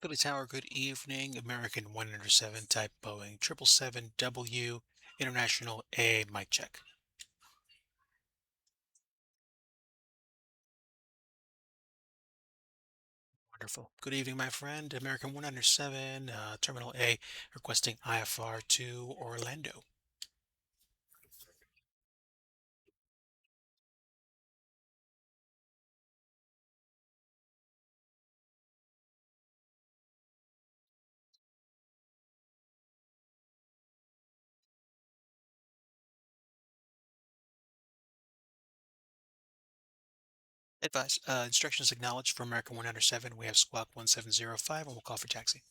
Philly Tower, good evening. American 107 type Boeing 777W International A mic check. Wonderful. Good evening, my friend. American 107, Terminal A, requesting IFR to Orlando. Advice. Instructions acknowledged for American 107. We have squawk 1705 and we'll call for taxi.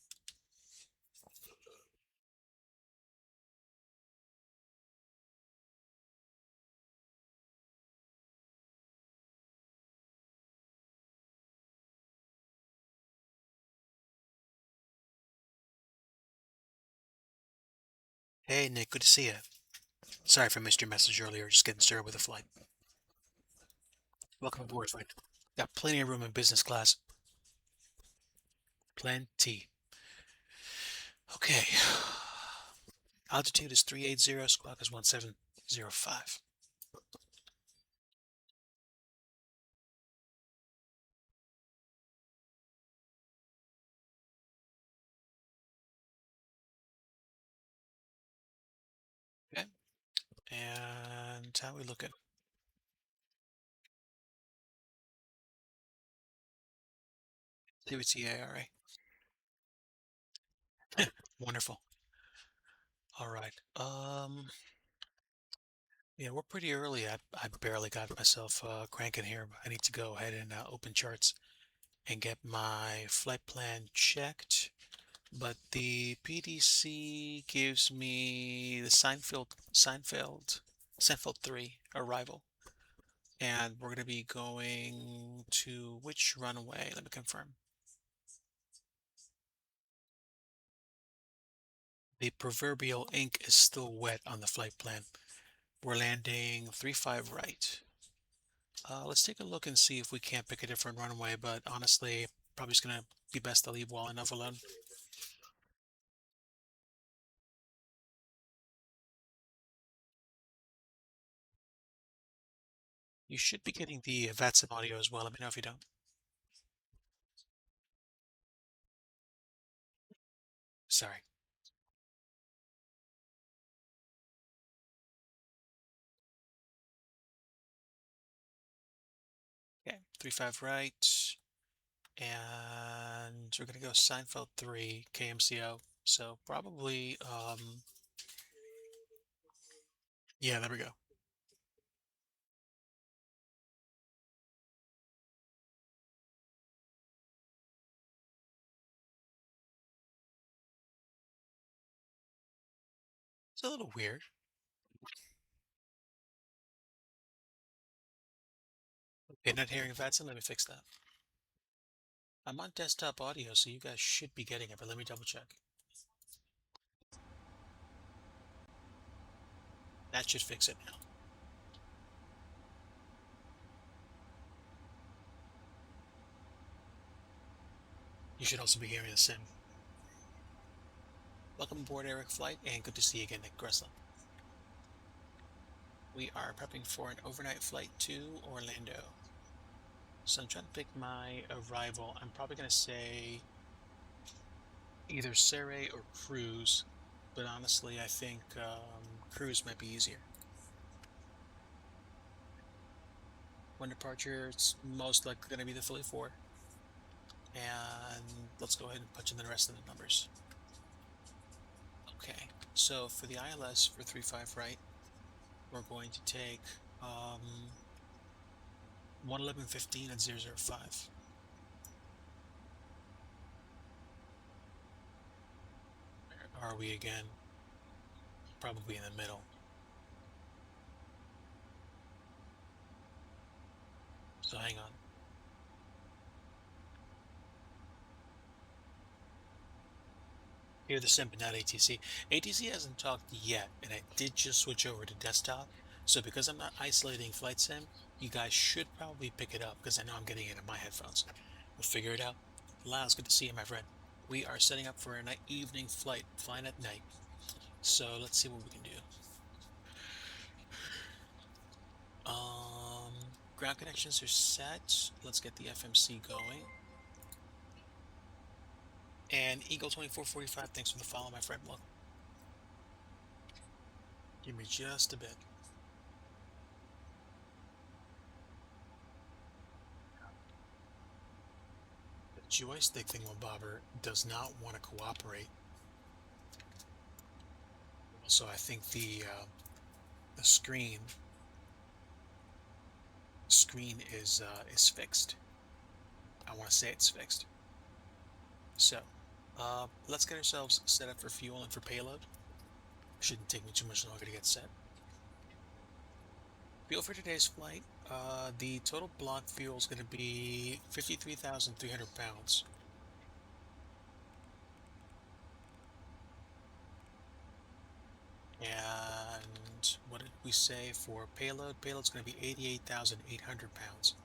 Hey, Nick, good to see you. Sorry if I missed your message earlier. Just getting started with the flight. Welcome aboard, friend. Got plenty of room in business class. Plenty. Okay. Altitude is 380, squawk is 1705. Okay. And how we looking? CTA, Wonderful. All right. Yeah, we're pretty early. I barely got myself cranking here. But I need to go ahead and open charts and get my flight plan checked. But the PDC gives me the Seinfeld 3 arrival. And we're going to be going to which runway? Let me confirm. The proverbial ink is still wet on the flight plan. We're landing 35 right. Let's take a look and see if we can't pick a different runway, but honestly, probably just gonna be best to leave well enough alone. You should be getting the VATSIM audio as well. Let me know if you don't. Sorry. Okay, 35 right, and we're gonna go Seinfeld 3 KMCO. So probably, yeah, there we go. It's a little weird. Okay, not hearing VATSIM. Let me fix that. I'm on desktop audio, so you guys should be getting it, but let me double check. That should fix it now. You should also be hearing the sim. Welcome aboard Eric Flight, and good to see you again, Nick Gressler. We are prepping for an overnight flight to Orlando. So I'm trying to pick my arrival. I'm probably going to say either Surrey or Cruise, but honestly, I think Cruise might be easier. One departure, it's most likely going to be the Philly 4. And let's go ahead and punch in the rest of the numbers. Okay, so for the ILS for 35 right, we're going to take 111.15 at 005. Where are we again? Probably in the middle. So hang on. Hear the sim, but not ATC. ATC hasn't talked yet, and I did just switch over to desktop. So because I'm not isolating flight sim, you guys should probably pick it up because I know I'm getting it in my headphones. We'll figure it out. Lyle, it's good to see you, my friend. We are setting up for a night evening flight, flying at night. So let's see what we can do. Ground connections are set. Let's get the FMC going. And Eagle 2445, thanks for the follow, my friend. Look, give me just a bit. The joystick thingamabobber does not want to cooperate. So I think the screen is fixed. I want to say it's fixed. So let's get ourselves set up for fuel and for payload. Shouldn't take me too much longer to get set. Fuel for today's flight, the total block fuel is going to be 53,300 pounds. And what did we say for payload? Payload's going to be 88,800 pounds.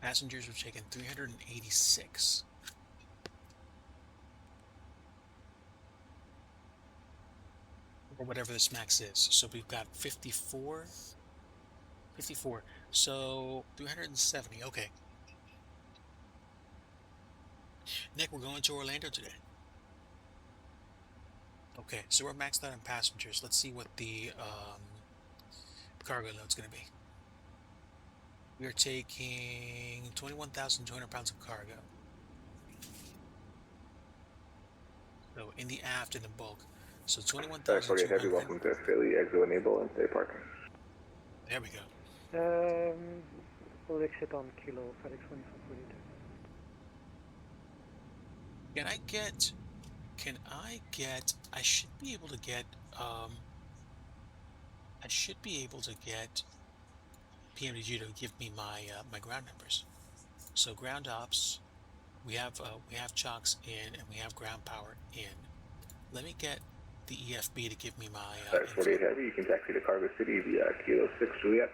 Passengers were taken 386. Or whatever this max is. So we've got 54. So 370. Okay. Nick, we're going to Orlando today. Okay, so we're maxed out on passengers. Let's see what the cargo load's going to be. We are taking 21,200 pounds of cargo. So in the aft and the bulk. So 21,200. Heavy, welcome to Philly, exit enable and stay parking. There we go. We'll exit on Kilo, FedEx 2442. I should be able to get PMDG to give me my my ground numbers. So ground ops, we have chocks in and we have ground power in. Let me get the EFB to give me my 48 Heavy, you can taxi to Cargo City via Kilo 6 Juliet.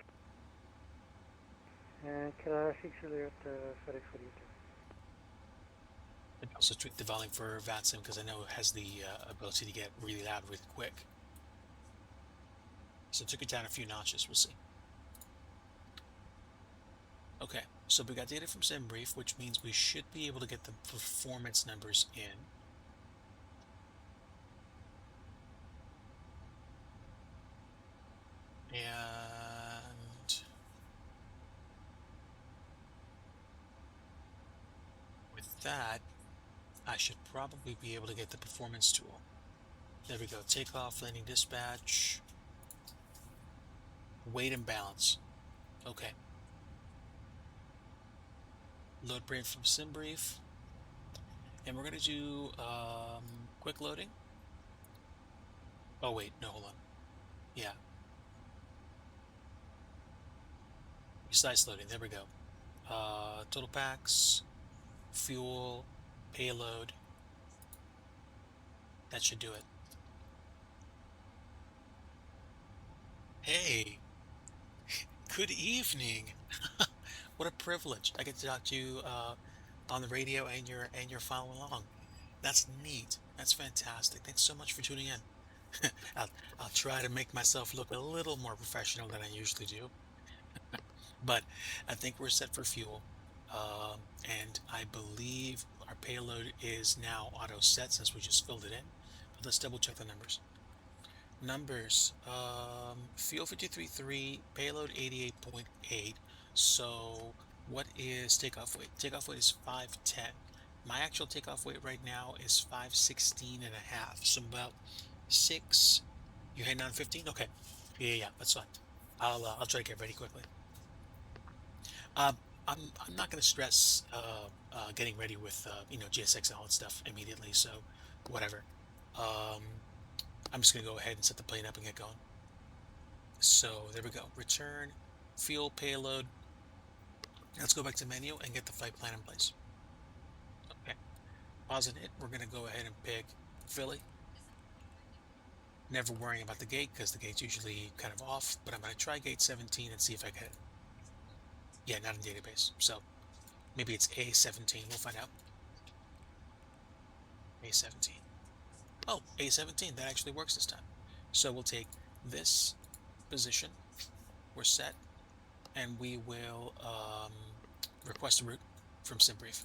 Kilo 6 Juliet, FedEx 42. And also tweak the volume for VATSIM because I know it has the ability to get really loud really quick. So took it down a few notches, we'll see. Okay, so we got data from SimBrief, which means we should be able to get the performance numbers in. And with that, I should probably be able to get the performance tool. There we go. Takeoff, landing, dispatch, weight and balance. Okay. Load brain from SimBrief. And we're going to do quick loading. Oh, wait. No, hold on. Yeah. Precise loading. There we go. Total packs, fuel, payload. That should do it. Hey, good evening. What a privilege. I get to talk to you on the radio and you're following along. That's neat. That's fantastic. Thanks so much for tuning in. I'll try to make myself look a little more professional than I usually do. But I think we're set for fuel. And I believe our payload is now auto set since we just filled it in. But let's double check the numbers. Fuel 53.3, payload 88.8. So what is takeoff weight? Takeoff weight is 510. My actual takeoff weight right now is 516 and a half. So about 6. You heading on 15? Okay. Yeah, that's fine. I'll try to get ready quickly. I'm not going to stress getting ready with GSX and all that stuff immediately. So whatever. I'm just going to go ahead and set the plane up and get going. So there we go. Return, fuel, payload. Let's go back to menu and get the flight plan in place. Okay. Pause it. We're going to go ahead and pick Philly. Never worrying about the gate because the gate's usually kind of off, but I'm going to try gate 17 and see if I get it. Yeah, not in database. So Maybe it's A17. We'll find out. A17. Oh, A17. That actually works this time. So we'll take this position. We're set. And we will request a route from SimBrief.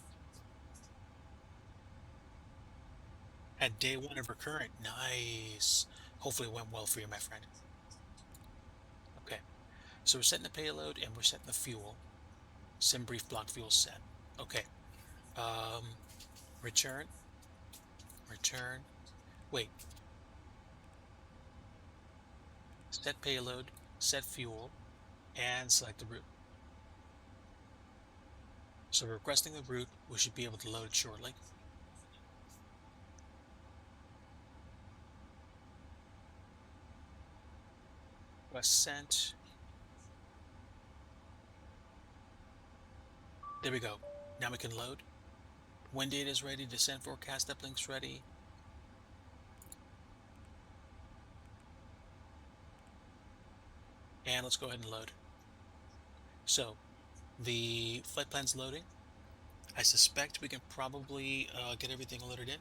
At day 1 of recurrent. Nice. Hopefully it went well for you, my friend. Okay. So we're setting the payload and we're setting the fuel. SimBrief block fuel set. Okay. Return. Wait. Set payload, set fuel, and select the route. So we're requesting the route. We should be able to load it shortly. Request sent. There we go. Now we can load. Wind data is ready. Descent forecast uplink's ready. And let's go ahead and load. So the flight plan's loading. I suspect we can probably get everything loaded in.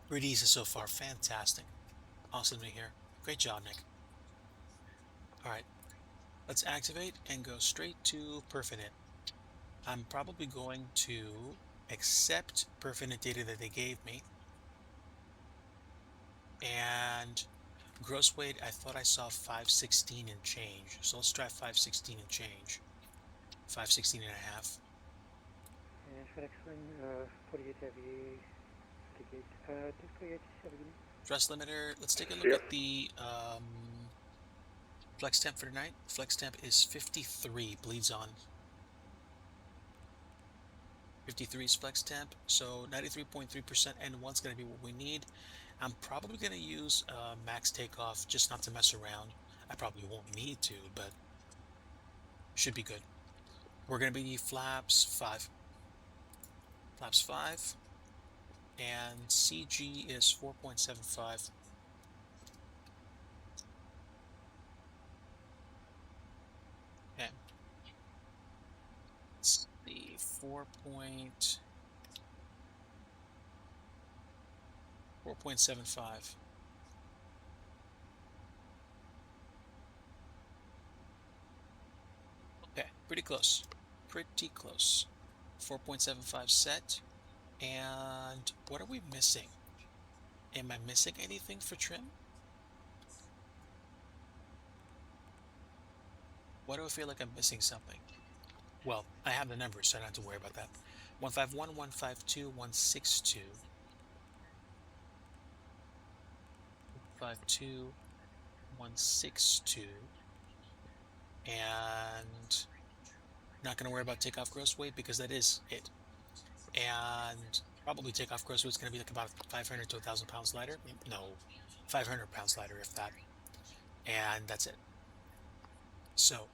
Pretty easy so far. Fantastic. Awesome to hear. Great job, Nick. All right. Let's activate and go straight to Perfinet. I'm probably going to accept Perfinet data that they gave me. And gross weight, I thought I saw 516 and change. So let's try 516 and change. 516 and a half. And FedEx 48 heavy, 48, 48 heavy. Thrust limiter, let's take a look at the flex temp for tonight. Flex temp is 53, bleeds on. 53 is flex temp, so 93.3% N1 is going to be what we need. I'm probably going to use max takeoff just not to mess around. I probably won't need to, but should be good. We're going to be flaps 5. Flaps 5. And CG is 4.75. Okay. It's the 4.75. Okay, pretty close. Pretty close. 4.75 set. And what are we missing? Am I missing anything for trim? Why do I feel like I'm missing something? Well, I have the numbers, so I don't have to worry about that. 151, 152, 162. 152, 162. And not going to worry about takeoff gross weight because that is it. And probably takeoff gross weight is going to be like about 500 to 1,000 pounds lighter. No, 500 pounds lighter, if that. And that's it. So,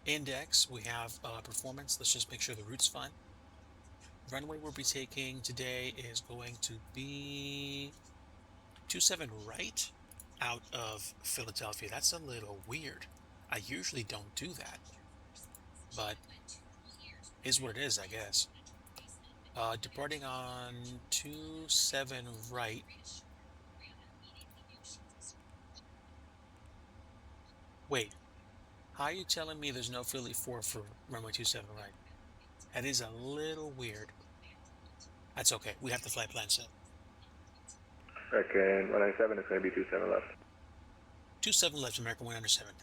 index, we have performance. Let's just make sure the route's fine. Runway we'll be taking today is going to be 27 right out of Philadelphia. That's a little weird. I usually don't do that, but is what it is, I guess. Departing on 27 right. Wait, how are you telling me there's no Philly 4 for runway 27 right? That is a little weird. That's okay. We have the flight plan set. Second 197 is going to be 27 left. 27 left, American 107.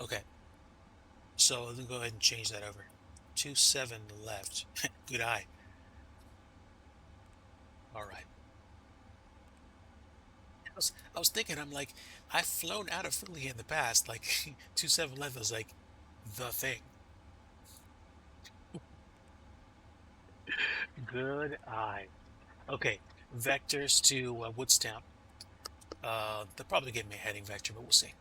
Okay. So let me go ahead and change that over. 27 left. Good eye. All right. I was thinking, I'm like, I've flown out of Philly in the past. Like 27 left was like the thing. Good eye. Okay. Vectors to Woodstown. They'll probably give me a heading vector, but we'll see.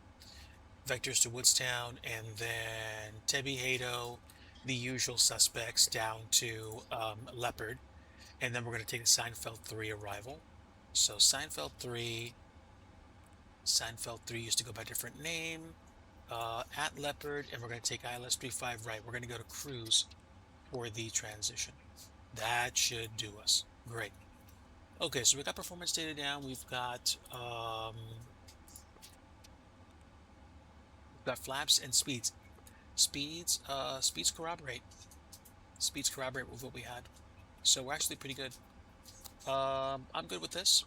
Vectors to Woodstown, and then Tebi Hato, the usual suspects, down to Leopard, and then we're going to take the Seinfeld 3 arrival. So Seinfeld 3 used to go by a different name, at Leopard, and we're going to take ILS 35 right. We're going to go to cruise. for the transition. That should do us. Great. Okay, so we got performance data down. We've got flaps and speeds. Speeds corroborate. Speeds corroborate with what we had. So we're actually pretty good. I'm good with this.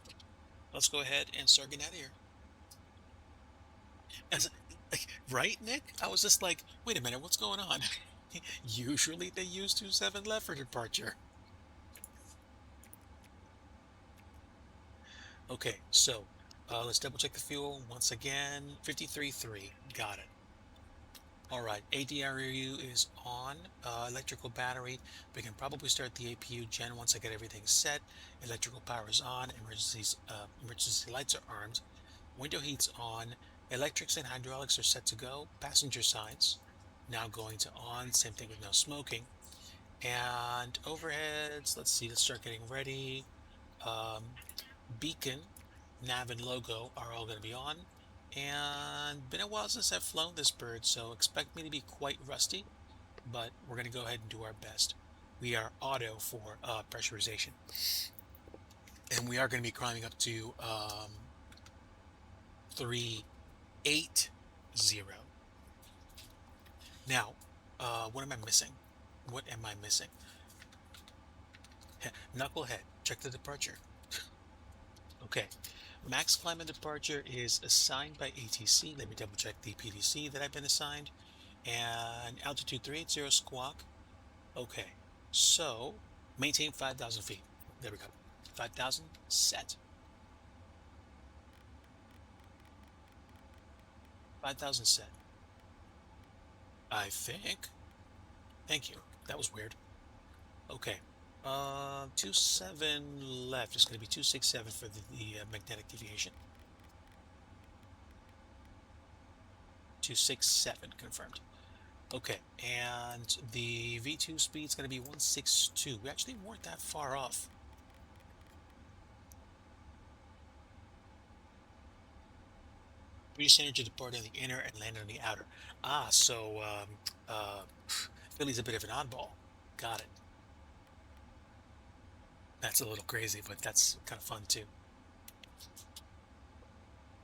Let's go ahead and start getting out of here. As, right, Nick? I was just like, wait a minute, what's going on? Usually they use 27 left for departure. Okay, so let's double check the fuel once again. 53.3. Got it. All right, ADRU is on. Electrical battery. We can probably start the APU gen once I get everything set. Electrical power is on. Emergency lights are armed. Window heat's on. Electrics and hydraulics are set to go. Passenger sides now going to on. Same thing with no smoking. And overheads, let's see, let's start getting ready. Um, Beacon, nav, and logo are all going to be on. And been a while since I've flown this bird, so expect me to be quite rusty, but we're going to go ahead and do our best. We are auto for pressurization. And we are going to be climbing up to 380. Now, what am I missing? What am I missing? Knucklehead, check the departure. Okay, max climb and departure is assigned by ATC. Let me double check the PDC that I've been assigned. And altitude 380 squawk. Okay, so maintain 5,000 feet. There we go. 5,000 set. 5,000 set. I think. Thank you. That was weird. Okay. 27 left. It's going to be 267 for the magnetic deviation. 267 confirmed. Okay, and the V2 speed is going to be 162. We actually weren't that far off. British energy depart on the inner and land on the outer. So Philly's a bit of an oddball. Got it. That's a little crazy, but that's kind of fun too.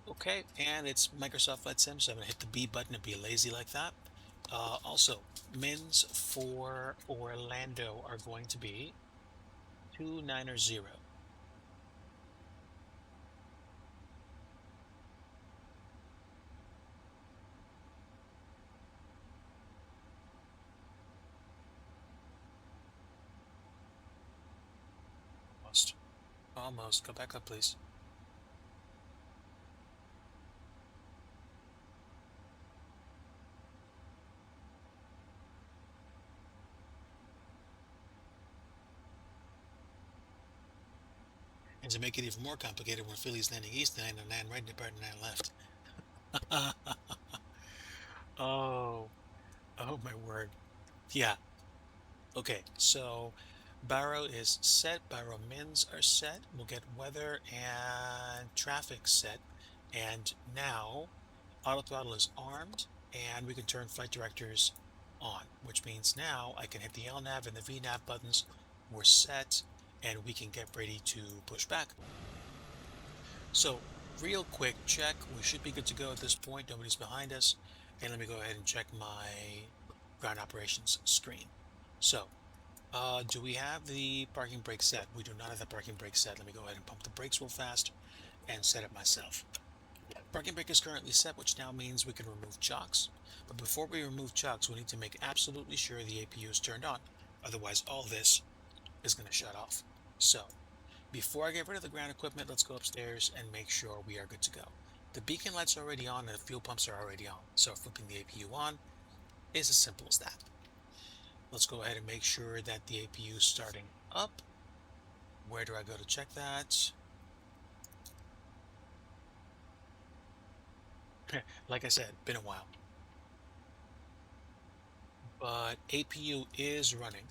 Okay, and it's Microsoft Flight Sim, so I'm gonna hit the B button and be lazy like that. Also, mins for Orlando are going to be 290. Almost. Almost. Go back up, please. And to make it even more complicated, when Philly's landing east, 909 right, and departing 9 left. Oh, oh my word. Yeah. Okay, so Barrow is set, Barrow mins are set. We'll get weather and traffic set. And now auto throttle is armed and we can turn flight directors on, which means now I can hit the LNAV and the VNAV buttons. We're set and we can get ready to push back. So real quick check, we should be good to go at this point. Nobody's behind us. And let me go ahead and check my ground operations screen. So do we have the parking brake set? We do not have the parking brake set. Let me go ahead and pump the brakes real fast and set it myself. Parking brake is currently set, which now means we can remove chocks. But before we remove chocks, we need to make absolutely sure the APU is turned on. Otherwise, all this is going to shut off. So before I get rid of the ground equipment, let's go upstairs and make sure we are good to go. The beacon lights are already on and the fuel pumps are already on. So flipping the APU on is as simple as that. Let's go ahead and make sure that the APU is starting up. Where do I go to check that? Like I said, been a while. But APU is running.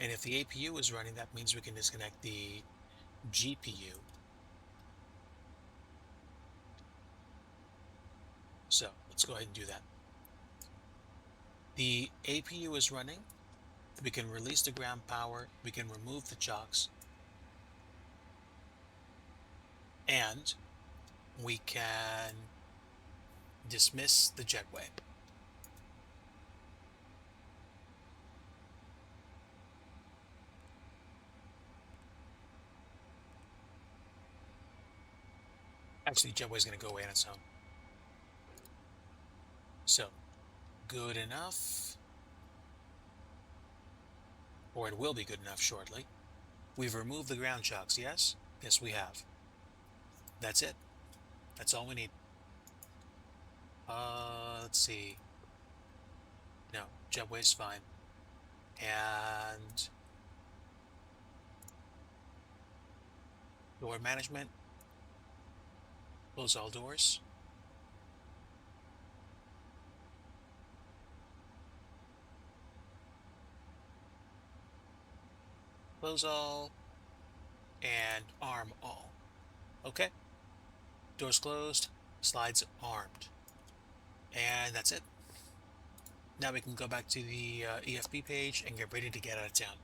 And if the APU is running, that means we can disconnect the GPU. So let's go ahead and do that. The APU is running. We can release the ground power, we can remove the chocks, and we can dismiss the jetway. Actually, the jetway is going to go away on its own. So, good enough. Or it will be good enough shortly. We've removed the ground chocks, yes? Yes, we have. That's it. That's all we need. Let's see. No, jetway's fine. And door management. Close all doors. Close all. And arm all. Okay. Doors closed. Slides armed. And that's it. Now we can go back to the EFB page and get ready to get out of town.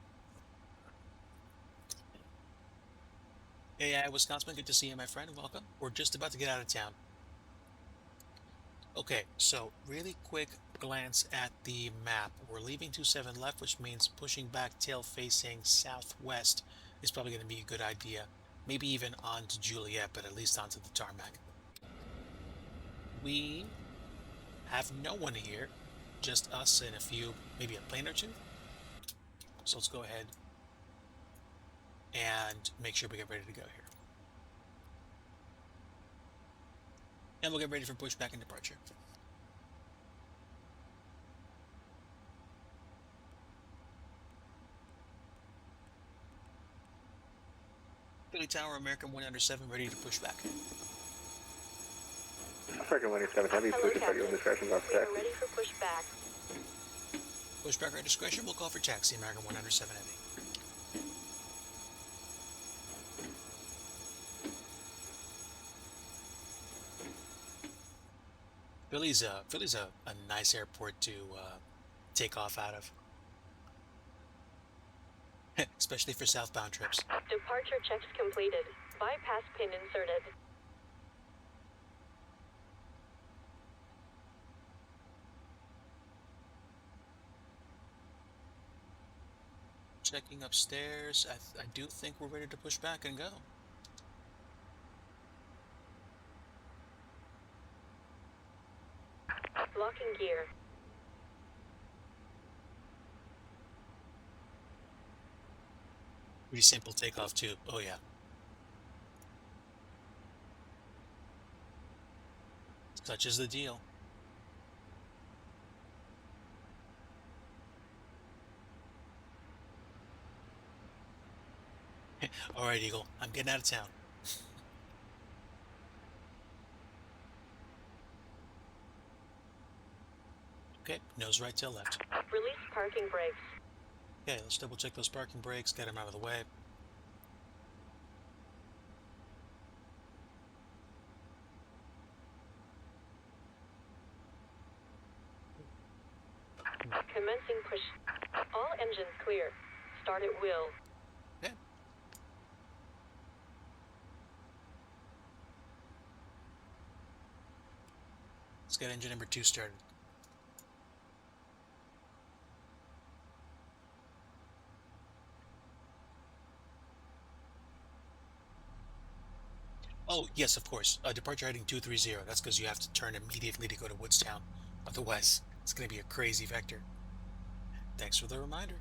Hey, Wisconsin, good to see you, my friend. Welcome. We're just about to get out of town. Okay, so really quick glance at the map. We're leaving 27 left, which means pushing back tail facing southwest is probably going to be a good idea. Maybe even on to Juliet, but at least onto the tarmac. We have no one here, just us and a few, maybe a plane or two. So let's go ahead and make sure we get ready to go here. And we'll get ready for pushback and departure. Philly Tower, American 107, ready to push back. American 107 Heavy, please report your discretion off We are taxi. ready for pushback. Pushback at discretion, we'll call for taxi, American 107 Heavy. Philly's a nice airport to take off out of. Especially for southbound trips. Departure checks completed. Bypass pin inserted. Checking upstairs. I do think we're ready to push back and go. Locking gear. Pretty simple takeoff too. Oh yeah. Such is the deal. All right, Eagle. I'm getting out of town. Okay, nose right, tail left. Release parking brakes. Okay, let's double check those parking brakes, get them out of the way. Commencing push. All engines clear. Start at will. Okay. Let's get engine number 2 started. Oh, yes, of course. Departure heading 230. That's because you have to turn immediately to go to Woodstown. Otherwise, it's going to be a crazy vector. Thanks for the reminder.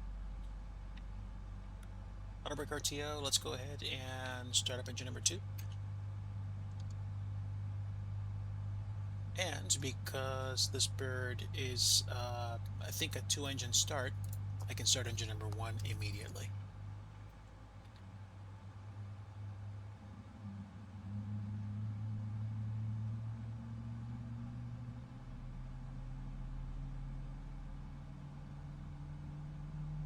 Auto brake RTO, let's go ahead and start up engine number 2. And because this bird is, I think, a 2-engine start, I can start engine number 1 immediately.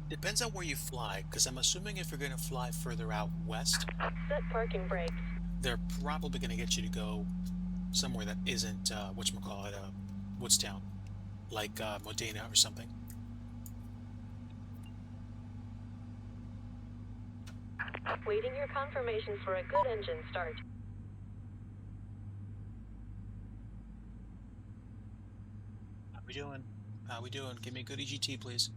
Depends on where you fly, because I'm assuming if you're going to fly further out west, Set parking brakes. they're probably going to get you to go somewhere that isn't, whatchamacallit, Woodstown, like Modena or something. Waiting your confirmation for a good engine start. How we doing? How we doing? Give me a good EGT, please.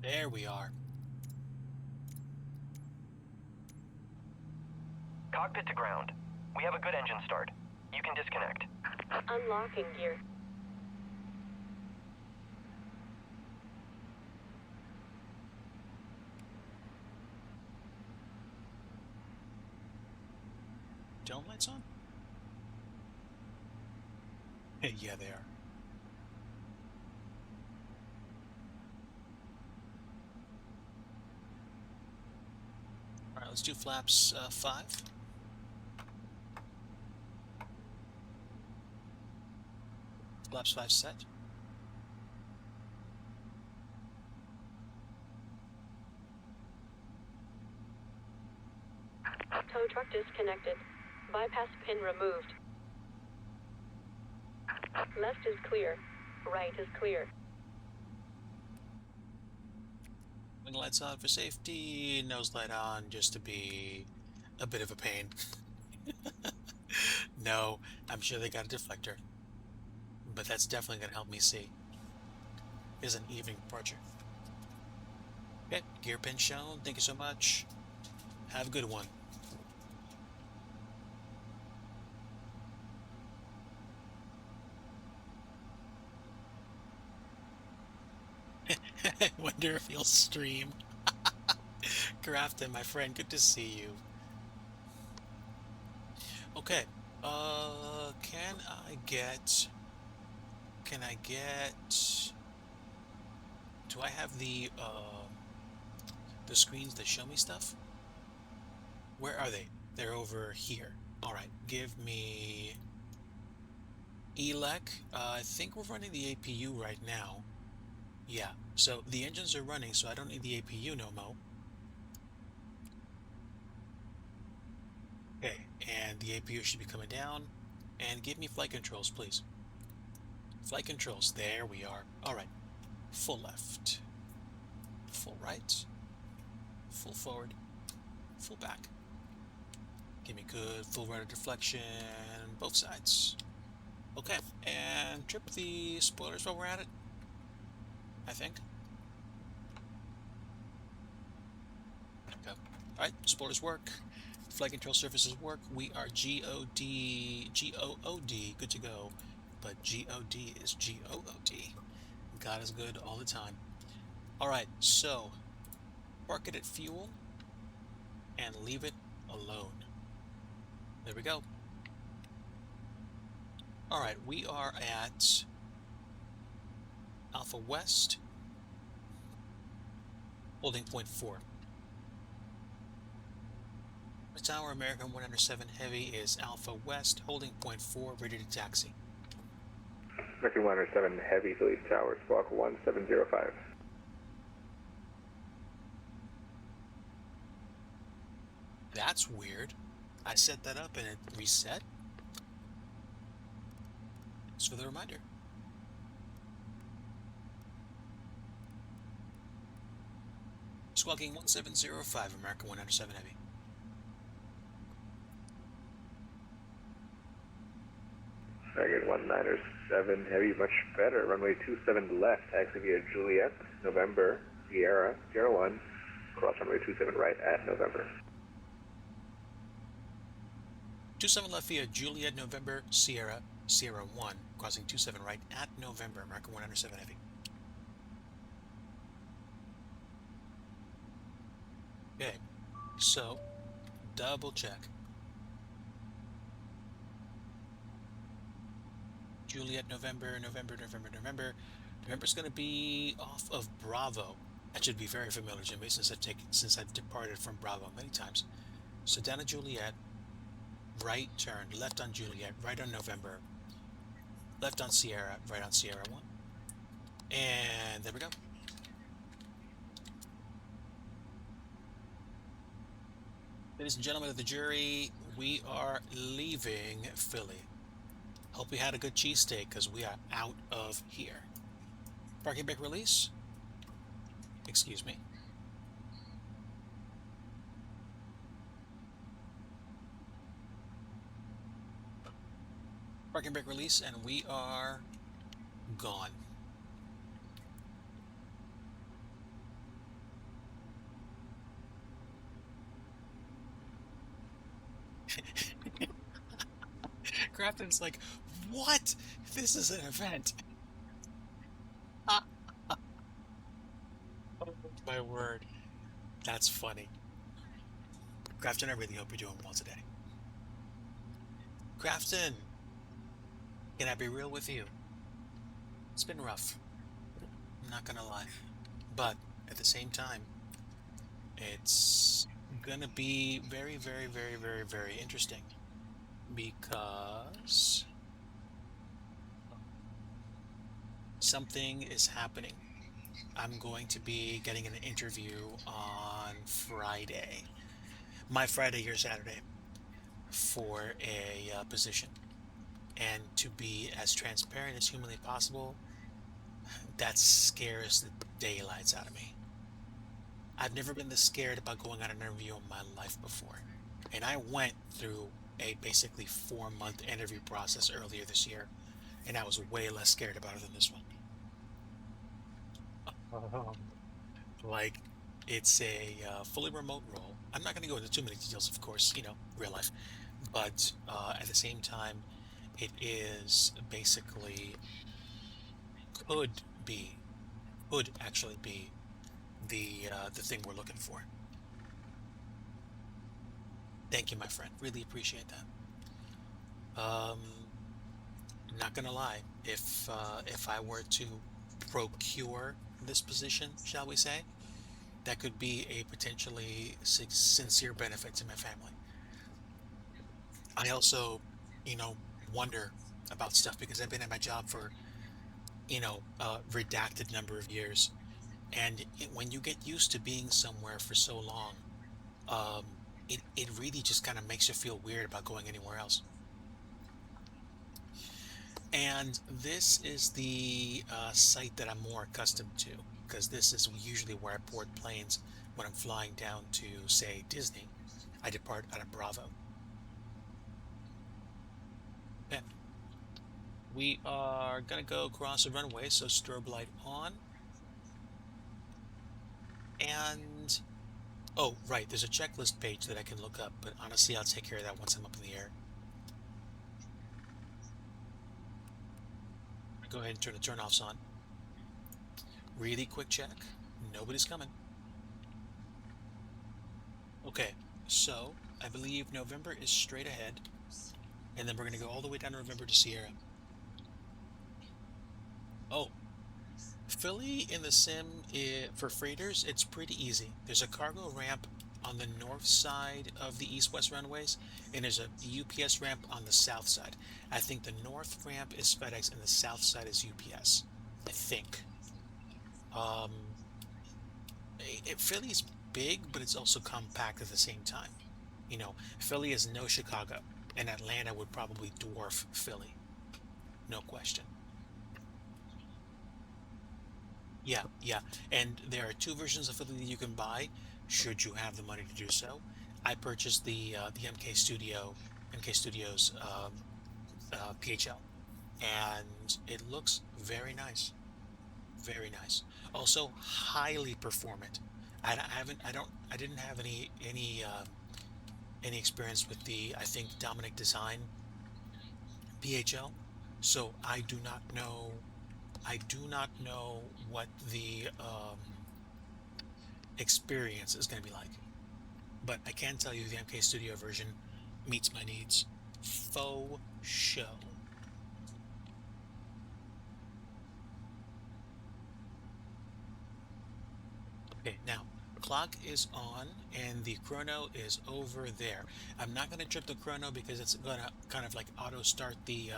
There we are. Cockpit to ground. We have a good engine start. You can disconnect. Unlocking gear. Dome lights on? Hey, yeah, they are. All right, let's do flaps 5. Flaps 5 set. Tow truck disconnected. Bypass pin removed. Left is clear. Right is clear. Wing lights on for safety. Nose light on just to be a bit of a pain. No, I'm sure they got a deflector. But that's definitely going to help me see. Is an evening departure. Okay, gear pin shown. Thank you so much. Have a good one. I wonder if he'll stream. Grafton, my friend, good to see you. Okay, can I get, do I have the screens that show me stuff? Where are they? They're over here. All right, give me ELEC. I think we're running the APU right now. Yeah, so the engines are running, so I don't need the APU no more. Okay, and the APU should be coming down. And give me flight controls, please. Flight controls, there we are. All right, full left, full right, full forward, full back. Give me good full rudder deflection, both sides. Okay, and trip the spoilers while we're at it, I think. Okay. All right, spoilers work. Flight control surfaces work. We are G-O-D, good to go. But G-O-D is G-O-O-D. God is good all the time. All right, so park it at fuel and leave it alone. There we go. All right, we are at Alpha West, holding point 4. Tower American 107 Heavy is Alpha West, holding point 4, ready to taxi. American 107 Heavy, Philly Tower, squawk 1705. That's weird. I set that up and it reset. Thanks for the reminder. Squawking 1705, American 107 Heavy. American 197 Heavy, much better. Runway 27 left, taxi via Juliet, November, Sierra, Sierra 1, cross runway 27 right at November. 27 left via Juliet, November, Sierra, Sierra 1, crossing 27 right at November, American 107 Heavy. Okay, so double check. Juliet, November. November's going to be off of Bravo. That should be very familiar to me since I've departed from Bravo many times. So down to Juliet, right turn, left on Juliet, right on November, left on Sierra, right on Sierra 1. And there we go. Ladies and gentlemen of the jury, we are leaving Philly. Hope we had a good cheesesteak because we are out of here. Parking brake release. Excuse me. Parking brake release, and we are gone. Grafton's like, what? This is an event. Ah, oh, my word. That's funny. Grafton, I really hope you're doing well today. Grafton, can I be real with you? It's been rough. I'm not gonna lie. But at the same time, it's gonna be very, very, very, very, very interesting because something is happening. I'm going to be getting an interview on Friday, my Friday, your Saturday, for a position. And to be as transparent as humanly possible, that scares the daylights out of me. I've never been this scared about going on an interview in my life before. And I went through a basically 4-month interview process earlier this year, and I was way less scared about it than this one. Like, it's a fully remote role. I'm not going to go into too many details, of course, real life. But at the same time, it is basically could be, could actually be the thing we're looking for. Thank you, my friend. Really appreciate that. Not gonna lie, if I were to procure this position, shall we say, that could be a potentially sincere benefit to my family. I also, you know, wonder about stuff because I've been at my job for, a redacted number of years. And when you get used to being somewhere for so long, it really just kind of makes you feel weird about going anywhere else. And this is the site that I'm more accustomed to because this is usually where I board planes when I'm flying down to, say, Disney. I depart out of Bravo. Okay. We are gonna go across the runway, so strobe light on. And oh, right, there's a checklist page that I can look up, but honestly, I'll take care of that once I'm up in the air. Go ahead and turn the turn-offs on. Really quick check. Nobody's coming. Okay, so I believe November is straight ahead, and then we're going to go all the way down to November to Sierra. Oh, Philly in the sim for freighters, it's pretty easy. There's a cargo ramp on the north side of the east-west runways, and there's a UPS ramp on the south side. I think the north ramp is FedEx and the south side is UPS. I think. Um, Philly's big, but it's also compact at the same time. Philly is no Chicago, and Atlanta would probably dwarf Philly, no question. Yeah, yeah. And there are two versions of Philly that you can buy, should you have the money to do so. I purchased the MK Studios PHL, and it looks very nice, very nice. Also, highly performant. I didn't have any experience with the I think Dominic Design PHL, so I do not know what the experience is going to be like. But I can tell you the MK Studio version meets my needs. Faux show. Okay, now clock is on and the chrono is over there. I'm not going to trip the chrono because it's going to kind of like auto start the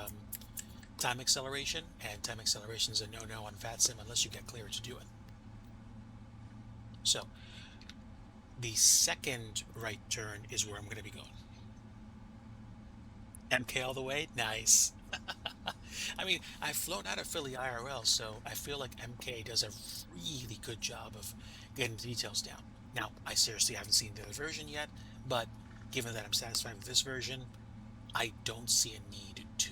time acceleration, and time acceleration is a no-no on VATSIM unless you get cleared to do it. So the second right turn is where I'm going to be going. MK all the way? Nice. I mean, I've flown out of Philly IRL, so I feel like MK does a really good job of getting the details down. Now, I seriously haven't seen the other version yet, but given that I'm satisfied with this version, I don't see a need to.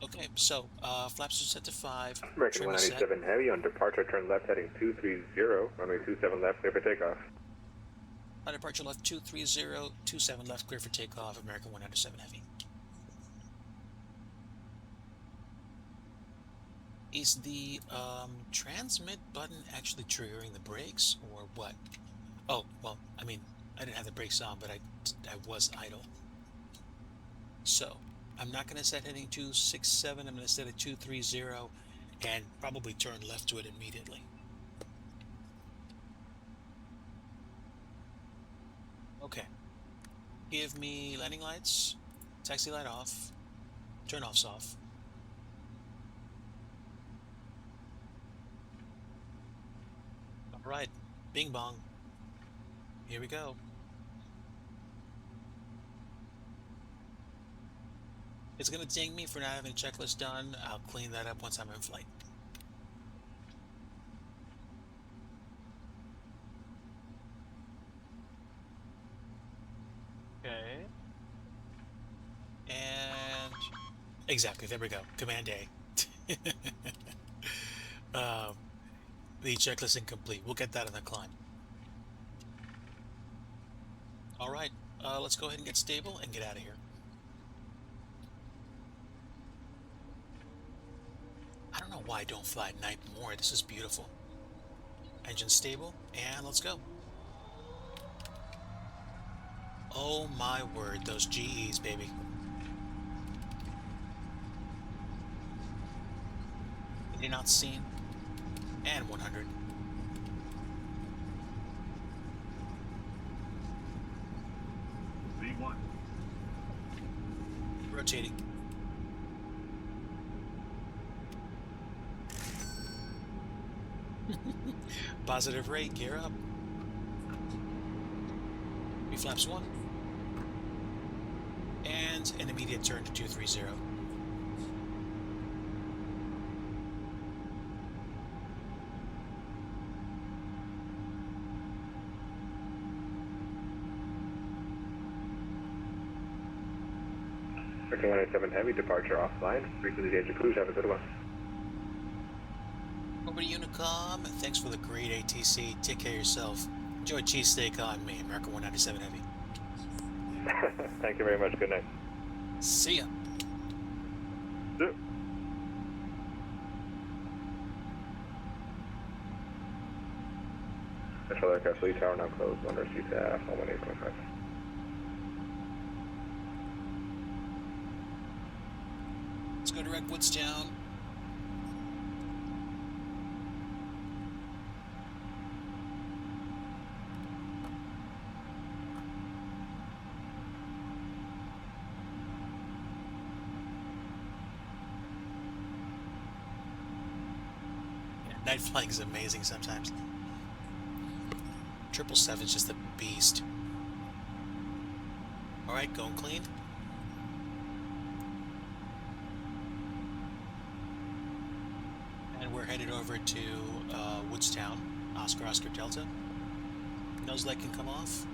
Okay, so flaps are set to 5. American Trim is set. 197 Heavy on departure, turn left heading 230, runway 27 left, clear for takeoff. On departure left 230, 27 left, clear for takeoff. American 197 Heavy. Is the transmit button actually triggering the brakes or what? Oh, well, I mean, I didn't have the brakes on, but I was idle. So I'm not going to set heading 267. I'm going to set it 230 and probably turn left to it immediately. Okay. Give me landing lights, taxi light off, turn offs off. All right, bing bong. Here we go. It's going to ding me for not having a checklist done. I'll clean that up once I'm in flight. Okay. And exactly, there we go. Command A. The checklist incomplete. We'll get that on the climb. All right, let's go ahead and get stable and get out of here. I don't know why I don't fly at night more. This is beautiful. Engine stable, and let's go. Oh my word, those GEs, baby. You're not seen. And 100. V1. Rotating. Positive rate, gear up. Flaps 1. And an immediate turn to 230. American 197 Heavy, departure offline. Frequency danger cruise, have a good one. Over to Unicom. Thanks for the great ATC. Take care of yourself. Enjoy cheesesteak on me, American 197 Heavy. Thank you very much. Good night. See ya. Yep. Central Aircraft Lee Tower now closed. One receipt to 118.5. Let's go direct Woodstown. Night flying is amazing sometimes. 777 is just a beast. Alright, going clean. And we're headed over to Woodstown, Oscar Delta. Nose light can come off.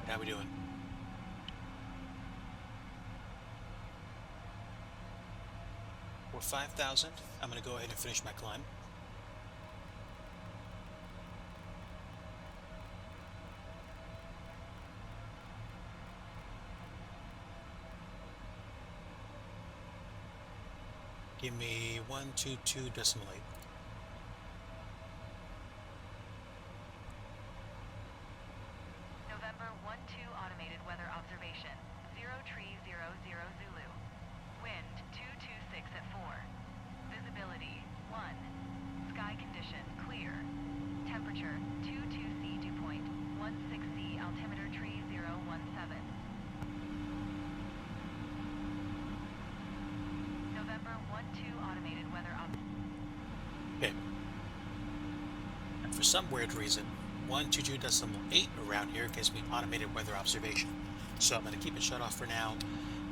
How we doing? We're 5,000. I'm going to go ahead and finish my climb. Give me 122.8. November 12 automated weather observation. 0300 Zulu. Wind 226 at 4. Visibility 1. Sky condition clear. Temperature 22C dew point. 16C altimeter tree 017. November 12 automated weather Okay. And for some weird reason, 122.8 around here gives me automated weather observation. So I'm going to keep it shut off for now,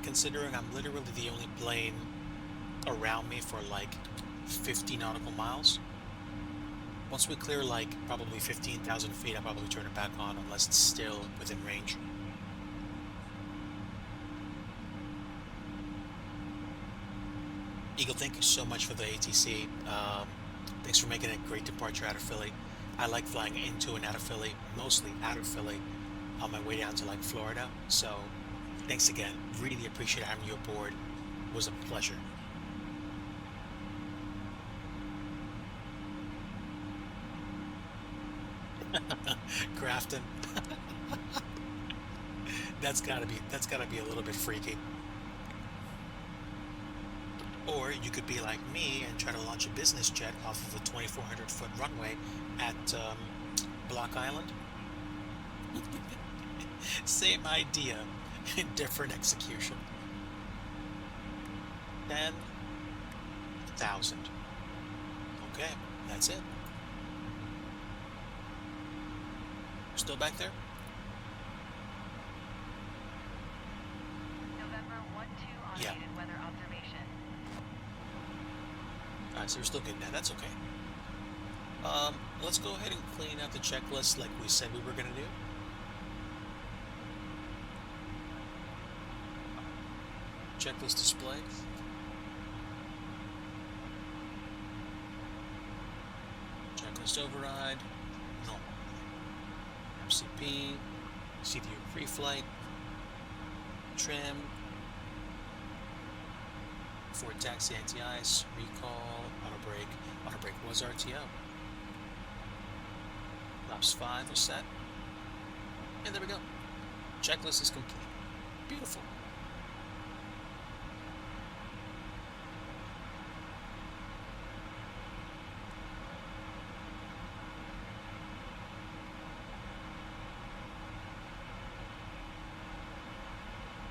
considering I'm literally the only plane around me for like 50 nautical miles. Once we clear like probably 15,000 feet, I'll probably turn it back on unless it's still within range. Eagle, thank you so much for the ATC. Thanks for making it a great departure out of Philly. I like flying into and out of Philly, mostly out of Philly, on my way down to like Florida. So thanks again. Really appreciate having you aboard. It was a pleasure. Grafton. That's gotta be a little bit freaky. Or you could be like me and try to launch a business jet off of a 2,400-foot runway at Block Island. Same idea, different execution. 10,000. Okay, that's it. Still back there? November 1-2 Yeah. automated weather observation. Alright, so we're still getting that. That's okay. Let's go ahead and clean out the checklist like we said we were gonna do. Checklist displayed. Checklist override. No. MCP. CDU pre-flight. Trim. Forward taxi, anti-ice, recall, auto brake. Auto brake was RTO. Laps 5 are set. And there we go. Checklist is complete. Beautiful.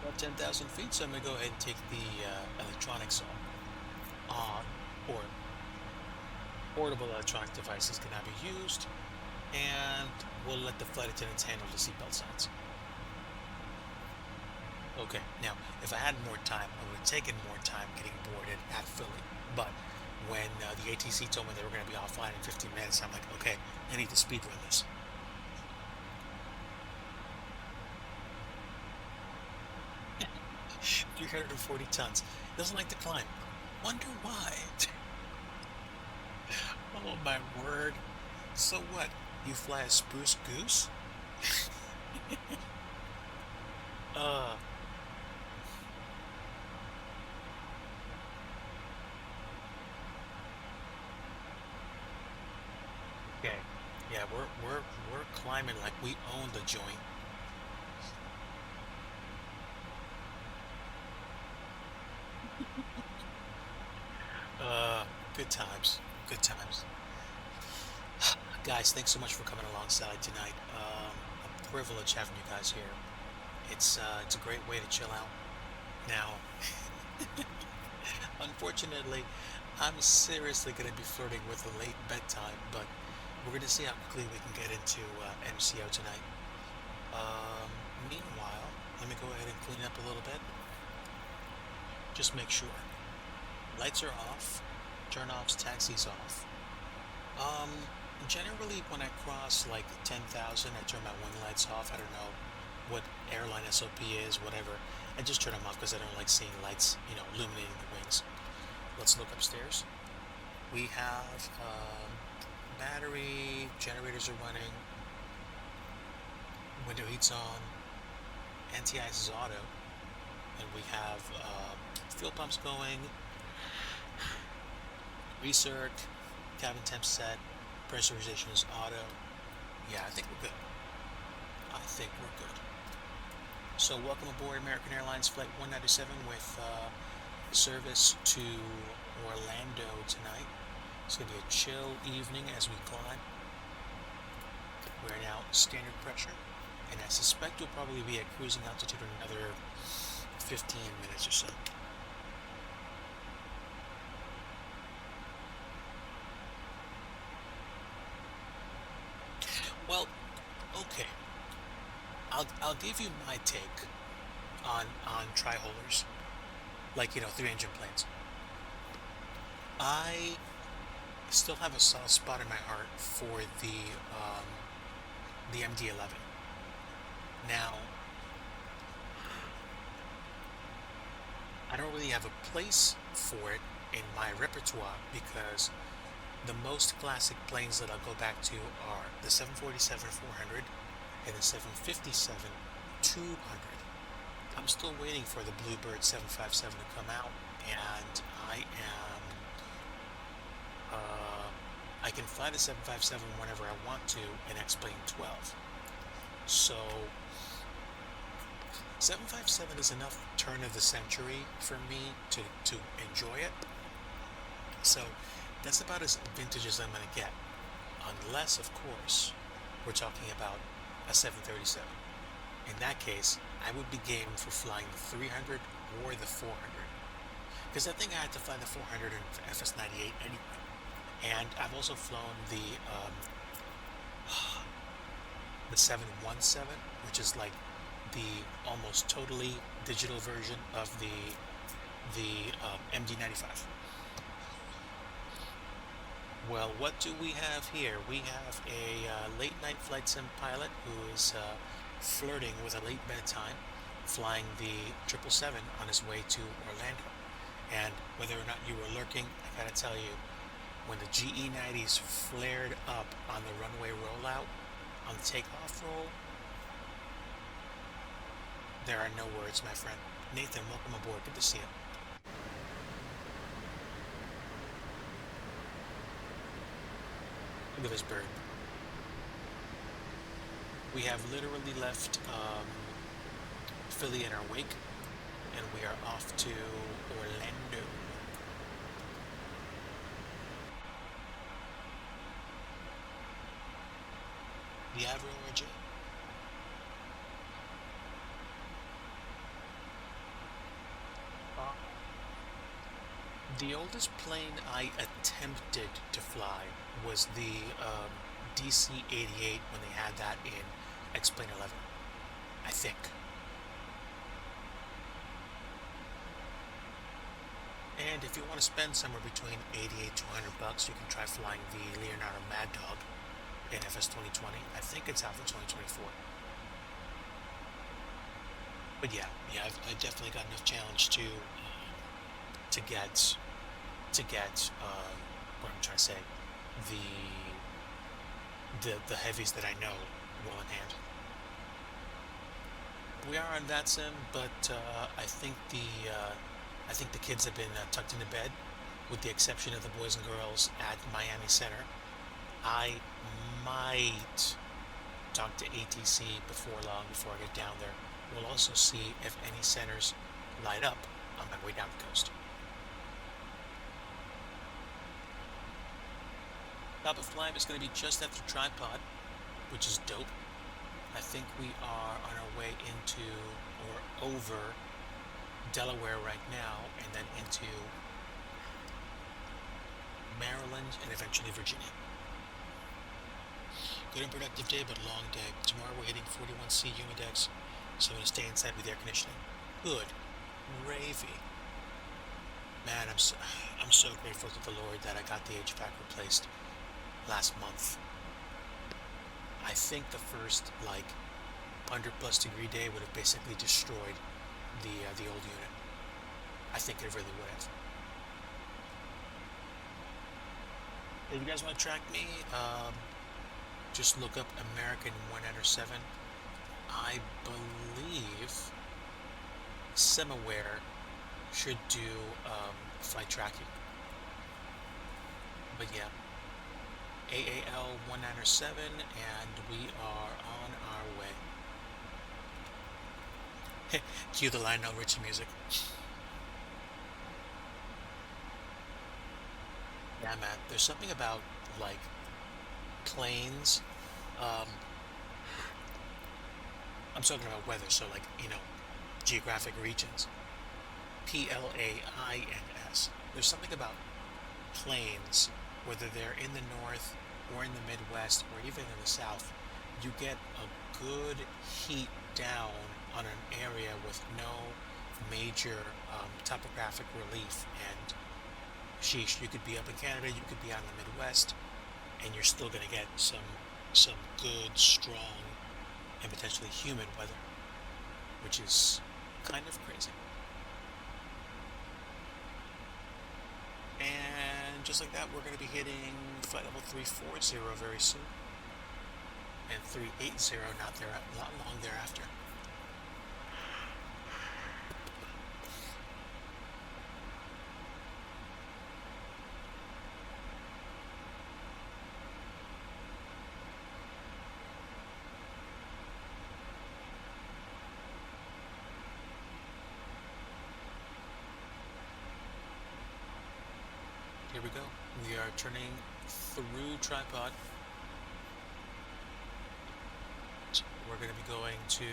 About 10,000 feet, so I'm going to go ahead and take the electronics on, or portable electronic devices cannot be used, and we'll let the flight attendants handle the seatbelt signs. Okay, now, if I had more time, I would have taken more time getting boarded at Philly, but when the ATC told me they were going to be offline in 15 minutes, I'm like, okay, I need to speed run this. – 340 tons. Doesn't like to climb. Wonder why. Oh my word. So what? You fly a spruce goose? uh Okay. Yeah, we're climbing like we own the joint. Good times. Good times. Guys, thanks so much for coming alongside tonight. A privilege having you guys here. It's a great way to chill out. Now, unfortunately, I'm seriously going to be flirting with a late bedtime, but we're going to see how quickly we can get into MCO tonight. Meanwhile, let me go ahead and clean up a little bit. Just make sure. Lights are off. Turn-offs, taxis off. Generally when I cross like 10,000, I turn my wing lights off. I don't know what airline SOP is, whatever. I just turn them off because I don't like seeing lights, illuminating the wings. Let's look upstairs. We have battery, generators are running, window heat's on, anti-ice is auto, and we have fuel pumps going, recirc, cabin temp set, pressurization is auto. Yeah, I think we're good. So welcome aboard American Airlines Flight 197 with service to Orlando tonight. It's going to be a chill evening as we climb. We're now standard pressure, and I suspect we'll probably be at cruising altitude in another 15 minutes or so. Well, okay. I'll give you my take on tri-holers, like 3-engine planes. I still have a soft spot in my heart for the MD-11. Now, I don't really have a place for it in my repertoire because the most classic planes that I'll go back to are the 747-400 and the 757-200. I'm still waiting for the Bluebird 757 to come out, and I can fly the 757 whenever I want to in X-Plane 12. So 757 is enough turn of the century for me to enjoy it. So that's about as vintage as I'm going to get, unless, of course, we're talking about a 737. In that case, I would be game for flying the 300 or the 400, because I think I had to fly the 400 in FS98 anyway. And I've also flown the 717, which is like the almost totally digital version of the MD-95. Well, what do we have here? We have a late night flight sim pilot who is flirting with a late bedtime, flying the 777 on his way to Orlando. And whether or not you were lurking, I gotta tell you, when the GE90s flared up on the runway rollout, on the takeoff roll, there are no words, my friend. Nathan, welcome aboard. Good to see you. Look at this bird. We have literally left Philly in our wake, and we are off to Orlando. The Avro RJ. The oldest plane I attempted to fly was the DC-88 when they had that in X-Plane 11, I think. And if you want to spend somewhere between 88 to $100, you can try flying the Leonardo Mad Dog in FS 2020. I think it's out for 2024. But yeah, I definitely got enough challenge to get what I'm trying to say, the heavies that I know well in hand. We are on VATSIM, but I think the kids have been tucked into bed, with the exception of the boys and girls at Miami Center. I might talk to ATC before long, before I get down there. We'll also see if any centers light up on my way down the coast. Top of Climb is going to be just after Tripod, which is dope. I think we are on our way into or over Delaware right now, and then into Maryland and eventually Virginia. Good and productive day, but long day. Tomorrow we're hitting 41C humidex, so I'm going to stay inside with air conditioning. Good gravy. Man, I'm so grateful to the Lord that I got the HVAC replaced last month. I think the first 100+ degree day would have basically destroyed the old unit. I think it really would have. If you guys want to track me, just look up American 197. I believe Semaware should do flight tracking. But yeah, AAL 197, and we are on our way. Cue the Lionel Richie music. Yeah, man, there's something about planes. I'm talking about weather, so geographic regions. PLAINS. There's something about planes, whether they're in the north or in the Midwest or even in the South, you get a good heat down on an area with no major topographic relief, and sheesh, you could be up in Canada, you could be out in the Midwest, and you're still gonna get some good, strong, and potentially humid weather, which is kind of crazy. And just like that, we're going to be hitting flight level 340 very soon, and 380 not long thereafter. Here we go. We are turning through tripod. So we're going to be going to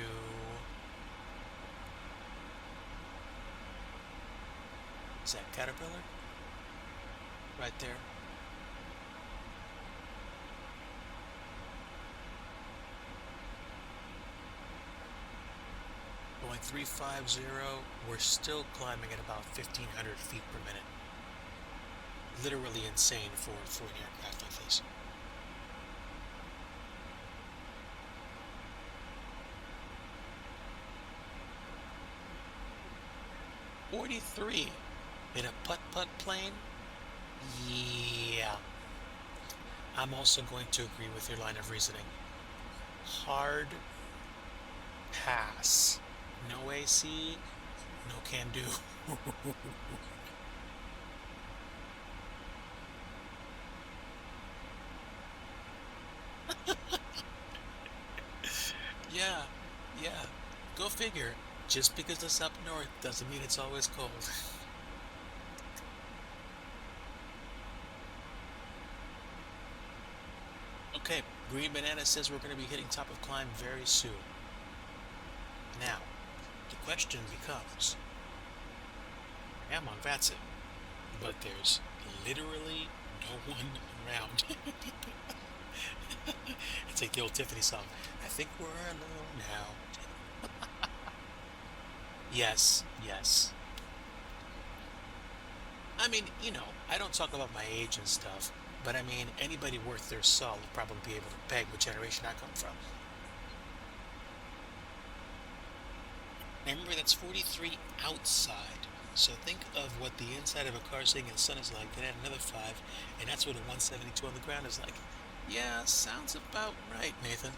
is that Caterpillar? Right there. Going 350. We're still climbing at about 1,500 feet per minute. Literally insane for an aircraft like this. .43 in a putt-putt plane? Yeah. I'm also going to agree with your line of reasoning. Hard pass. No AC, no can do. Yeah, yeah. Go figure. Just because it's up north doesn't mean it's always cold. Okay, Green Banana says we're going to be hitting top of climb very soon. Now, the question becomes, I am on VATSIM, but there's literally no one around. It's like the old Tiffany song. I think we're alone now. Yes, yes. I mean, I don't talk about my age and stuff, but I mean, anybody worth their salt will probably be able to peg what generation I come from. And remember, that's 43 outside. So think of what the inside of a car sitting in the sun is like, then add another 5, and that's what a 172 on the ground is like. Yeah, sounds about right, Nathan.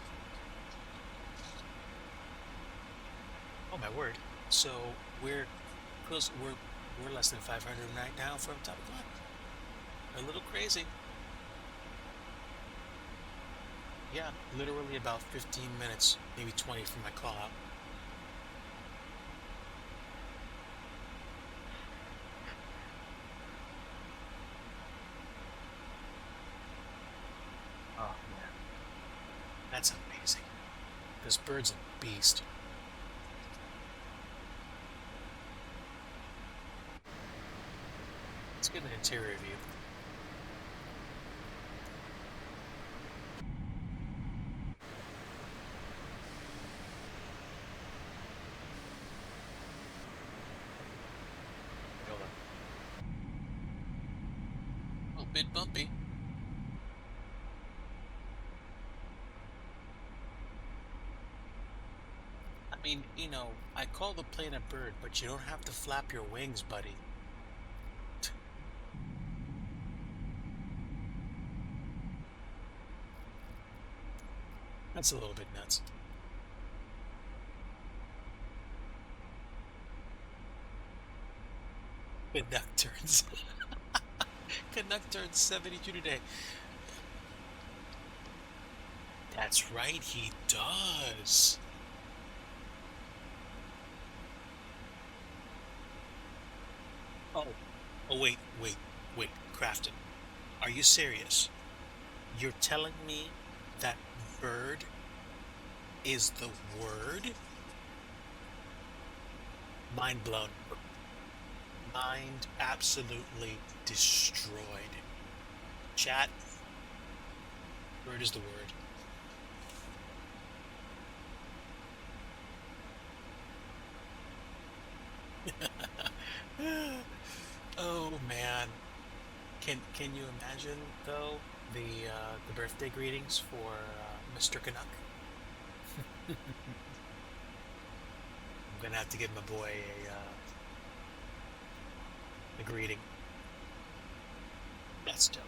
Oh my word. So we're close, we're less than 500 right now from top of climb. A little crazy. Yeah, literally about 15 minutes, maybe 20 from my call out. Oh man, that's amazing. This bird's a beast. Let's get an interior view. Hold on. A bit bumpy. I mean, I call the plane a bird, but you don't have to flap your wings, buddy. That's a little bit nuts. Canuck turns. Canuck turns 72 today. That's right, he does. Oh, oh, wait, Crafton. Are you serious? You're telling me that bird is the word? Mind blown. Mind absolutely destroyed. Chat, bird is the word. Oh man. Can you imagine though the birthday greetings for Mr. Canuck? I'm gonna have to give my boy a greeting. That's dope.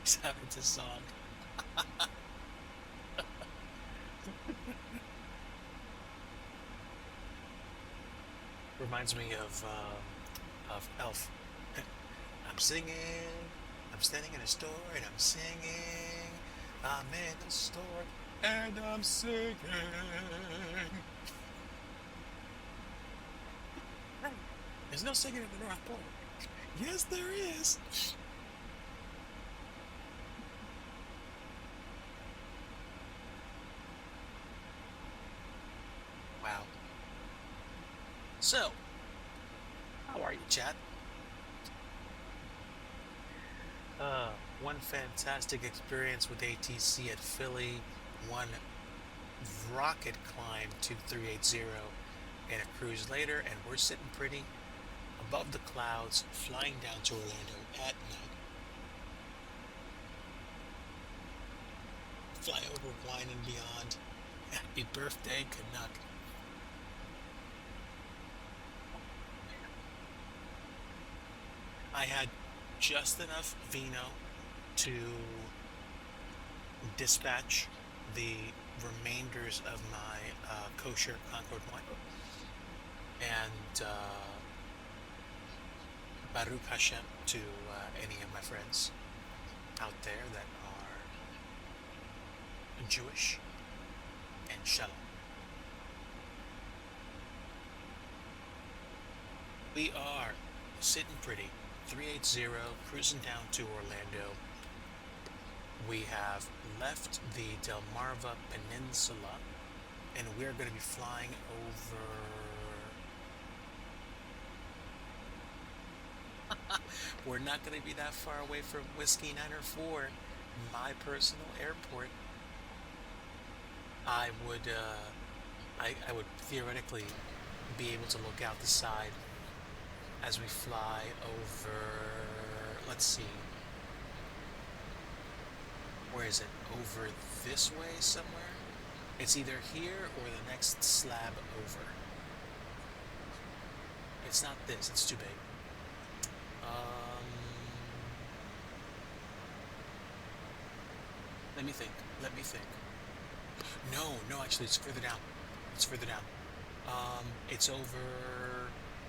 He's having this song. Reminds me of Elf. I'm singing. I'm standing in a store and I'm singing. I'm in the store and I'm singing. Hey, there's no singing in the North Pole. Yes, there is. Wow. So, how are you, chat? One fantastic experience with ATC at Philly, one rocket climb to 380, and a cruise later, and we're sitting pretty above the clouds, flying down to Orlando at night. Fly over Wine and Beyond. Happy birthday, Canuck. I had just enough vino to dispatch the remainders of my kosher Concord wine. And Baruch Hashem to any of my friends out there that are Jewish, and Shalom. We are sitting pretty, 380, cruising down to Orlando. We have left the Delmarva Peninsula, and we're going to be flying over. We're not going to be that far away from Whiskey 904, my personal airport. I would theoretically be able to look out the side as we fly over. Let's see. Where is it? Over this way somewhere? It's either here or the next slab over. It's not this, it's too big. Let me think. No, actually it's further down. It's over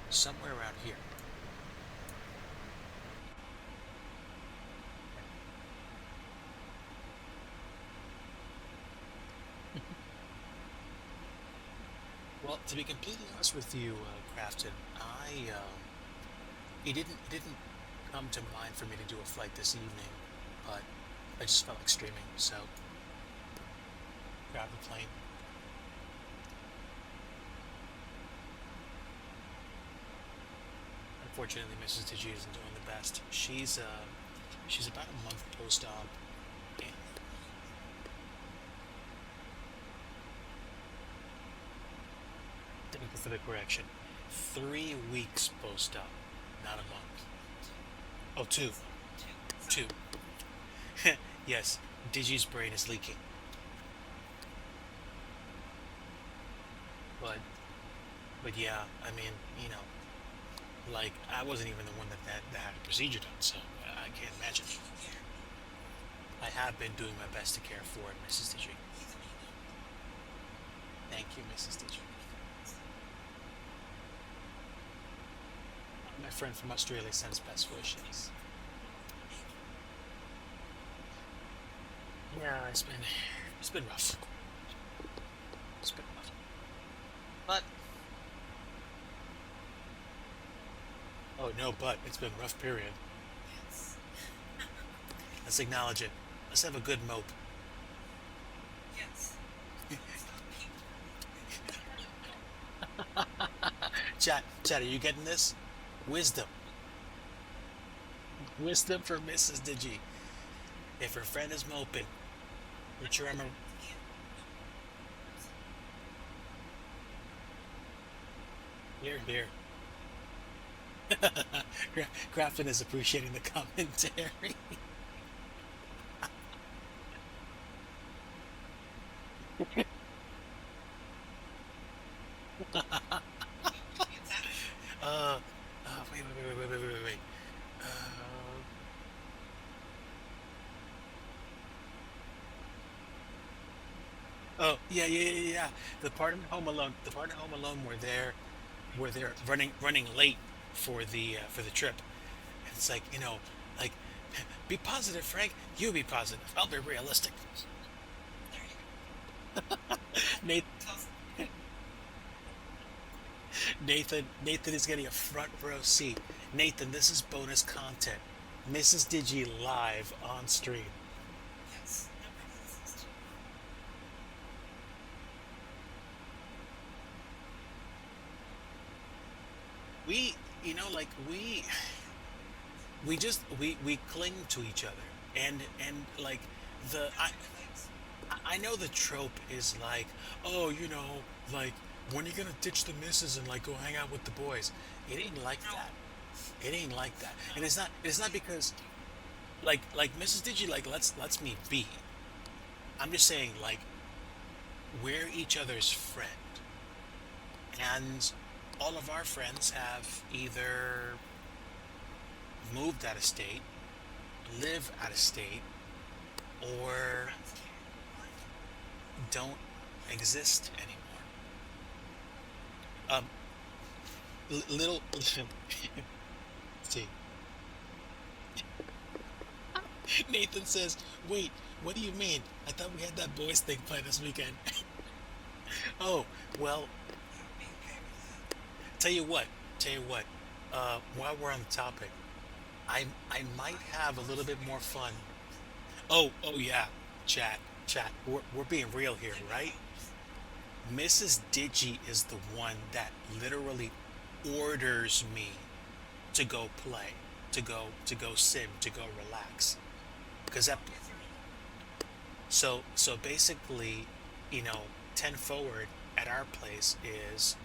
somewhere around here. Well, to be completely honest with you, Crafton, it didn't come to mind for me to do a flight this evening, but I just felt like streaming, so grab the plane. Unfortunately, Mrs. Digi isn't doing the best. She's about a month post-op. Thank you for the correction. 3 weeks post-op, not a month. Oh, two. Yes, Digi's brain is leaking. But yeah, I mean, like, I wasn't even the one that had a procedure done, so I can't imagine. I have been doing my best to care for it, Mrs. Digi. Thank you, Mrs. Digi. My friend from Australia sends best wishes. Yeah, it's been rough. But oh no, but it's been rough, period. Let's acknowledge it. Let's have a good mope. Chat, are you getting this? Wisdom for Mrs. Digi. If her friend is moping, which remember. Here. Crafton is appreciating the commentary. uh, wait. Uh, oh, yeah. The part in Home Alone, the part in Home Alone where they're running late for the trip. And it's like, like, be positive, Frank. You be positive. I'll be realistic. Nathan, Nathan is getting a front row seat. Nathan, this is bonus content. Mrs. Digi live on stream. We, like we cling to each other, and like the I know the trope is like, oh, like, when are you gonna ditch the missus and like go hang out with the boys? It ain't like that. It ain't like that. And it's not because like Mrs. Digi like lets me be. I'm just saying, like, we're each other's friend. And all of our friends have either moved out of state, live out of state, or don't exist anymore. Um, little see, Nathan says, "Wait, what do you mean? I thought we had that boys thing planned this weekend." Oh, well, tell you what, tell you what. While we're on the topic, I might have a little bit more fun. Oh yeah, chat. We're being real here, right? Mrs. Digi is the one that literally orders me to go play, to go sim, to go relax. Because that so basically, you know, 10 forward at our place is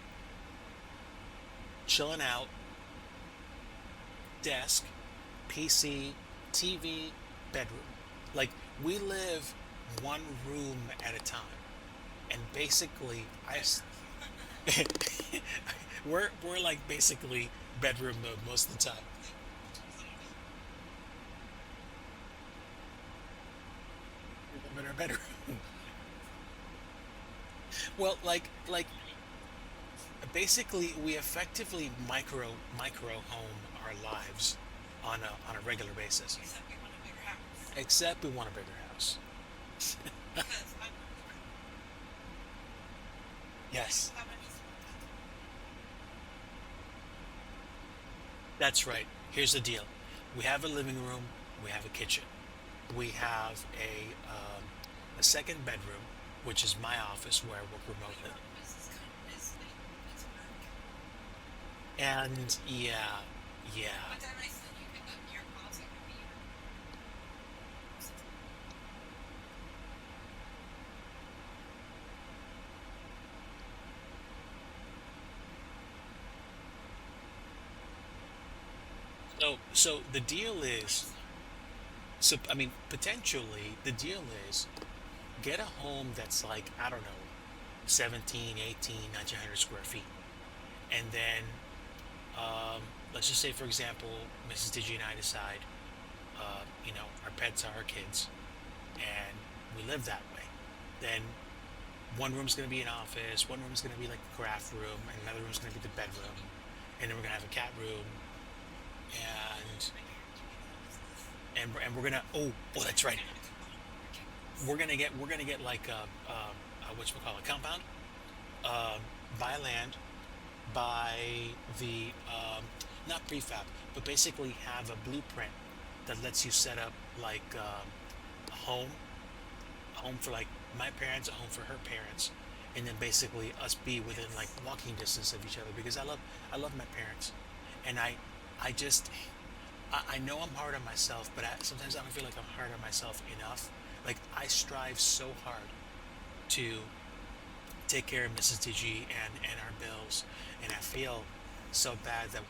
chilling out, desk, PC, TV, bedroom. Like, we live one room at a time. And basically, we're like basically bedroom mode most of the time. We live in our bedroom. Well, like basically we effectively micro home our lives on a regular basis. Except we want a bigger house. Yes, that's right. Here's the deal. We have a living room, we have a kitchen. We have a second bedroom, which is my office where I work remotely. And yeah. So the deal is, so I mean, potentially the deal is get a home that's like, I don't know, 17, 18, 1900 square feet. And then, let's just say, for example, Mrs. Digi and I decide, our pets are our kids, and we live that way. Then one room's going to be an office, one room's going to be like the craft room, and another room's going to be the bedroom, and then we're going to have a cat room, and we're gonna, that's right, we're gonna get like a whatchamacallit, compound, um, buy land, buy the not prefab, but basically have a blueprint that lets you set up like a home for like my parents, a home for her parents, and then basically us be within like walking distance of each other, because I love my parents, and I just I know I'm hard on myself, but sometimes I don't feel like I'm hard on myself enough. Like, I strive so hard to take care of Mrs. Digi and our bills, and I feel so bad that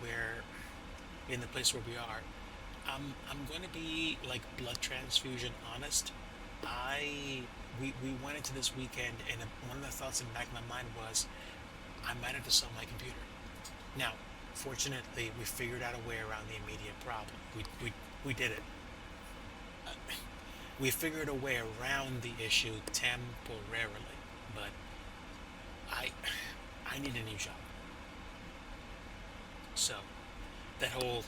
in the place where we are. I'm going to be like blood transfusion honest. I we went into this weekend, and one of the thoughts in the back of my mind was I might have to sell my computer. Now, fortunately, we figured out a way around the immediate problem. We did it. Uh, we figured a way around the issue temporarily, but I I need a new job. So that whole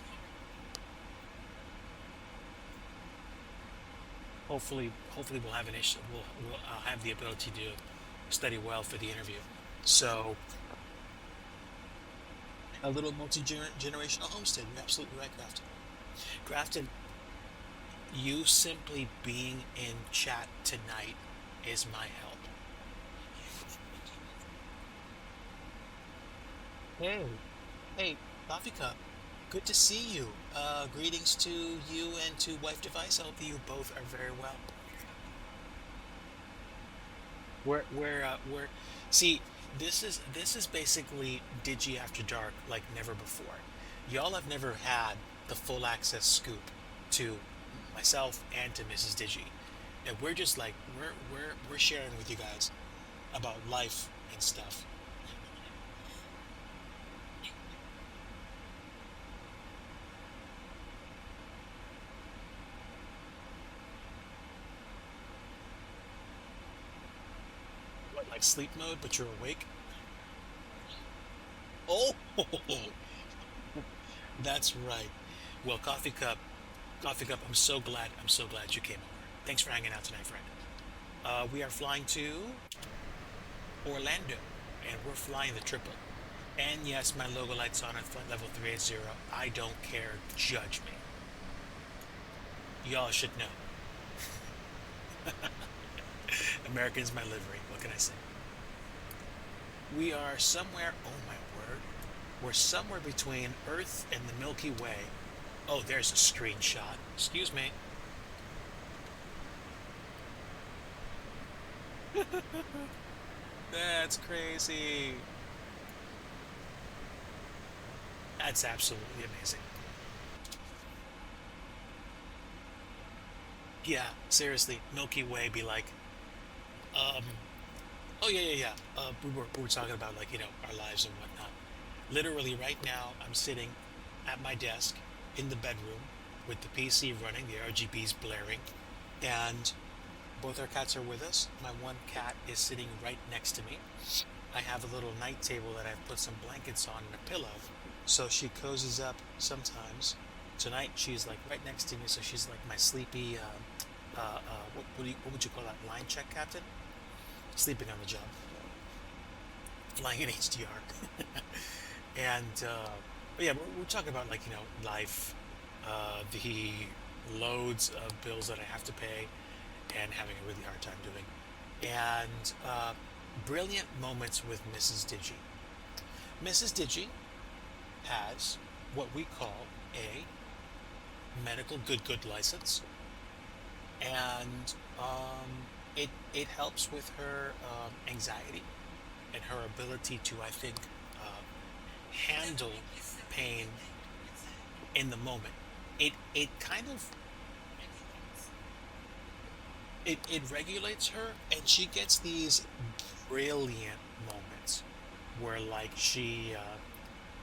hopefully we'll have an issue. We'll have the ability to study well for the interview. So a little multi-generational homestead. You're absolutely right, Grafton. Grafton, you simply being in chat tonight is my help. Hey, hey, Coffee Cup. Good to see you. Greetings to you and to Wife Device. I hope that you both are very well. We're. See, this is basically Digi After Dark like never before. Y'all have never had the full access scoop to myself and to Mrs. Digi. And we're just like we're sharing with you guys about life and stuff. What, like sleep mode, but you're awake? Oh, that's right. Well, Coffee Cup, I'm so glad you came over. Thanks for hanging out tonight, friend. We are flying to Orlando, and we're flying the triple. And yes, my logo light's on at flight level 380. I don't care. Judge me. Y'all should know. American's my livery. What can I say? We are somewhere. Oh my word. We're somewhere between Earth and the Milky Way. Oh, there's a screenshot. Excuse me. That's crazy. That's absolutely amazing. Yeah, seriously, Milky Way be like, um, oh yeah. We were talking about like our lives and whatnot. Literally, right now, I'm sitting at my desk in the bedroom with the PC running, the RGBs blaring, and both our cats are with us. My one cat is sitting right next to me. I have a little night table that I've put some blankets on and a pillow, so she cozies up sometimes. Tonight she's like right next to me, so she's like my sleepy. What would you call that? Line check captain? Sleeping on the job, flying in HDR, and but yeah, we're talking about like life, the loads of bills that I have to pay, and having a really hard time doing, and brilliant moments with Mrs. Digi. Mrs. Digi has what we call a medical good license, and it helps with her anxiety and her ability to, I think, handle pain in the moment. It kind of it regulates her, and she gets these brilliant moments where like she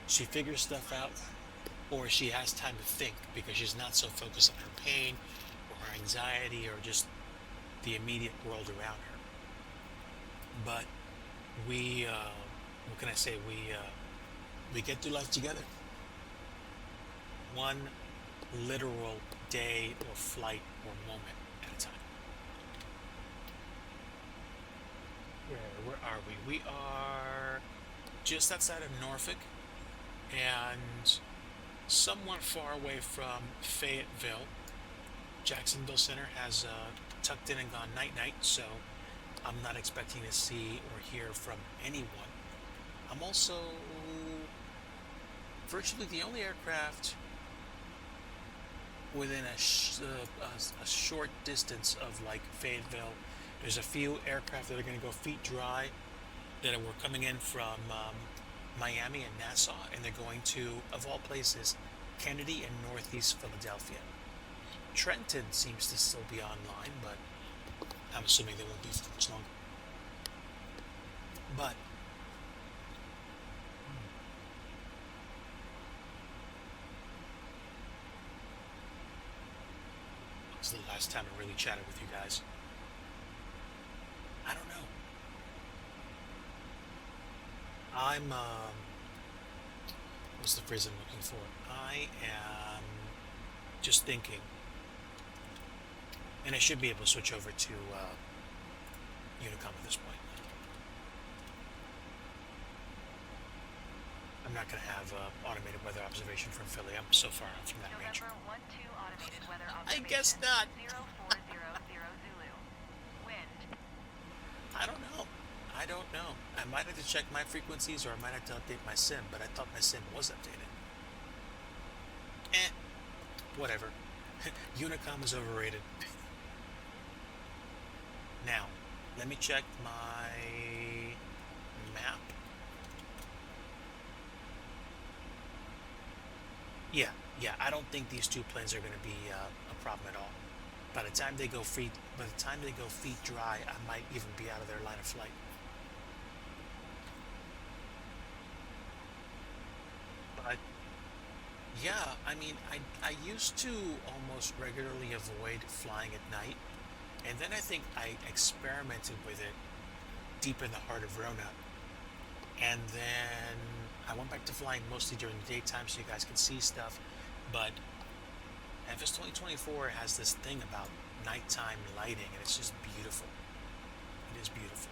figures stuff out, or she has time to think because she's not so focused on her pain or her anxiety or just the immediate world around her. But we what can I say, we get through life together, one literal day or flight or moment at a time. Where are we? We are just outside of Norfolk and somewhat far away from Fayetteville. Jacksonville Center has tucked in and gone night night, so I'm not expecting to see or hear from anyone. I'm also virtually the only aircraft within a short distance of like Fayetteville. There's a few aircraft that are going to go feet dry that were coming in from Miami and Nassau, and they're going to, of all places, Kennedy and Northeast Philadelphia. Trenton seems to still be online, but I'm assuming they won't be for much longer. But this is the last time I really chatted with you guys. I don't know. I'm what's the phrase I'm looking for? I am just thinking, and I should be able to switch over to Unicom at this point. I'm not going to have automated weather observation from Philly. I'm so far out from that range. November 12 automated weather I observation. guess not. 0400 Zulu. Wind. I don't know. I don't know. I might have to check my frequencies, or I might have to update my sim, but I thought my sim was updated. Whatever. Unicom is overrated. Now, let me check my map. Yeah, I don't think these two planes are going to be a problem at all. By the time they go feet dry, I might even be out of their line of flight. But yeah, I mean, I used to almost regularly avoid flying at night, and then I think I experimented with it deep in the heart of Rona, and then I went back to flying mostly during the daytime so you guys could see stuff. But FS 2024 has this thing about nighttime lighting, and it's just beautiful. It is beautiful.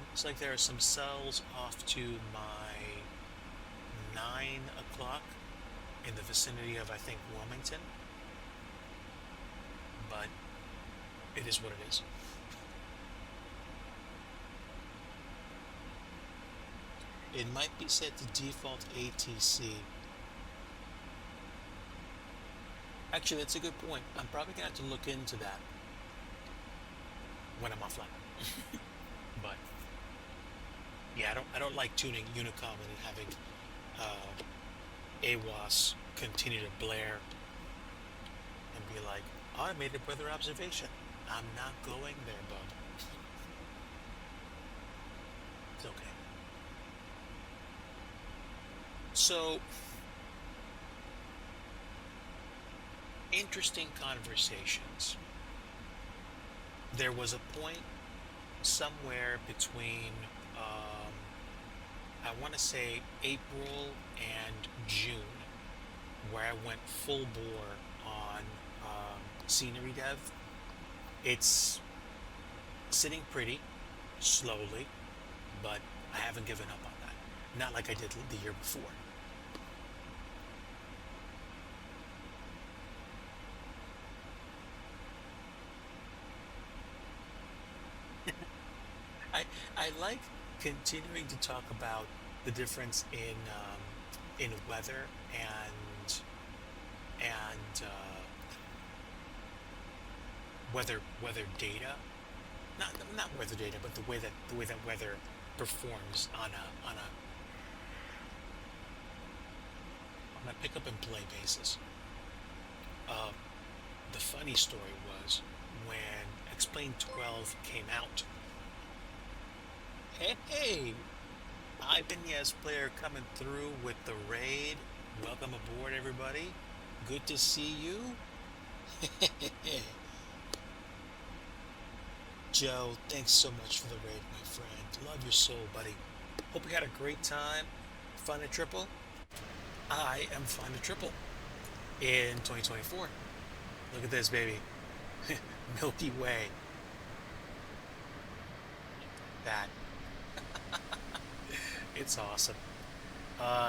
Looks like there are some cells off to my 9 o'clock in the vicinity of, I think, Wilmington. But it is what it is. It might be set to default ATC. Actually, that's a good point. I'm probably gonna have to look into that when I'm offline. But yeah, I don't like tuning Unicom and having AWAS continue to blare and be like, automated weather observation. I'm not going there, bud. It's okay. So, interesting conversations. There was a point somewhere between, I want to say April and June, where I went full bore on scenery dev. It's sitting pretty slowly, but I haven't given up on that. Not like I did the year before. I like continuing to talk about the difference in weather and weather data, not weather data, but the way that weather performs on a pick up and play basis. The funny story was when Explain 12 came out. Hey, Ivan Yes player coming through with the raid. Welcome aboard, everybody. Good to see you. Joe, thanks so much for the raid, my friend. Love your soul, buddy. Hope you had a great time. Fun at Triple. I am fun at Triple in 2024. Look at this, baby. Milky Way. That. It's awesome.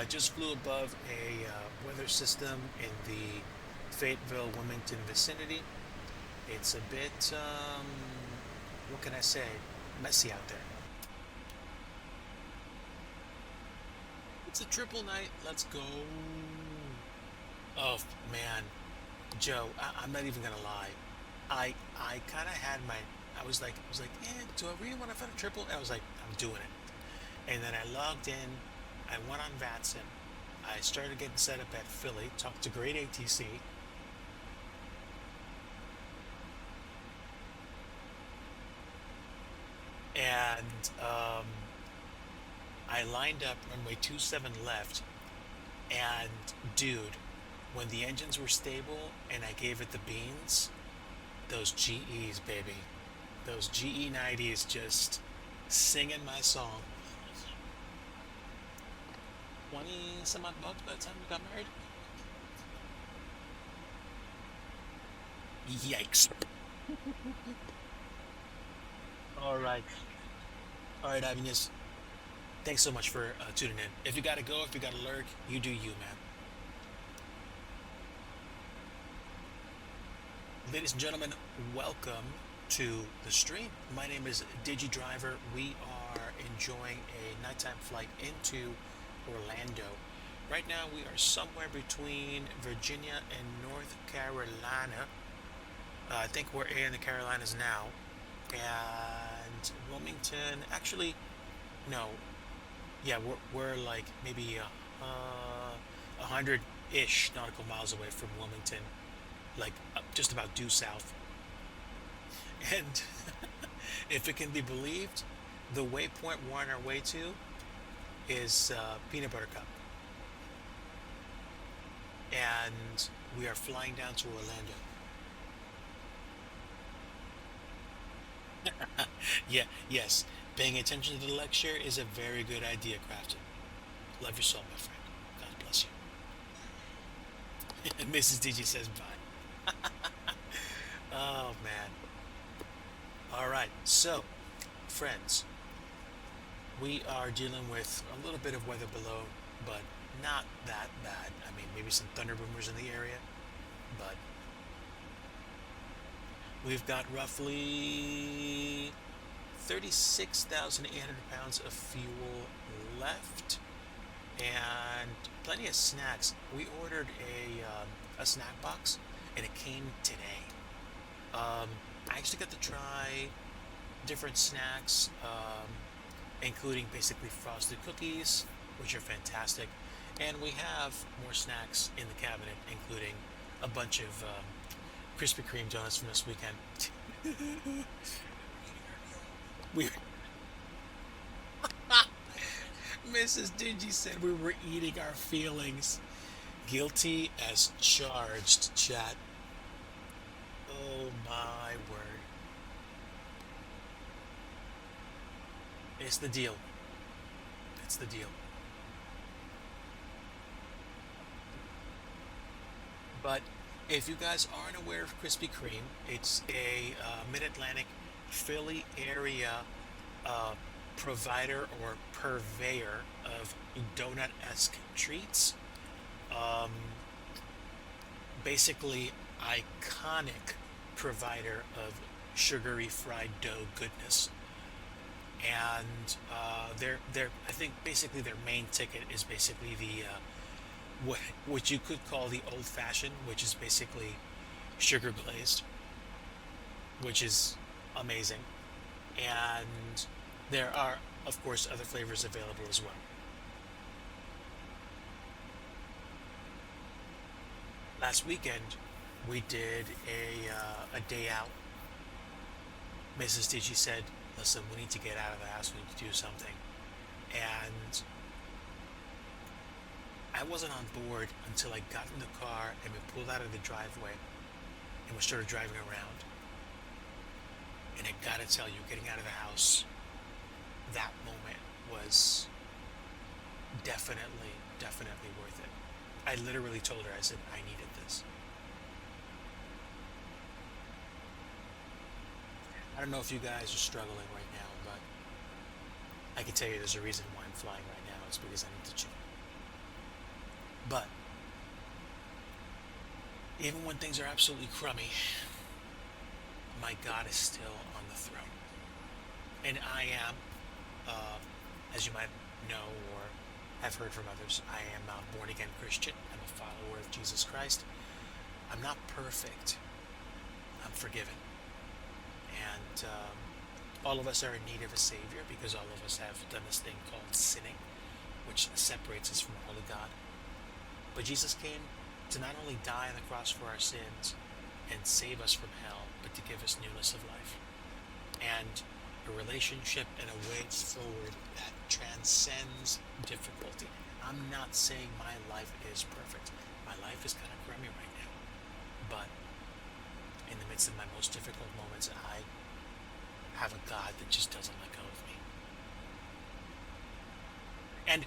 Just flew above a weather system in the Fayetteville, Wilmington vicinity. It's a bit, what can I say, messy out there. It's a triple night. Let's go. Oh, man. Joe, I'm not even going to lie. I kind of had do I really want to find a triple? I was like, I'm doing it. And then I logged in. I went on Vatson. I started getting set up at Philly. Talked to great ATC. And I lined up runway 27 left. And dude, when the engines were stable and I gave it the beans, those GEs, baby. Those GE90s just singing my song. 20 some odd bucks by the time we got married. Yikes. All right. All right, Agnes. Thanks so much for tuning in. If you gotta go, if you gotta lurk, you do you, man. Ladies and gentlemen, welcome to the stream. My name is Digi Driver. We are enjoying a nighttime flight into Orlando. Right now, we are somewhere between Virginia and North Carolina. I think we're in the Carolinas now. And Wilmington, actually, no. Yeah, we're like maybe 100-ish nautical miles away from Wilmington, like just about due south. And if it can be believed, the waypoint we're on our way to is Peanut Butter Cup. And we are flying down to Orlando. Yeah, yes, paying attention to the lecture is a very good idea, Crafton. Love your soul, my friend. God bless you. And Mrs. DG says bye. Oh, man. All right, so, friends, we are dealing with a little bit of weather below, but not that bad. I mean, maybe some thunder boomers in the area, but we've got roughly 36,800 pounds of fuel left and plenty of snacks. We ordered a snack box and it came today. I actually got to try different snacks, including basically frosted cookies, which are fantastic. And we have more snacks in the cabinet, including a bunch of Krispy Kreme donuts from this weekend. We Mrs. Digi said we were eating our feelings. Guilty as charged, chat. Oh my word. It's the deal. It's the deal. But if you guys aren't aware of Krispy Kreme, it's a Mid-Atlantic Philly area provider or purveyor of donut-esque treats. Um, Basically, iconic provider of sugary fried dough goodness. And they're I think basically their main ticket is basically the what you could call the old fashioned, which is basically sugar glazed, which is amazing. And there are, of course, other flavors available as well. Last weekend, we did a day out. Mrs. Digi said, listen, we need to get out of the house, we need to do something. And I wasn't on board until I got in the car and we pulled out of the driveway and we started driving around. And I gotta tell you, getting out of the house, that moment was definitely worth it. I literally told her, I said, I needed this. I don't know if you guys are struggling right now, but I can tell you there's a reason why I'm flying right now. It's because I need to chill. But even when things are absolutely crummy, my God is still on the throne. And I am, as you might know or have heard from others, I am a born-again Christian. I'm a follower of Jesus Christ. I'm not perfect. I'm forgiven. And all of us are in need of a Savior because all of us have done this thing called sinning, which separates us from holy God. But Jesus came to not only die on the cross for our sins and save us from hell, but to give us newness of life and a relationship and a way forward that transcends difficulty. I'm not saying my life is perfect. My life is kind of crummy right now. But in the midst of my most difficult moments, I have a God that just doesn't let go of me. And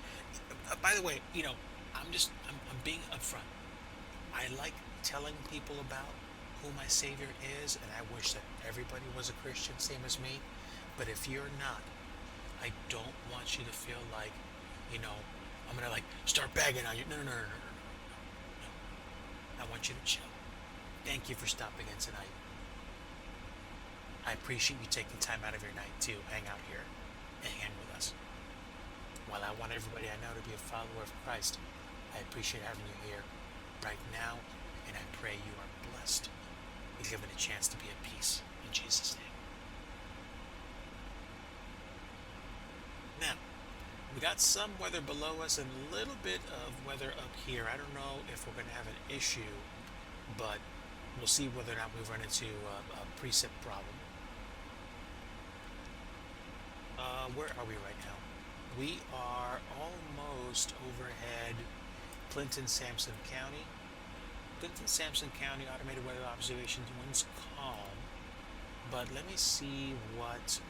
by the way, I'm being upfront. I like telling people about who my Savior is, and I wish that everybody was a Christian, same as me. But if you're not, I don't want you to feel like, I'm gonna start bagging on you. No, no, no, no, no, no, no. I want you to chill. Thank you for stopping in tonight. I appreciate you taking time out of your night to hang out here and hang with us. While I want everybody I know to be a follower of Christ, I appreciate having you here right now, and I pray you are blessed and given a chance to be at peace in Jesus' name. Now, we got some weather below us and a little bit of weather up here. I don't know if we're going to have an issue, but we'll see whether or not we run into a precip problem. Where are we right now? We are almost overhead Clinton-Sampson County. Clinton-Sampson County automated weather observations, winds calm. But let me see what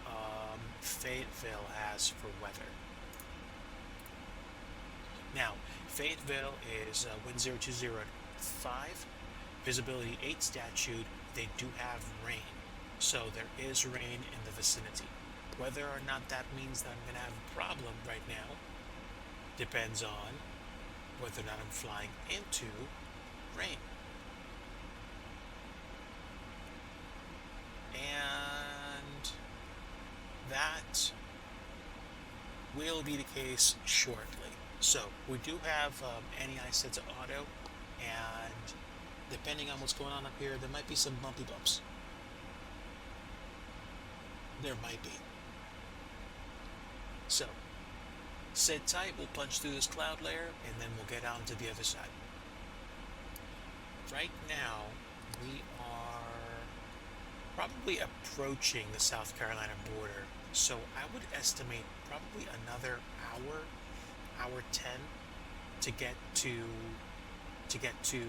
Fayetteville has for weather. Now, Fayetteville is wind 020 visibility 8 statute. They do have rain, so there is rain in the vicinity. Whether or not that means that I'm going to have a problem right now depends on whether or not I'm flying into rain. And that will be the case shortly. So we do have NEI set to auto, and depending on what's going on up here, there might be some bumpy bumps. There might be. So, sit tight, we'll punch through this cloud layer, and then we'll get on to the other side. Right now, we are probably approaching the South Carolina border, so I would estimate probably another hour 10 to get to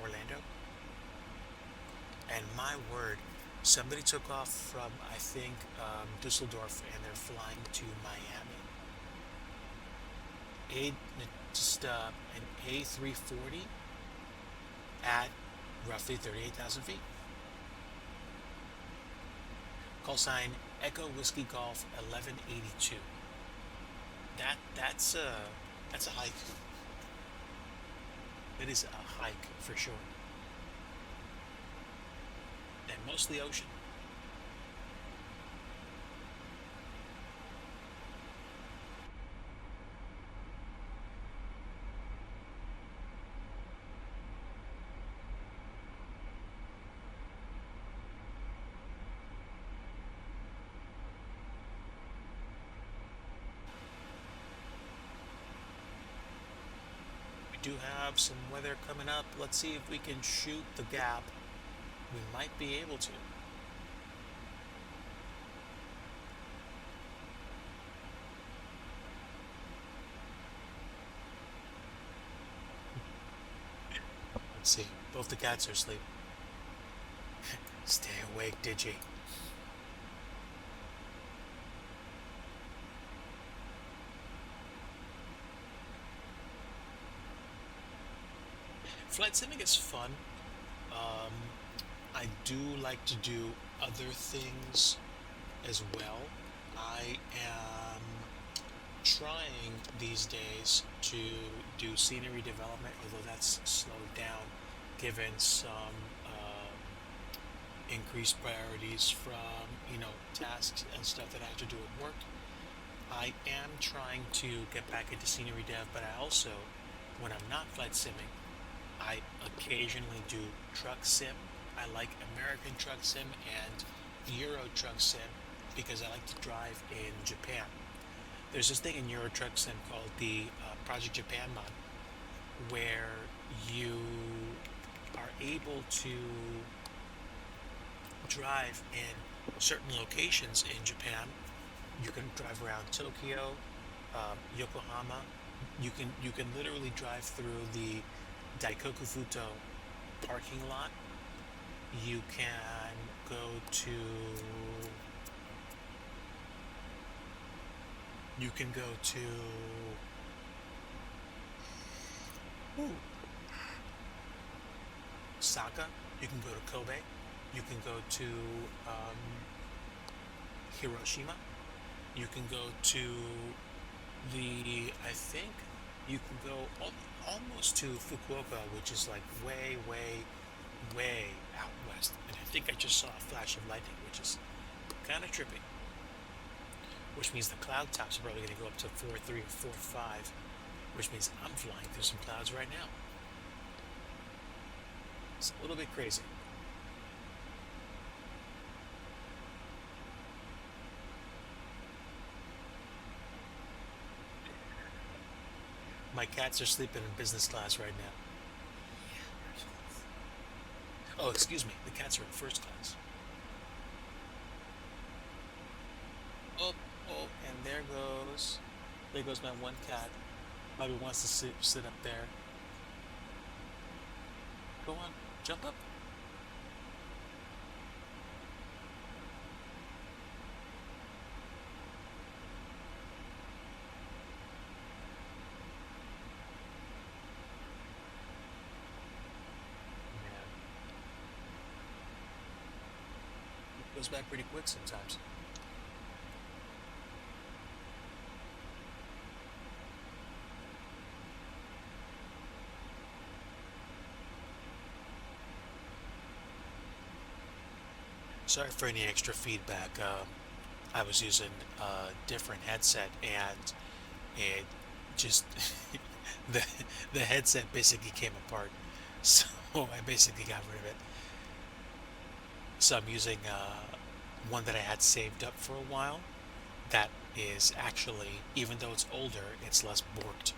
Orlando. And my word, somebody took off from, I think, Dusseldorf, and they're flying to Miami. An A340 at roughly 38,000 feet. Call sign Echo Whiskey Golf 1182. That's a hike. It is a hike for sure. And mostly ocean. We do have some weather coming up. Let's see if we can shoot the gap. We might be able to. Let's see. Both the cats are asleep. Stay awake, Digi. Flight simming is fun. I do like to do other things as well. I am trying these days to do scenery development, although that's slowed down given some increased priorities from tasks and stuff that I have to do at work. I am trying to get back into scenery dev, but I also, when I'm not flight simming, I occasionally do truck sim. I like American truck sim and Euro Truck Sim because I like to drive in Japan. There's this thing in Euro Truck Sim called the Project Japan mod, where you are able to drive in certain locations in Japan. You can drive around Tokyo, Yokohama. You can literally drive through the Daikoku Futo parking lot. You can go to you can go to ooh, Osaka. You can go to Kobe. You can go to um, Hiroshima. You can go to I think you can go almost to Fukuoka, which is like way, way, way out west. And I think I just saw a flash of lightning, which is kind of trippy. Which means the cloud tops are probably going to go up to 4.3 or 4.5, which means I'm flying through some clouds right now. It's a little bit crazy. My cats are sleeping in business class right now. Oh, excuse me. The cats are in first class. Oh, oh, and there goes my one cat. Probably wants to sit up there. Go on, jump up. Yeah, it goes by pretty quick sometimes. Sorry for any extra feedback. I was using a different headset and it just the the headset basically came apart. So I basically got rid of it. So I'm using one that I had saved up for a while. That is actually, even though it's older, it's less borked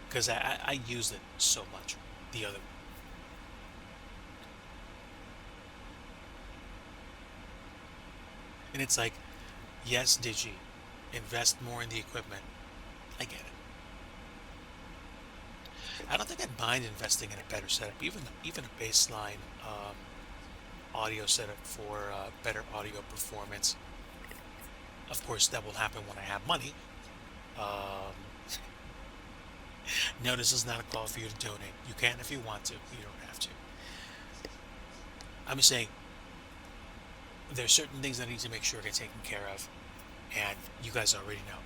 because I used it so much. The other, and it's like, yes, Digi, invest more in the equipment. I get it. I don't think I'd mind investing in a better setup, even a baseline audio setup for better audio performance. Of course, that will happen when I have money. Um, no, this is not a call for you to donate. You can if you want to. You don't have to. I'm just saying there's certain things I need to make sure get taken care of, and you guys already know.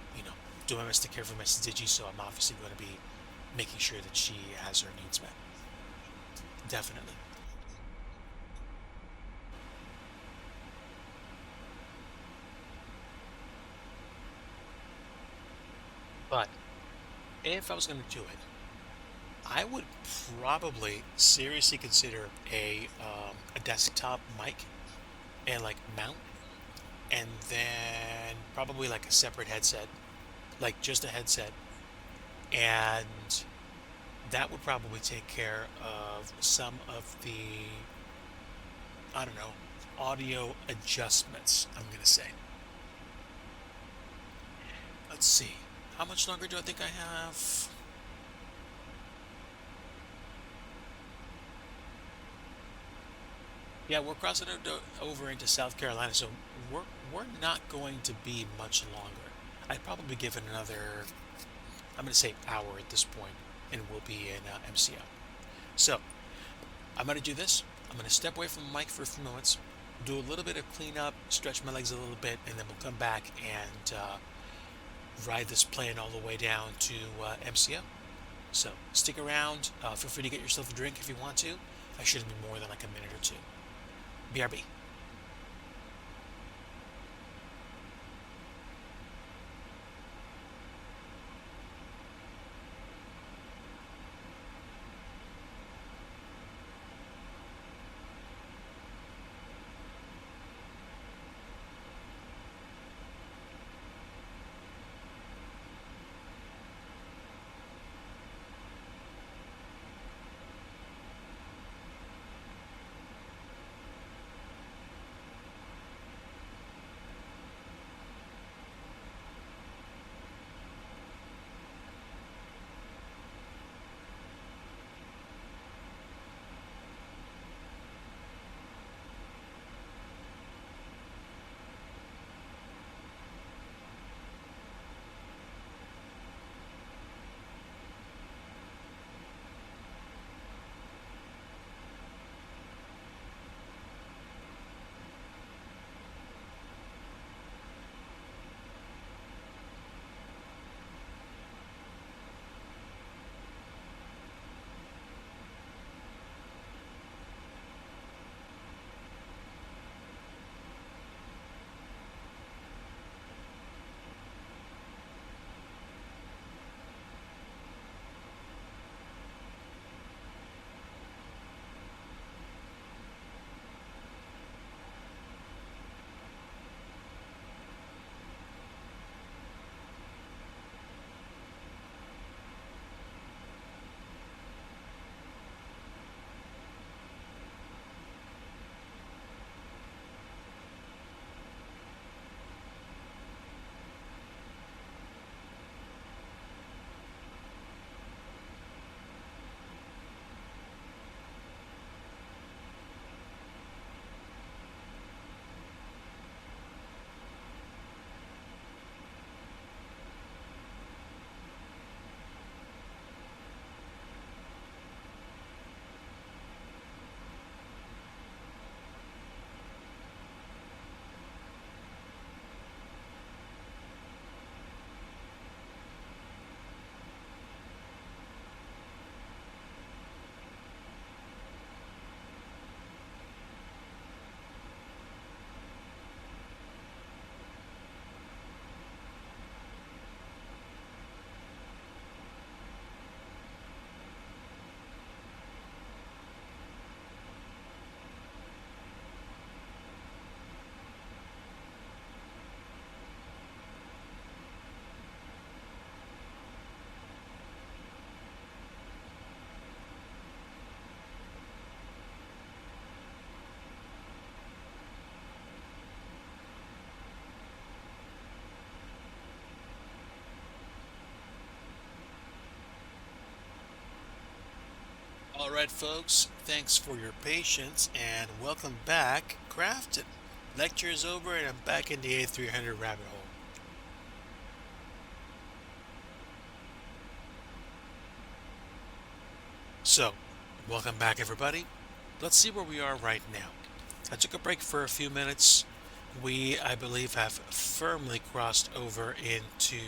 Do my best to care for Mrs. Digi, so I'm obviously going to be making sure that she has her needs met. Definitely. But if I was going to do it, I would probably seriously consider a desktop mic and like mount, and then probably like a separate headset, like just a headset, and that would probably take care of some of the, I don't know, audio adjustments, I'm going to say. Let's see. How much longer do I think I have? Yeah, we're crossing over into South Carolina, so we're not going to be much longer. I'd probably give it another, I'm going to say hour at this point, and we'll be in MCO. So I'm going to do this. I'm going to step away from the mic for a few moments, do a little bit of cleanup, stretch my legs a little bit, and then we'll come back and ride this plane all the way down to MCO. So stick around. Feel free to get yourself a drink if you want to. I shouldn't be more than like a minute or two. BRB. Alright folks, thanks for your patience and welcome back. Craft lecture is over and I'm back in the A300 rabbit hole. So, welcome back everybody. Let's see where we are right now. I took a break for a few minutes. We, I believe, have firmly crossed over into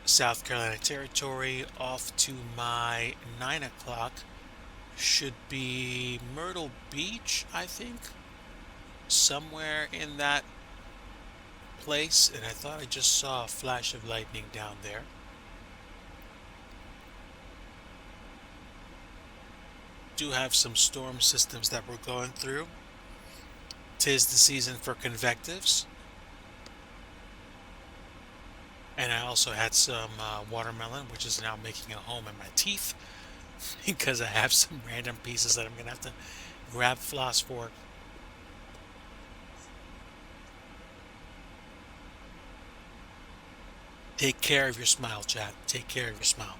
South Carolina territory. Off to my 9 o'clock should be Myrtle Beach, I think. Somewhere in that place. And I thought I just saw a flash of lightning down there. Do have some storm systems that we're going through. 'Tis the season for convectives. And I also had some watermelon, which is now making a home in my teeth because I have some random pieces that I'm going to have to grab floss for. Take care of your smile, chat. Take care of your smile.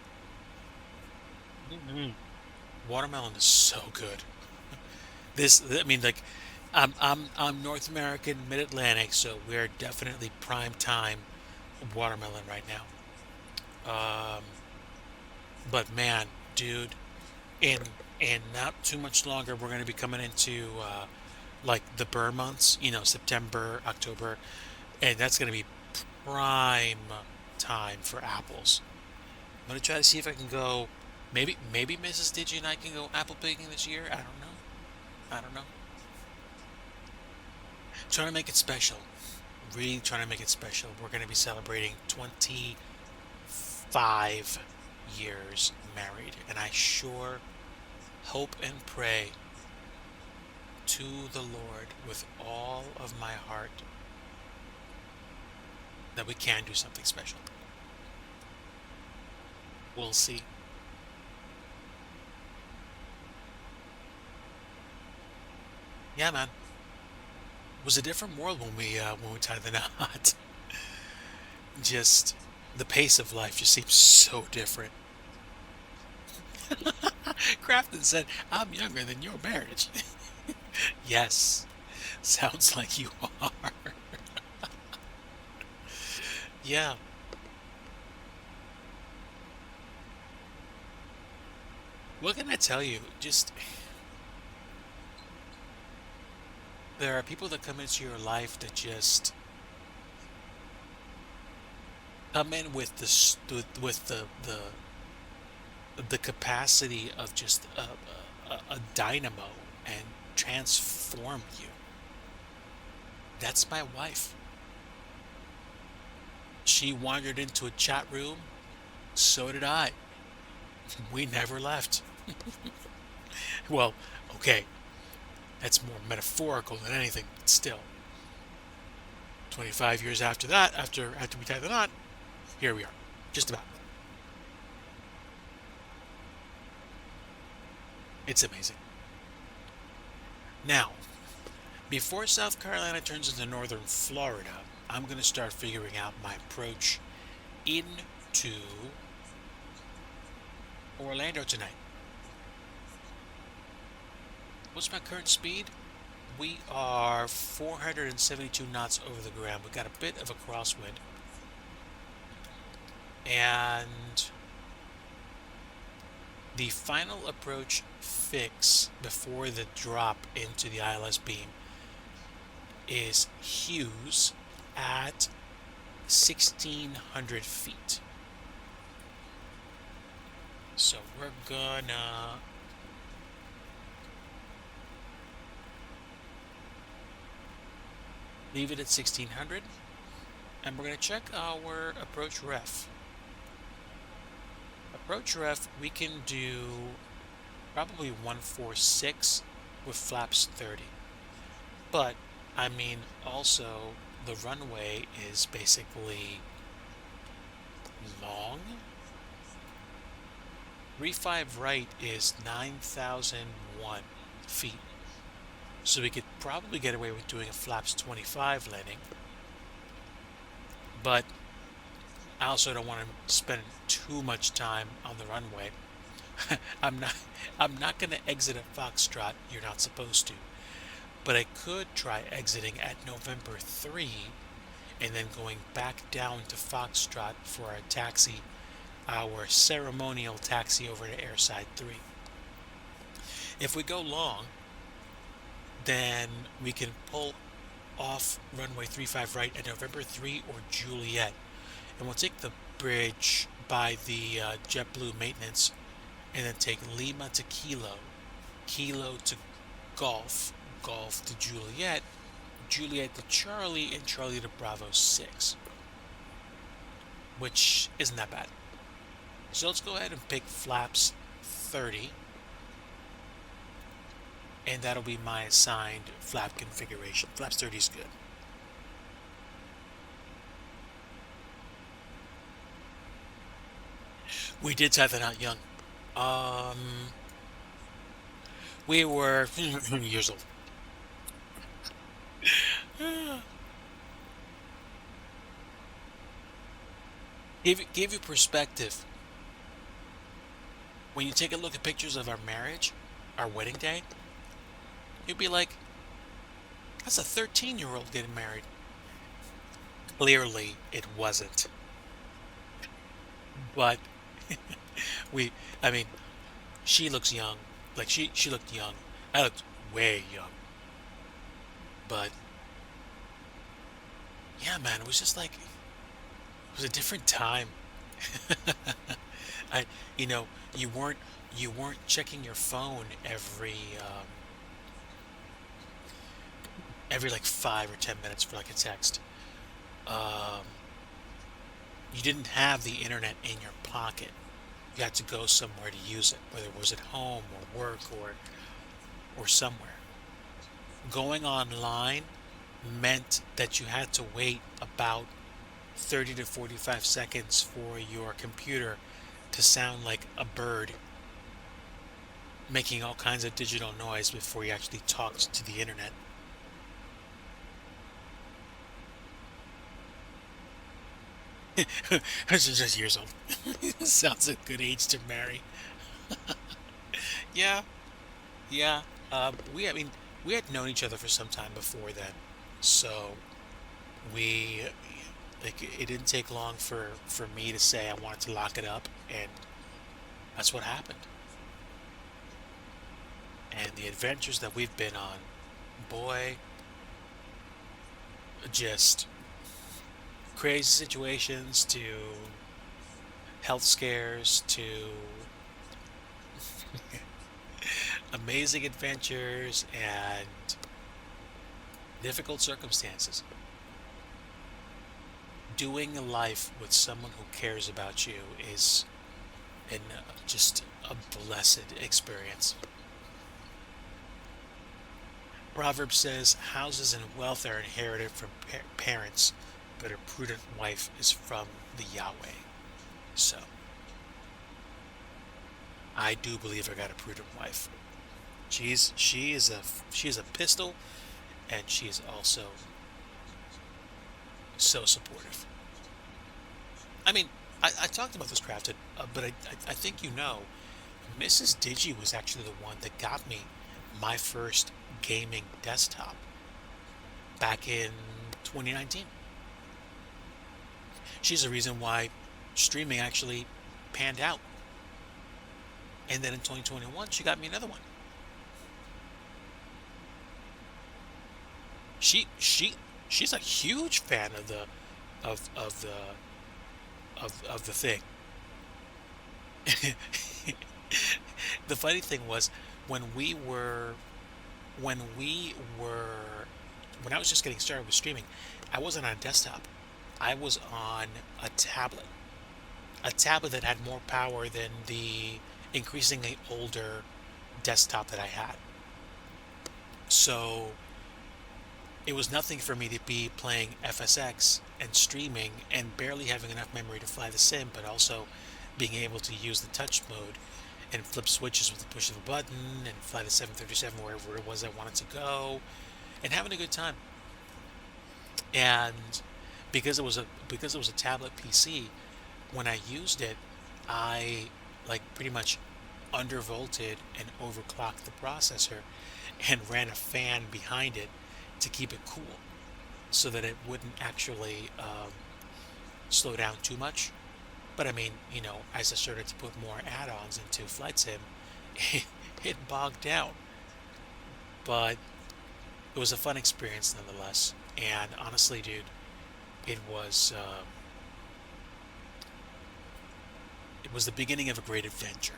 Watermelon is so good. I mean, like, I'm North American, Mid-Atlantic, so we're definitely prime time watermelon right now. But man, dude, in not too much longer, we're going to be coming into like the burr months, September, October, and that's going to be prime time for apples. I'm going to try to see if I can go. Maybe Mrs. Digi and I can go apple picking this year. I don't know. Trying to make it special. Really trying to make it special. We're going to be celebrating 25 years married, and I sure hope and pray to the Lord with all of my heart that we can do something special. We'll see. Yeah, man. It was a different world when we tied the knot. Just the pace of life just seems so different. Crafton said, "I'm younger than your marriage." Yes, sounds like you are. Yeah. What can I tell you? Just there are people that come into your life that just come in with the capacity of just a dynamo and transform you. That's my wife. She wandered into a chat room. So did I. We never left. Well, okay. That's more metaphorical than anything, but still. 25 years after that, after we tied the knot, here we are. Just about. It's amazing. Now, before South Carolina turns into northern Florida, I'm going to start figuring out my approach into Orlando tonight. What's my current speed? We are 472 knots over the ground. We got a bit of a crosswind. And the final approach fix before the drop into the ILS beam is Hughes at 1,600 feet. So we're gonna leave it at 1,600, and we're gonna check our approach ref. Approach ref, we can do probably 146 with flaps 30. But, I mean, also, the runway is basically long. 35 right is 9,001 feet. So we could probably get away with doing a flaps 25 landing. But I also don't want to spend too much time on the runway. I'm not I'm not going to exit at Foxtrot. You're not supposed to. But I could try exiting at November 3 and then going back down to Foxtrot for our taxi, our ceremonial taxi over to Airside 3. If we go long, then we can pull off runway 35 right at November 3 or Juliet. And we'll take the bridge by the JetBlue maintenance and then take Lima to Kilo, Kilo to Golf, Golf to Juliet, Juliet to Charlie, and Charlie to Bravo 6, which isn't that bad. So let's go ahead and pick flaps 30, and that'll be my assigned flap configuration. Flaps 30 is good. We did tie that out young. We were years old. Give you perspective. When you take a look at pictures of our marriage, our wedding day, you'd be like, that's a 13-year-old getting married. Clearly, it wasn't. But I mean, she looks young. Like she looked young. I looked way young. But yeah, man, it was just like it was a different time. I, you know, you weren't checking your phone every like 5 or 10 minutes for like a text. Um, you didn't have the internet in your pocket. You had to go somewhere to use it, whether it was at home or work or somewhere. Going online meant that you had to wait about 30 to 45 seconds for your computer to sound like a bird making all kinds of digital noise before you actually talked to the internet. I was just years old. Sounds a good age to marry. Yeah, yeah. I mean, we had known each other for some time before then, so we, like, it didn't take long for me to say I wanted to lock it up, and that's what happened. And the adventures that we've been on, boy, just crazy situations to health scares to amazing adventures and difficult circumstances. Doing life with someone who cares about you is just a blessed experience. Proverb says, houses and wealth are inherited from parents, but a prudent wife is from the Yahweh. So, I do believe I got a prudent wife. She is a pistol, and she is also so supportive. I mean, I talked about this crafted, but I think you know, Mrs. Digi was actually the one that got me my first gaming desktop back in 2019. She's the reason why streaming actually panned out. And then in 2021, she got me another one. She's a huge fan of of the the thing. The funny thing was when we were when we were when I was just getting started with streaming, I wasn't on a desktop. I was on a tablet that had more power than the increasingly older desktop that I had. So it was nothing for me to be playing FSX and streaming and barely having enough memory to fly the sim, but also being able to use the touch mode and flip switches with the push of a button and fly the 737 wherever it was I wanted to go and having a good time. And because it was a tablet PC, when I used it, I like pretty much undervolted and overclocked the processor and ran a fan behind it to keep it cool so that it wouldn't actually slow down too much. But I mean, as I started to put more add-ons into Flight Sim, it bogged down. But it was a fun experience nonetheless. And honestly, dude, it was uh, it was the beginning of a great adventure.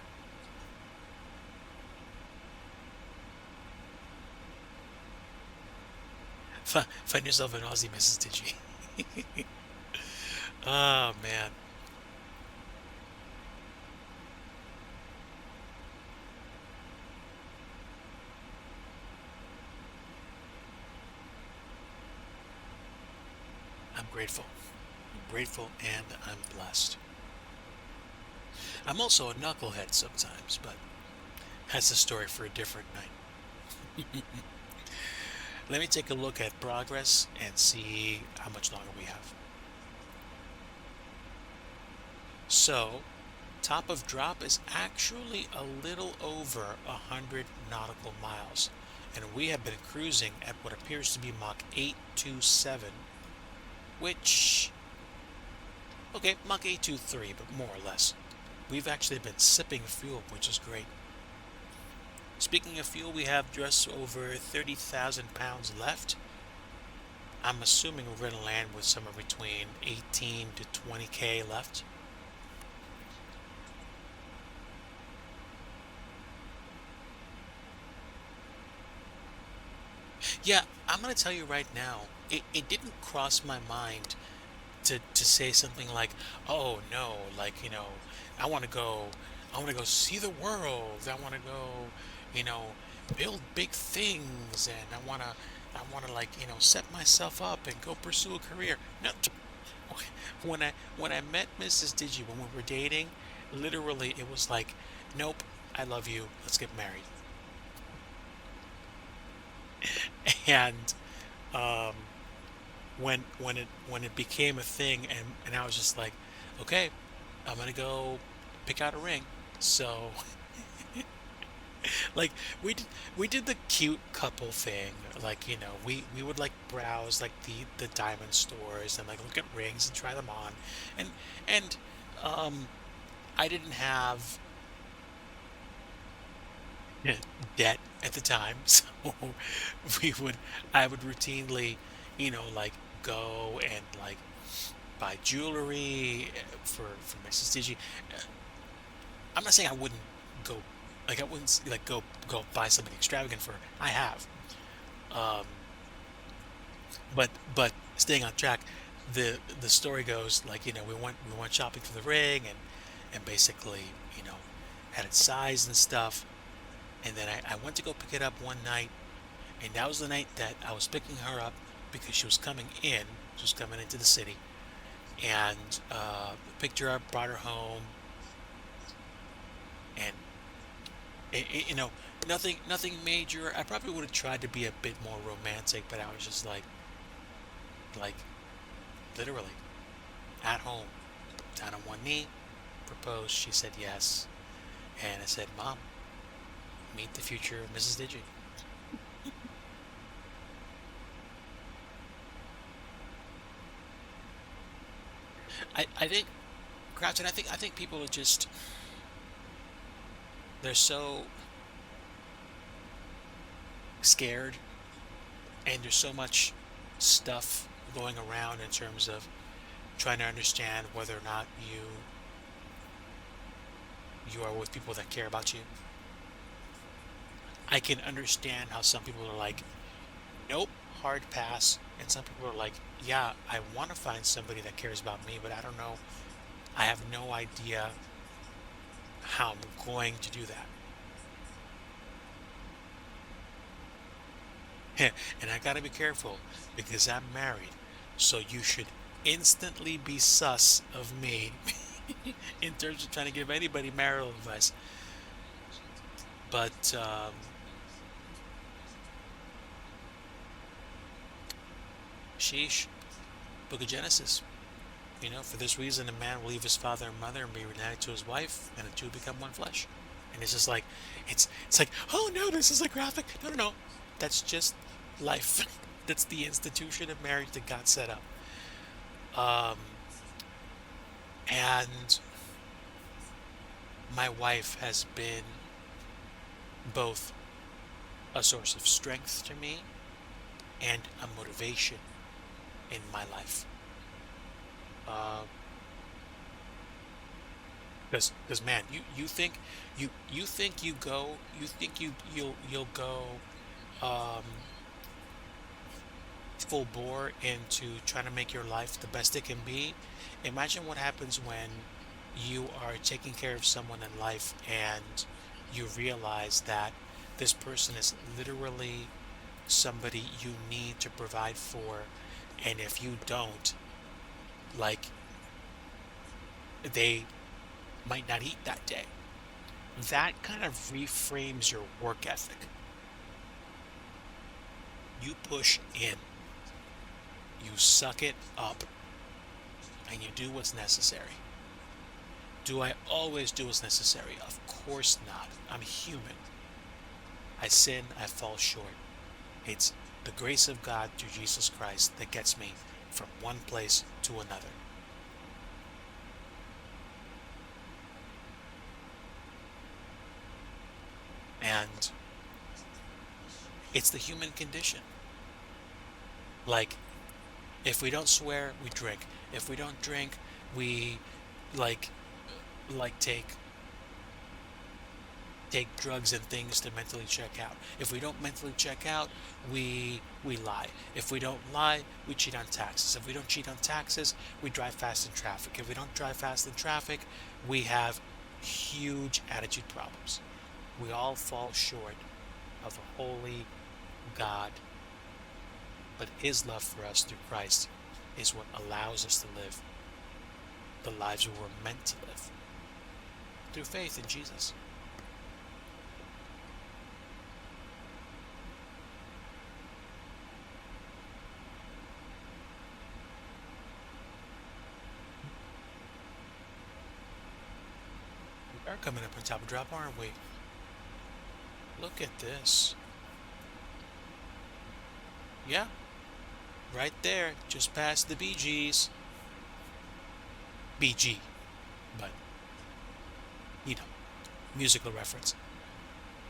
Find yourself an Aussie, Mrs. Digi. Oh man, I'm grateful. I'm grateful and I'm blessed. I'm also a knucklehead sometimes, but that's a story for a different night. Let me take a look at progress and see how much longer we have. So, top of drop is actually a little over 100 nautical miles, and we have been cruising at what appears to be Mach 827, which, okay, Mach 823, but more or less. We've actually been sipping fuel, which is great. Speaking of fuel, we have just over 30,000 pounds left. I'm assuming we're going to land with somewhere between 18 to 20K left. Yeah, I'm going to tell you right now, it didn't cross my mind to say something like, "Oh no, like, I want to go see the world. I want to go, you know, build big things and I want to like, set myself up and go pursue a career." No, when I met Mrs. Digi when we were dating, literally it was like, "Nope, I love you. Let's get married." And um when it became a thing and I was just like, okay, I'm gonna go pick out a ring. So like we did the cute couple thing, like, we would like browse like the diamond stores and like look at rings and try them on, and um I didn't have yeah, debt at the time. So we would I would routinely, like go and like buy jewelry for Mrs. Digi. Uh, I'm not saying I wouldn't go, like I wouldn't like go buy something extravagant for her. I have. Um but staying on track, the story goes like, we went shopping for the ring and basically, had it sized and stuff. And then I went to go pick it up one night, and that was the night that I was picking her up because she was coming in. She was coming into the city, and picked her up, brought her home, and nothing major. I probably would have tried to be a bit more romantic, but I was just like literally at home, down on one knee, proposed. She said yes, and I said, "Mom, meet the future Mrs. Digi." I think, Crouch, I think people are just, they're so scared, and there's so much stuff going around in terms of trying to understand whether or not you are with people that care about you. I can understand how some people are like, "Nope, hard pass," and some people are like, "Yeah, I want to find somebody that cares about me, but I don't know. I have no idea how I'm going to do that." And I got to be careful because I'm married, so you should instantly be sus of me in terms of trying to give anybody marital advice. But sheesh, Book of Genesis. For this reason, a man will leave his father and mother and be united to his wife, and the two become one flesh. And it's just like, it's like, oh no, this is a graphic. No, no, no. That's just life. That's the institution of marriage that God set up. Um, and my wife has been both a source of strength to me and a motivation in my life. Uh, because man, you think you go, you think you'll go um full bore into trying to make your life the best it can be. Imagine what happens when you are taking care of someone in life and you realize that this person is literally somebody you need to provide for, and if you don't, like, they might not eat that day. That kind of reframes your work ethic. You push in, you suck it up, and you do what's necessary. Do I always do what's necessary? Of course not. I'm human. I sin, I fall short. It's the grace of God through Jesus Christ that gets me from one place to another. And it's the human condition. Like, if we don't swear, we drink. If we don't drink, we like take drugs and things to mentally check out. If we don't mentally check out, we lie. If we don't lie, we cheat on taxes. If we don't cheat on taxes, we drive fast in traffic. If we don't drive fast in traffic, we have huge attitude problems. We all fall short of a holy God, but his love for us through Christ is what allows us to live the lives we were meant to live through faith in Jesus. We are coming up on top of drop, aren't we? Look at this. Yeah, right there, just past the BGs. BG, but you know, musical reference.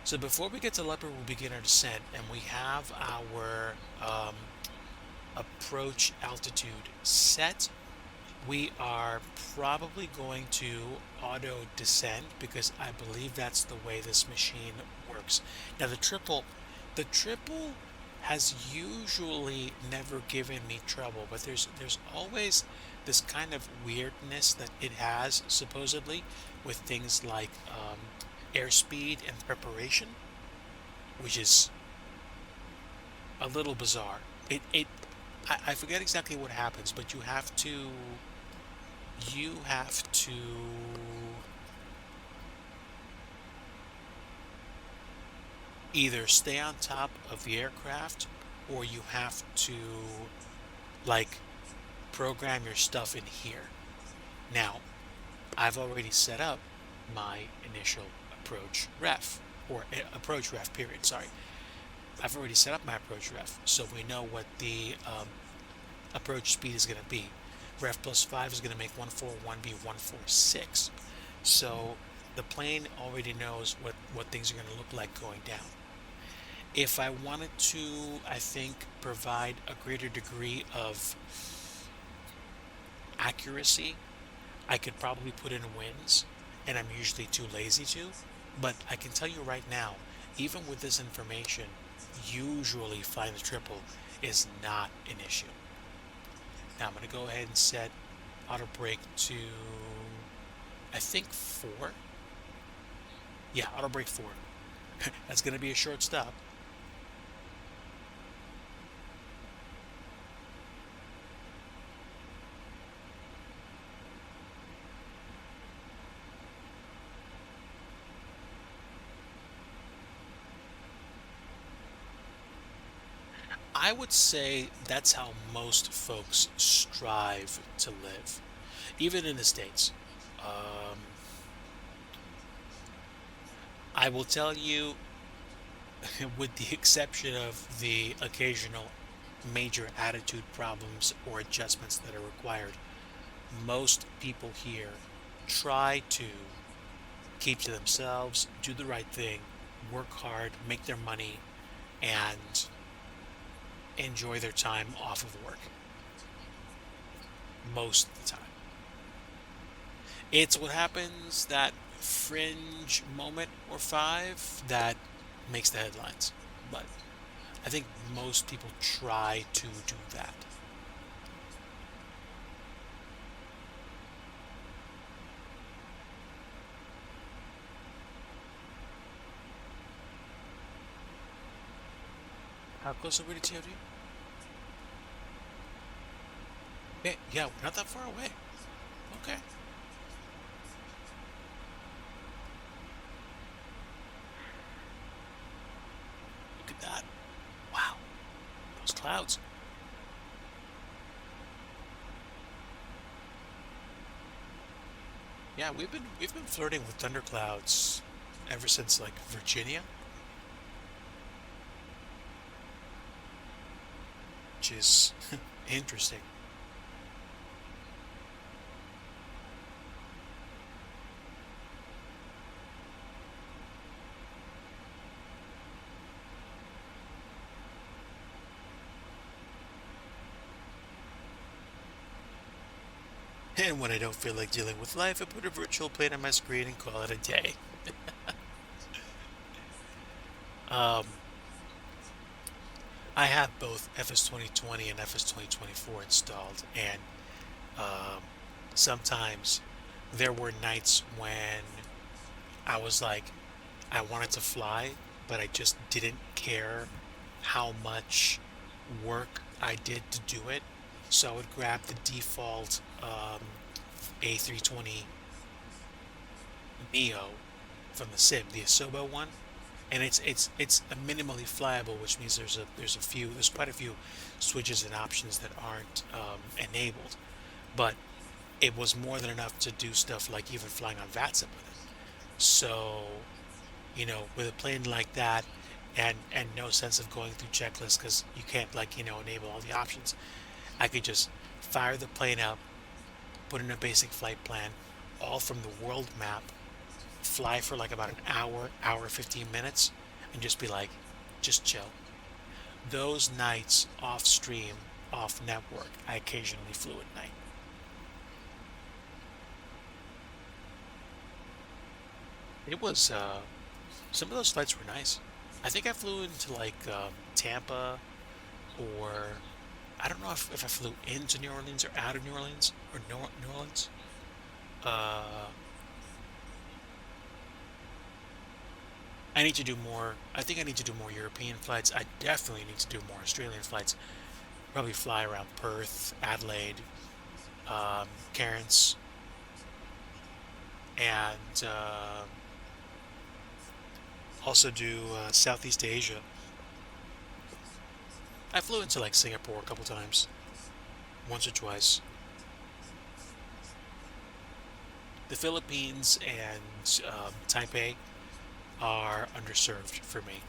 So before we get to Leopard, we'll begin our descent, and we have our approach altitude set. We are probably going to auto descend because I believe that's the way this machine works. Now the triple has usually never given me trouble, but there's always this kind of weirdness that it has supposedly with things like airspeed and preparation, which is a little bizarre. I forget exactly what happens, but you have to either stay on top of the aircraft or you have to like program your stuff in here. Now, I've already set up my initial approach ref or approach ref period, sorry. I've already set up my approach ref, so we know what the approach speed is going to be. Ref plus 5 is going to make 141 be 146. So the plane already knows what things are going to look like going down. If I wanted to, I think, provide a greater degree of accuracy, I could probably put in winds, and I'm usually too lazy to. But I can tell you right now, even with this information, usually flying the triple is not an issue. Now I'm going to go ahead and set auto brake to, I think, 4. Yeah, auto brake 4. That's going to be a short stop. I would say that's how most folks strive to live, even in the States. Um, I will tell you, with the exception of the occasional major attitude problems or adjustments that are required, most people here try to keep to themselves, do the right thing, work hard, make their money, and enjoy their time off of work most of the time. It's what happens that fringe moment or five that makes the headlines. But I think most people try to do that. How close are we to TOD? Yeah, we're not that far away. Okay. Look at that. Wow. Those clouds. Yeah, we've been flirting with thunderclouds ever since like Virginia, which is interesting. And when I don't feel like dealing with life, I put a virtual plate on my screen and call it a day. Um, I have both FS 2020 and FS 2024 installed, and um, sometimes there were nights when I was like, I wanted to fly, but I just didn't care how much work I did to do it. So I would grab the default A320 Neo from the sim, the Asobo one, and it's a minimally flyable, which means there's quite a few switches and options that aren't enabled, but it was more than enough to do stuff like even flying on VATSIM with it. So, with a plane like that and no sense of going through checklists because you can't like, enable all the options, I could just fire the plane up, put in a basic flight plan, all from the world map, fly for like about an hour 15 minutes, and just be like, just chill. Those nights off stream, off network, I occasionally flew at night. It was some of those flights were nice. I think I flew into like Tampa, or I don't know if I flew into New Orleans or out of New Orleans, or New Orleans. Uh, I need to do more. I think I need to do more European flights. I definitely need to do more Australian flights. Probably fly around Perth, Adelaide, Cairns, and also do Southeast Asia. I flew into like Singapore a couple times, once or twice. The Philippines and Taipei are underserved for me.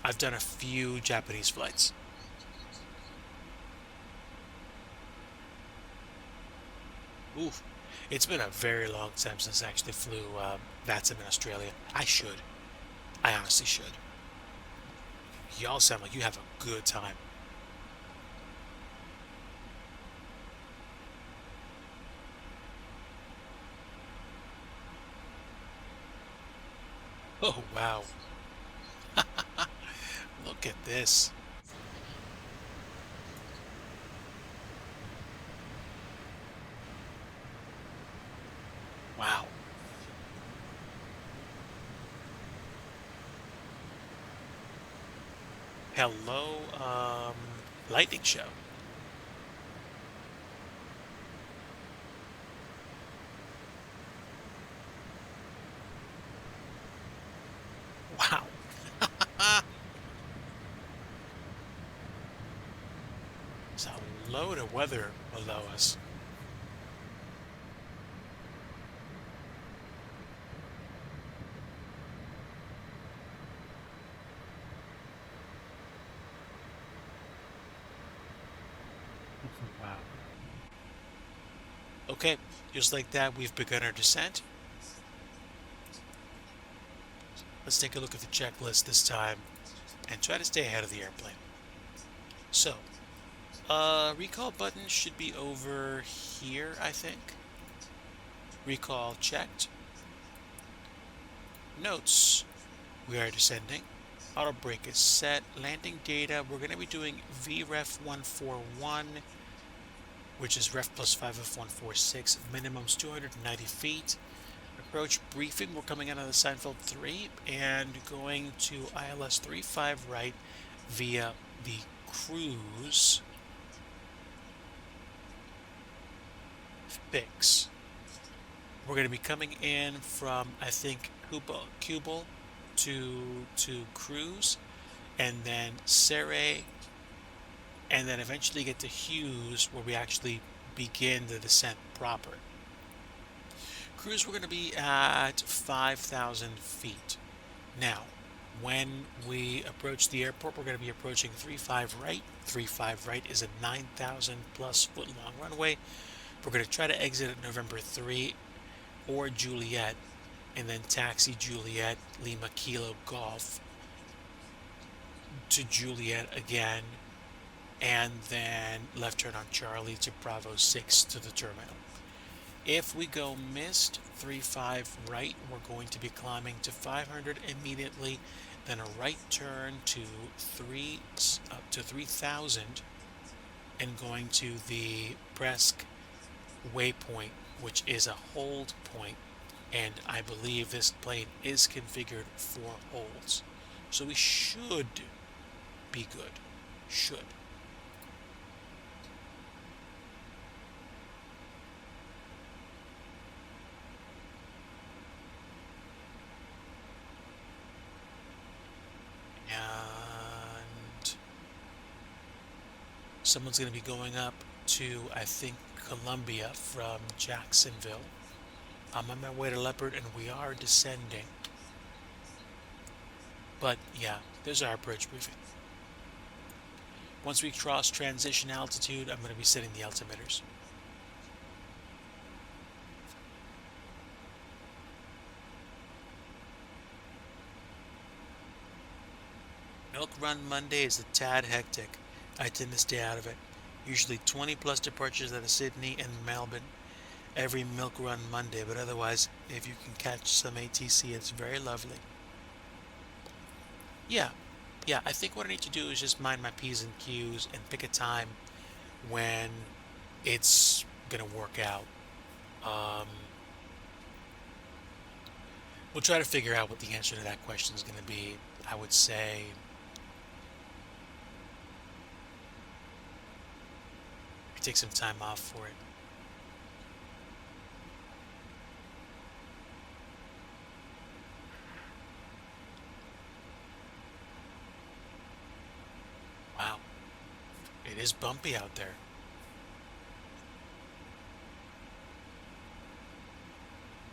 I've done a few Japanese flights. Oof. It's been a very long time since I actually flew VATSIM in Australia. I should. I honestly should. Y'all sound like you have a good time. Oh, wow. Look at this. Wow. Hello, lightning show. Wow. There's a load of weather below us. Wow. Okay, just like that, we've begun our descent. Let's take a look at the checklist this time and try to stay ahead of the airplane. So, recall button should be over here, I think. Recall checked. Notes, we are descending. Auto brake is set. Landing data, we're going to be doing VREF 141, which is ref plus 5 of 146. Minimum's 290 feet. Approach briefing, we're coming out of the Seinfeld 3 and going to ILS 35 right via the cruise fix. We're going to be coming in from, I think, Cubal to cruise, and then Serre, and then eventually get to Hughes, where we actually begin the descent proper. Cruise, we're going to be at 5,000 feet. Now, when we approach the airport, we're going to be approaching 35 right. 35 right is a 9,000 plus foot long runway. We're going to try to exit at November 3 or Juliet, and then taxi Juliet, Lima Kilo Golf to Juliet again, and then left turn on Charlie to Bravo 6 to the terminal. If we go missed 35 right, we're going to be climbing to 500 immediately, then a right turn to 3,000 and going to the Bresk waypoint, which is a hold point, and I believe this plane is configured for holds. So we should be good. Should. And someone's going to be going up to, I think, Columbia from Jacksonville. I'm on my way to Leopard, and we are descending. But yeah, there's our approach briefing. Once we cross transition altitude, I'm going to be setting the altimeters. Milk Run Monday is a tad hectic. I tend to stay out of it. Usually 20 plus departures out of Sydney and Melbourne every Milk Run Monday, but otherwise, if you can catch some ATC, it's very lovely. Yeah, I think what I need to do is just mind my P's and Q's and pick a time when it's gonna work out. We'll try to figure out what the answer to that question is gonna be. I would say take some time off for it. Wow, it is bumpy out there.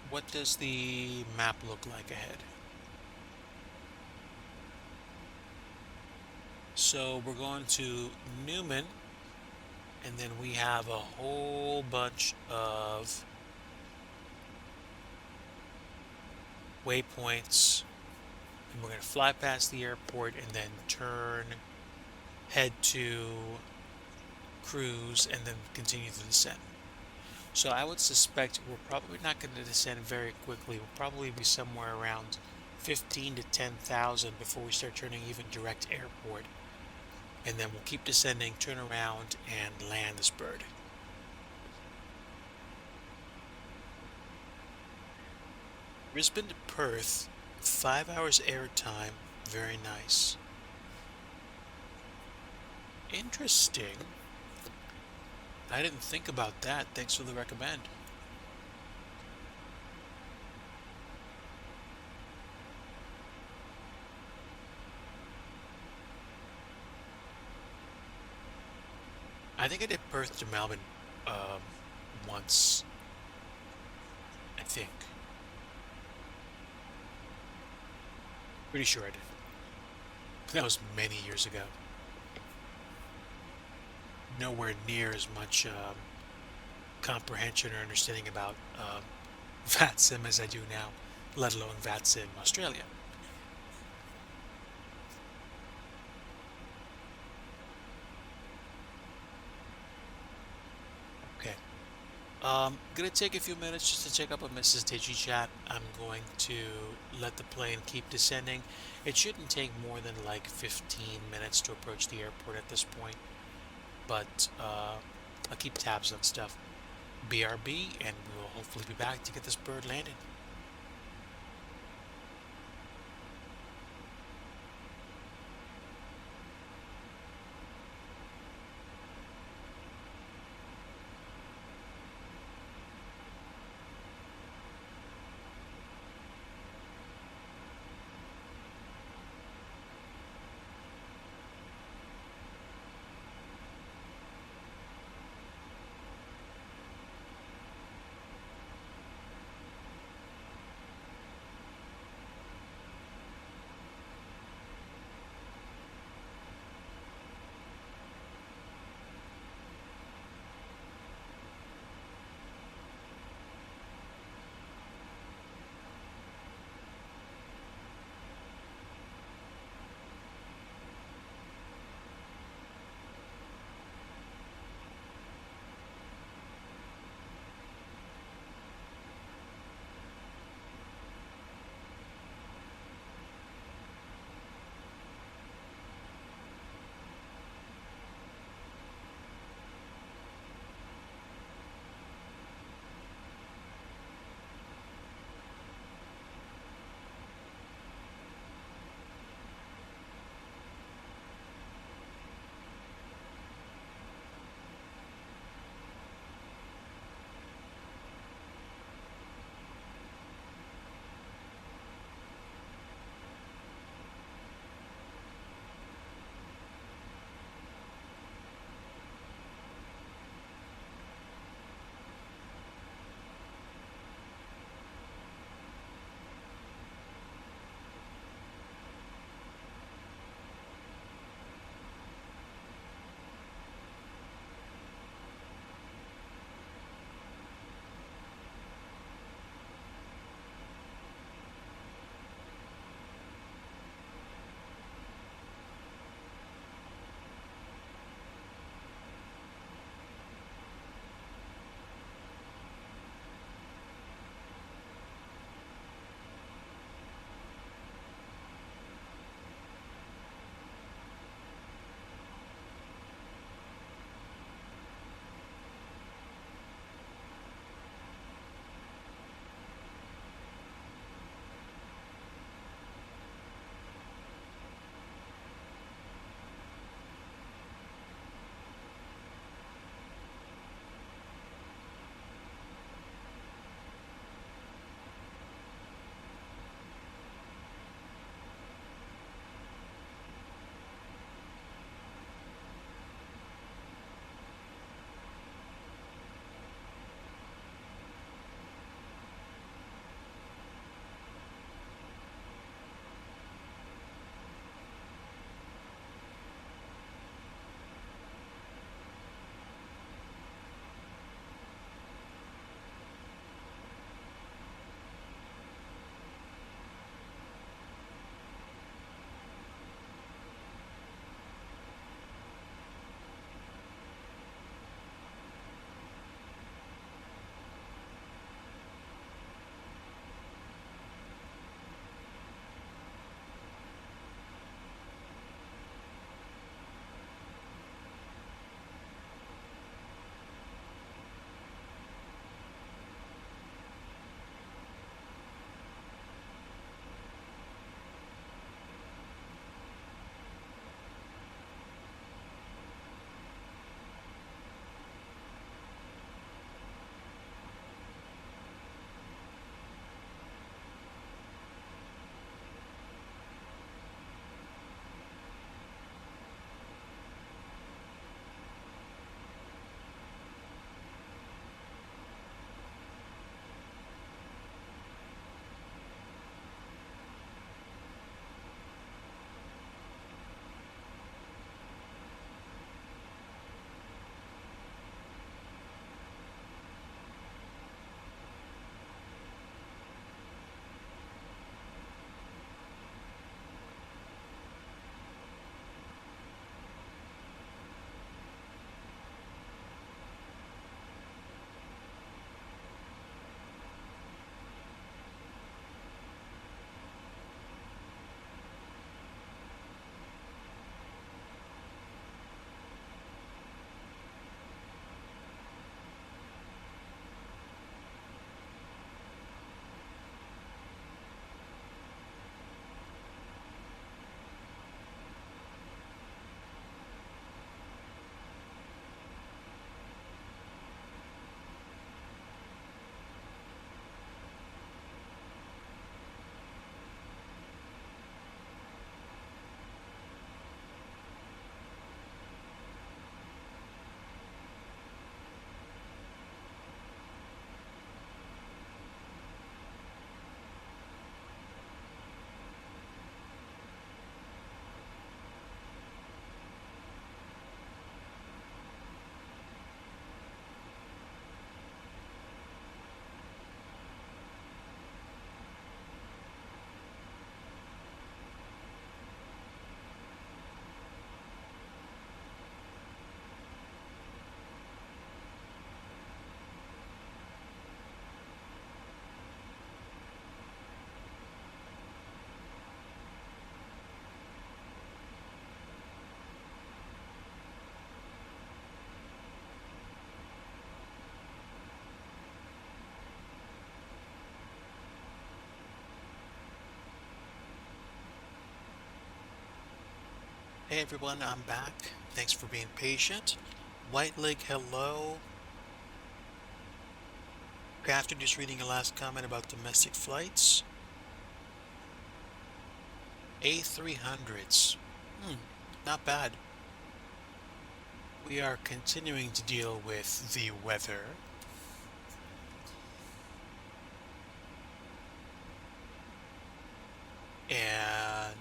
What does the map look like ahead? So we're going to Newman, and then we have a whole bunch of waypoints, and we're going to fly past the airport and then turn, head to cruise, and then continue the descent. So I would suspect we're probably not going to descend very quickly. We'll probably be somewhere around 15 to 10,000 before we start turning even direct airport. And then we'll keep descending, turn around, and land this bird. Brisbane to Perth, 5 hours air time, very nice. Interesting. I didn't think about that. Thanks for the recommend. I think I did Perth to Melbourne once. I think. Pretty sure I did. That was many years ago. nowhere near as much comprehension or understanding about VATSIM as I do now, let alone VATSIM Australia. Okay. Gonna take a few minutes just to check up on Mrs. DigiChat. I'm going to let the plane keep descending. It shouldn't take more than like 15 minutes to approach the airport at this point, but I'll keep tabs on stuff. BRB, and we will hopefully be back to get this bird landed. Hey everyone, I'm back. Thanks for being patient. White Leg, hello. After just reading your last comment about domestic flights, A300s. Not bad. We are continuing to deal with the weather. And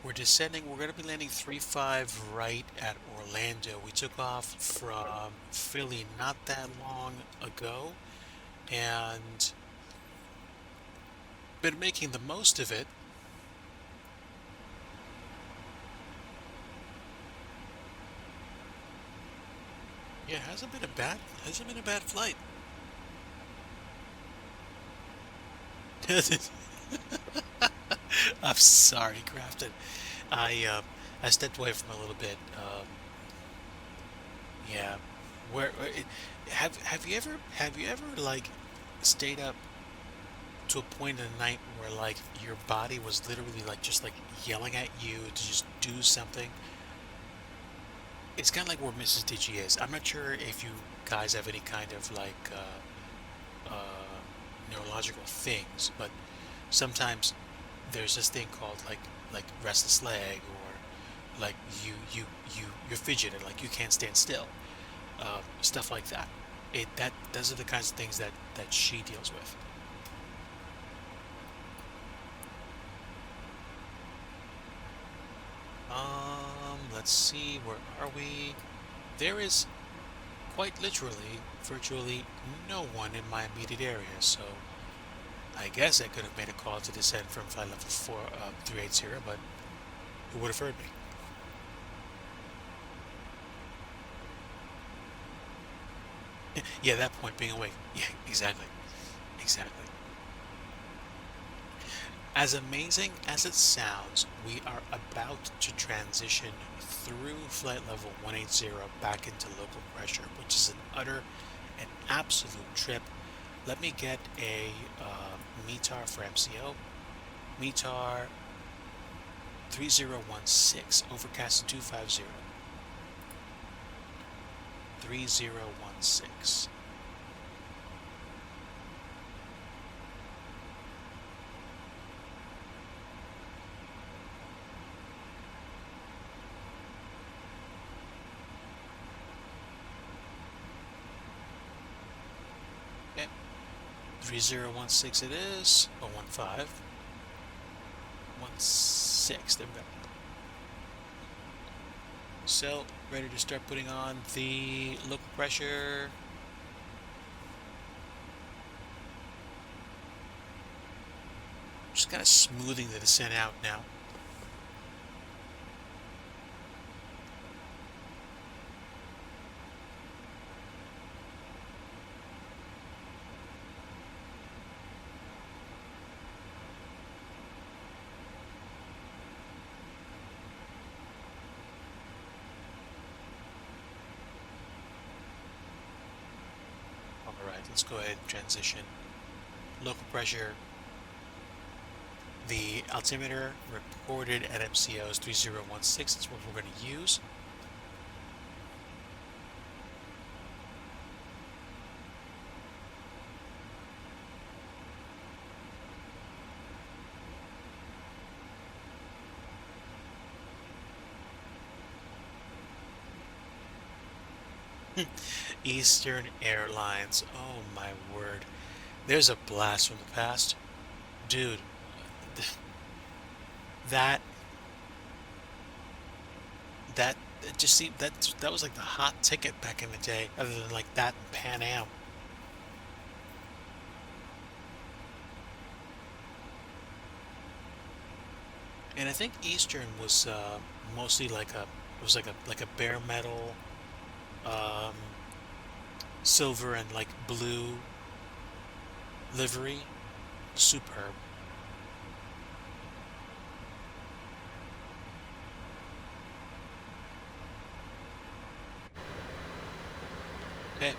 we're descending. We're going to be landing 3-5 right at Orlando. We took off from Philly not that long ago and been making the most of it. Yeah, it hasn't been a bad flight. I'm sorry, Crafton. I stepped away from a little bit. Yeah. Have you ever like stayed up to a point in the night where like your body was literally like just like yelling at you to just do something? It's kind of like where Mrs. Digi is. I'm not sure if you guys have any kind of like neurological things, but sometimes there's this thing called like restless leg or like you're fidgeting, like you can't stand still, stuff like that. Those are the kinds of things that she deals with. Let's see, where are we? There is quite literally virtually no one in my immediate area, so I guess I could have made a call to descend from flight level 380, but who would have heard me? Yeah, that point being awake. Yeah, exactly. Exactly. As amazing as it sounds, we are about to transition through flight level 180 back into local pressure, which is an utter and absolute trip. Let me get a METAR for MCO. METAR 3016, overcast 250. 3016. Okay. 3016 it is. Oh, 15. 16. There we go. So, ready to start putting on the local pressure. Just kind of smoothing the descent out now. Alright, let's go ahead and transition. Local pressure. The altimeter recorded at MCO is 3016. That's what we're going to use. Eastern Airlines. Oh my word. There's a blast from the past. Dude, that that just see that was like the hot ticket back in the day, other than like that and Pan Am. And I think Eastern was mostly like a bare metal, um, silver and like blue livery. Superb. Okay.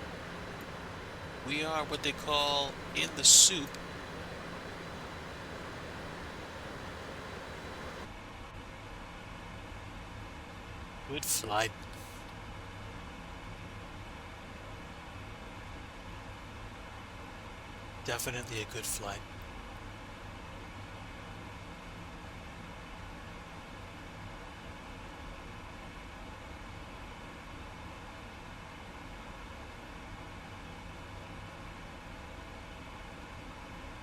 We are what they call in the soup. Good flight. Definitely a good flight.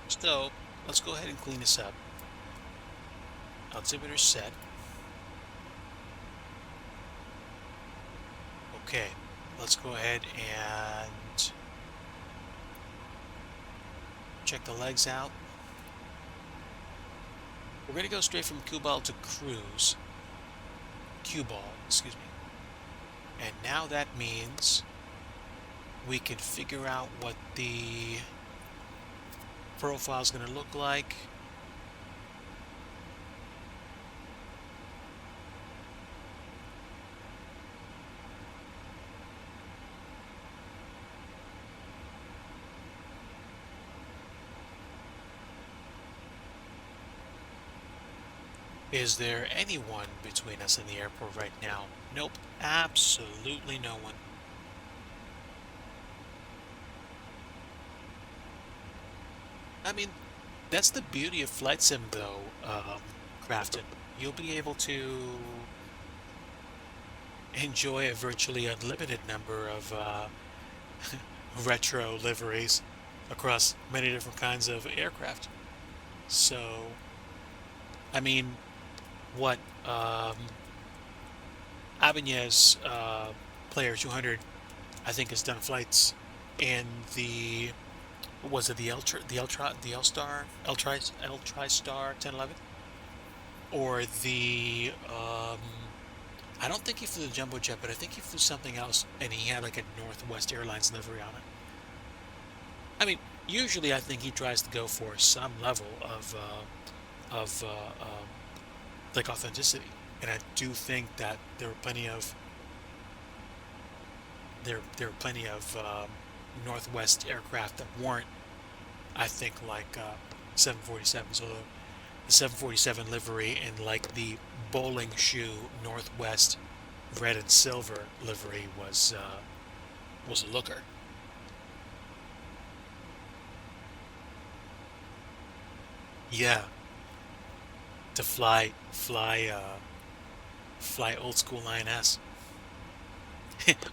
So let's go ahead and clean this up. Altimeter set. Okay, let's go ahead and check the legs out. We're going to go straight from cue ball to cruise. Cue ball, excuse me. And now that means we can figure out what the profile is going to look like. Is there anyone between us and the airport right now? Nope, absolutely no one. I mean, that's the beauty of Flight Sim, though, Crafton. You'll be able to enjoy a virtually unlimited number of retro liveries across many different kinds of aircraft. So, I mean, what Ibanez Player 200, I think, has done flights in the, what was it, the L-Star 1011, or the I don't think he flew the jumbo jet, but I think he flew something else, and he had like a Northwest Airlines livery on it. I mean, usually I think he tries to go for some level of like authenticity, and I do think that there are plenty of Northwest aircraft that weren't, I think, like 747s, although the 747 livery and like the bowling shoe Northwest red and silver livery was a looker. Yeah, to fly old school INS,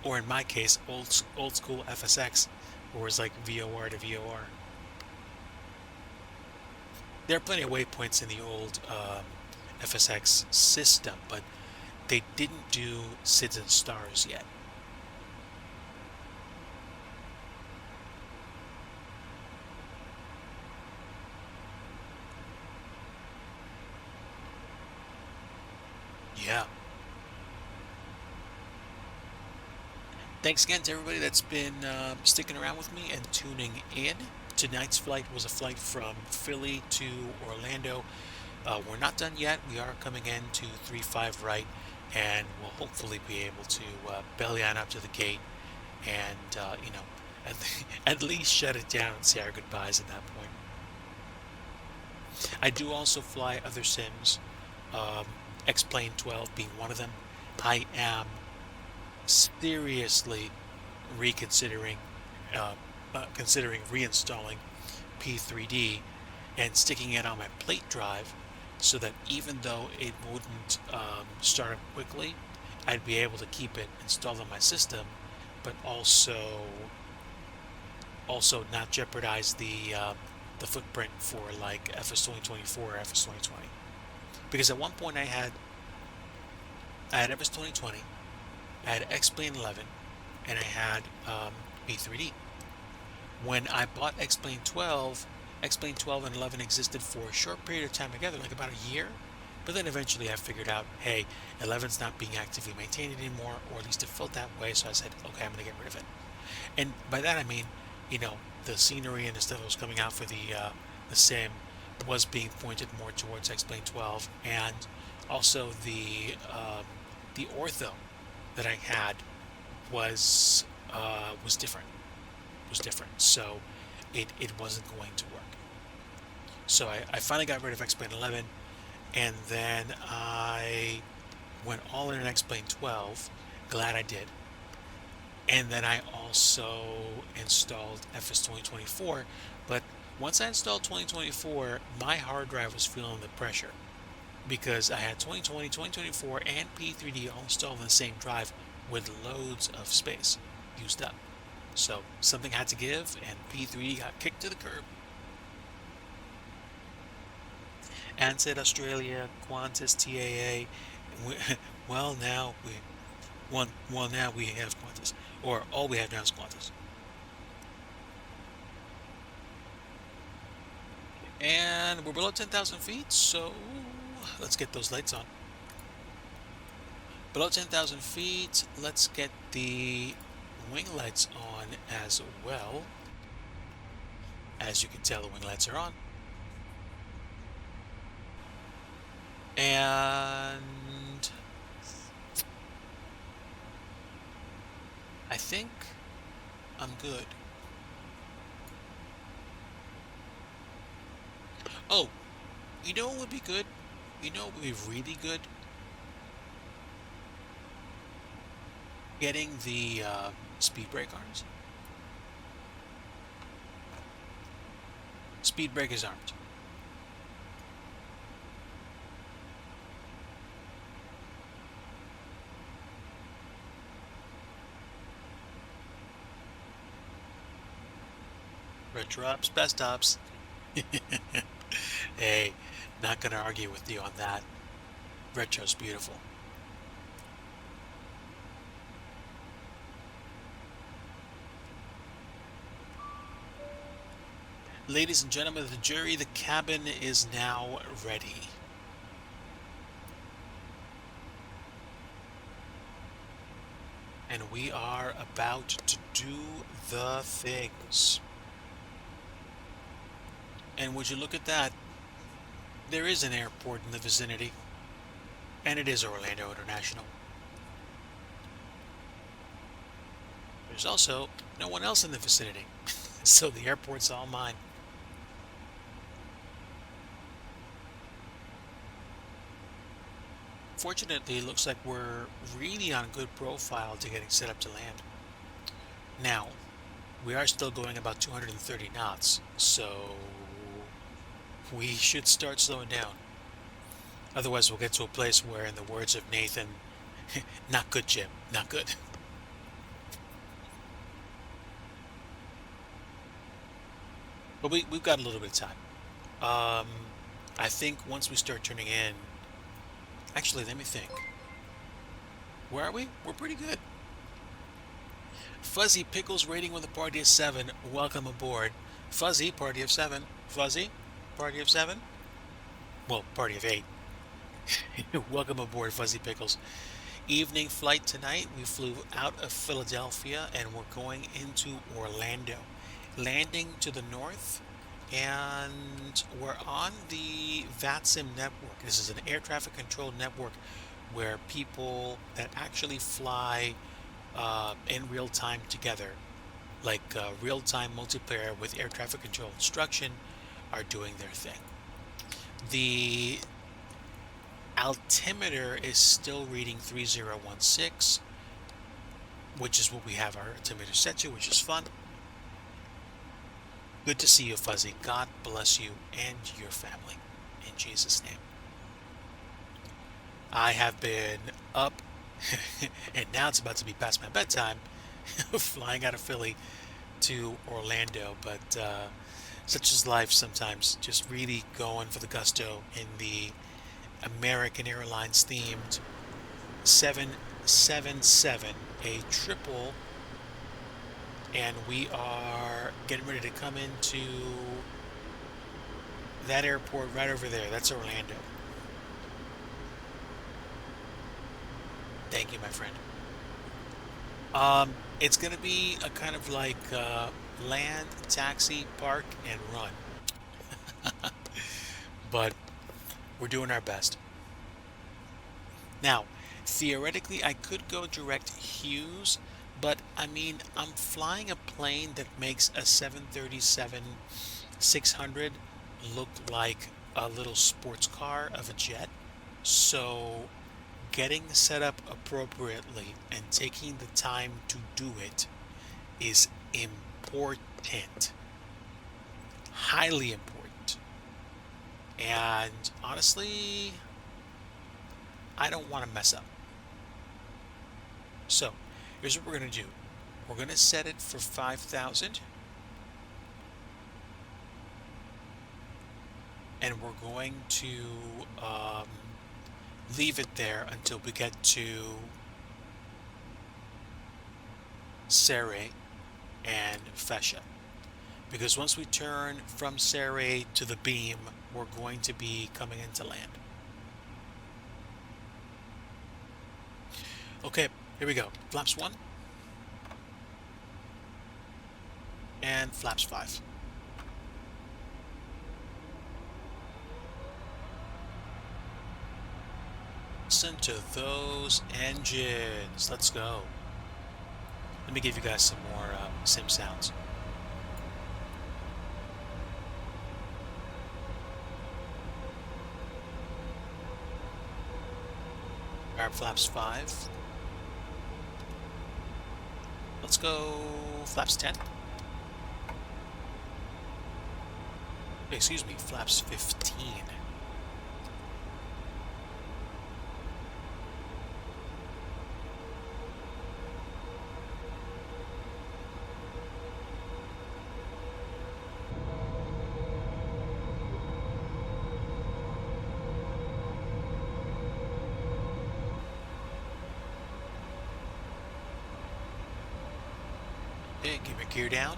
or in my case, old school FSX, or it's like VOR to VOR. There are plenty of waypoints in the old FSX system, but they didn't do SIDS and stars yet. Yeah. Thanks again to everybody that's been sticking around with me and tuning in. Tonight's flight was a flight from Philly to Orlando. We're not done yet. We are coming in to 35 right, and we'll hopefully be able to belly on up to the gate and, at, at least shut it down and say our goodbyes at that point. I do also fly other sims, X-Plane 12 being one of them. I am seriously reconsidering considering reinstalling P3D and sticking it on my plate drive, so that even though it wouldn't start up quickly, I'd be able to keep it installed on my system, but also not jeopardize the footprint for like FS 2024 or FS 2020. Because at one point I had FS 2020, I had X-Plane 11, and I had P3D. When I bought X-Plane 12, X-Plane 12 and 11 existed for a short period of time together, like about a year. But then eventually I figured out, hey, 11's not being actively maintained anymore, or at least it felt that way. So I said, okay, I'm going to get rid of it. And by that I mean, the scenery and the stuff that was coming out for the sim was being pointed more towards X-Plane 12, and also the ortho that I had was different. So it wasn't going to work. So I finally got rid of X-Plane 11, and then I went all in on X-Plane 12. Glad I did. And then I also installed FS 2024. But once I installed 2024, my hard drive was feeling the pressure because I had 2020, 2024, and P3D all installed on the same drive with loads of space used up. So something had to give, and P3D got kicked to the curb. Ansett Australia, Qantas, TAA. Well, now we have Qantas, or all we have now is Qantas. And we're below 10,000 feet, so let's get those lights on. Below 10,000 feet, let's get the wing lights on as well. As you can tell, the wing lights are on. And I think I'm good. Oh, you know what would be good? You know what would be really good? Getting the speed brake arms. Speed brake is armed. Retro ops, best ops. Hey, not gonna argue with you on that. Retro's beautiful. Ladies and gentlemen of the jury, the cabin is now ready. And we are about to do the things. And would you look at that? There is an airport in the vicinity, and it is Orlando International. There's also no one else in the vicinity, so the airport's all mine. Fortunately, it looks like we're really on a good profile to getting set up to land. Now, we are still going about 230 knots, so we should start slowing down. Otherwise, we'll get to a place where, in the words of Nathan, not good, Jim, not good. But we've got a little bit of time. I think once we start turning in, actually, let me think. Where are we? We're pretty good. Fuzzy Pickles rating with a party of 7. Welcome aboard. Fuzzy, party of 7. Fuzzy, party of 7. Well, party of 8. Welcome aboard, Fuzzy Pickles. Evening flight tonight. We flew out of Philadelphia and we're going into Orlando. Landing to the north, and we're on the VATSIM network. This is an air traffic control network where people that actually fly in real time together, like real time multiplayer with air traffic control instruction, are doing their thing. The altimeter is still reading 3016, which is what we have our altimeter set to, which is fun. Good to see you, Fuzzy. God bless you and your family. In Jesus' name. I have been up, and now it's about to be past my bedtime, flying out of Philly to Orlando. But such is life sometimes. Just really going for the gusto in the American Airlines themed 777, a triple. And we are getting ready to come into that airport right over there. That's Orlando. Thank you, my friend. It's going to be a kind of like land, taxi, park, and run. But we're doing our best. Now, theoretically, I could go direct Hughes, but I mean, I'm flying a plane that makes a 737-600 look like a little sports car of a jet. So getting set up appropriately and taking the time to do it is important, highly important. And honestly, I don't want to mess up. So here's what we're going to do. We're going to set it for 5,000. And we're going to leave it there until we get to Serre and Fescia. Because once we turn from Serre to the beam, we're going to be coming into land. Okay, here we go. Flaps 1 and flaps 5. Listen to those engines. Let's go. Let me give you guys some more sim sounds. Grab flaps 5. Let's go flaps 10. Excuse me, flaps 15. Okay, keep your gear down.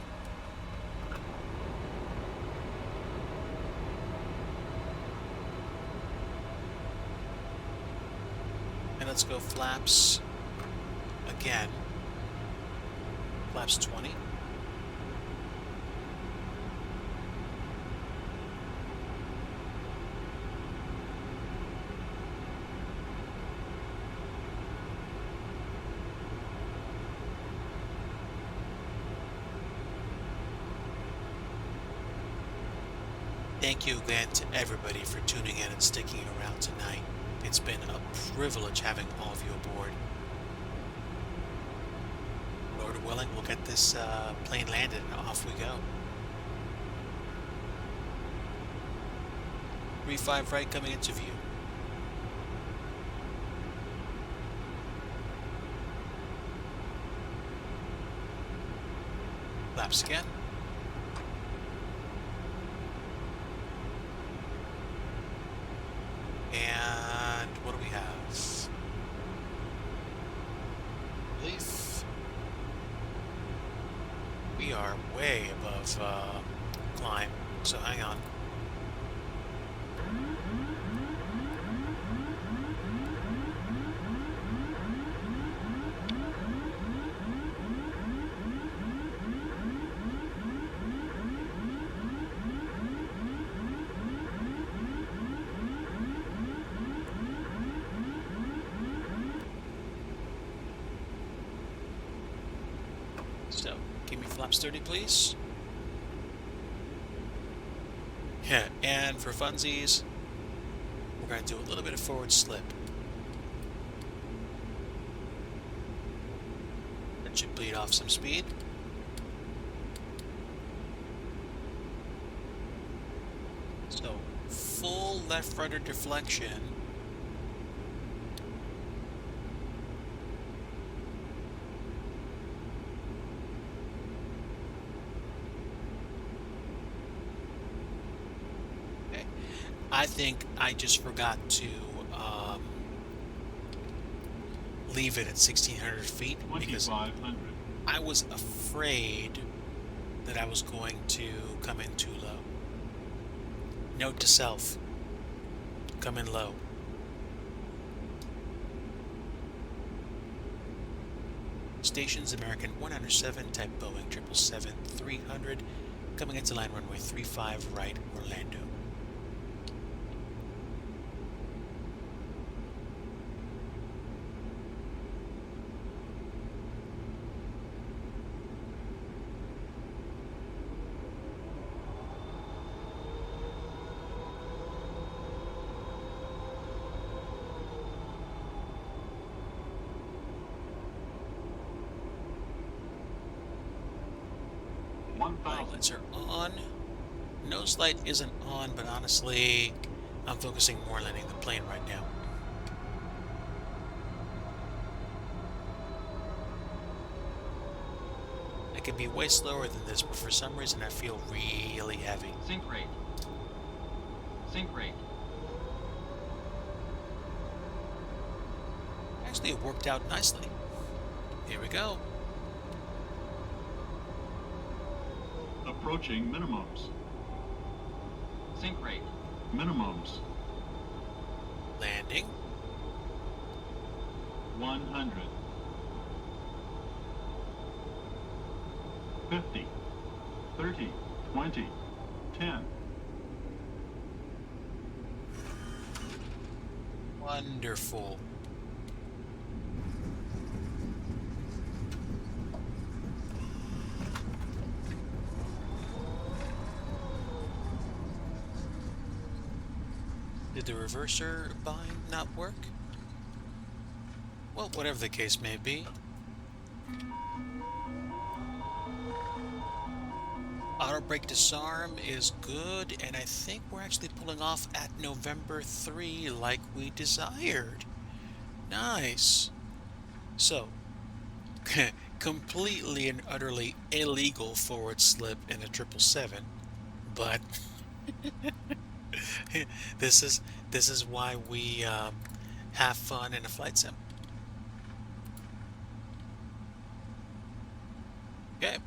And let's go flaps again. Flaps 20. Thank you again to everybody for tuning in and sticking around tonight. It's been a privilege having all of you aboard. Lord willing, we'll get this plane landed and off we go. 3-5 right coming into view. Flaps again. And what do we have? I believe we are way above climb, so hang on. So, give me flaps 30, please. Yeah, and for funsies, we're going to do a little bit of forward slip. That should bleed off some speed. So, full left rudder deflection. I think I just forgot to leave it at 1,600 feet because I was afraid that I was going to come in too low. Note to self, come in low. Stations American 107, type Boeing 777-300, coming into line runway 35 right, Orlando. 1000. Lights are on. Nose light isn't on, but honestly, I'm focusing more on landing the plane right now. I can be way slower than this, but for some reason I feel really heavy. Sync rate. Sync rate. Actually, it worked out nicely. Here we go. Approaching minimums. Sync rate. Minimums. Landing. 100. 50. 30. 20. 10. Wonderful. Did the reverser bind not work? Well, whatever the case may be. Auto brake disarm is good, and I think we're actually pulling off at November 3 like we desired. Nice. So, completely and utterly illegal forward slip in a 777, but this is why we have fun in a flight sim. Okay.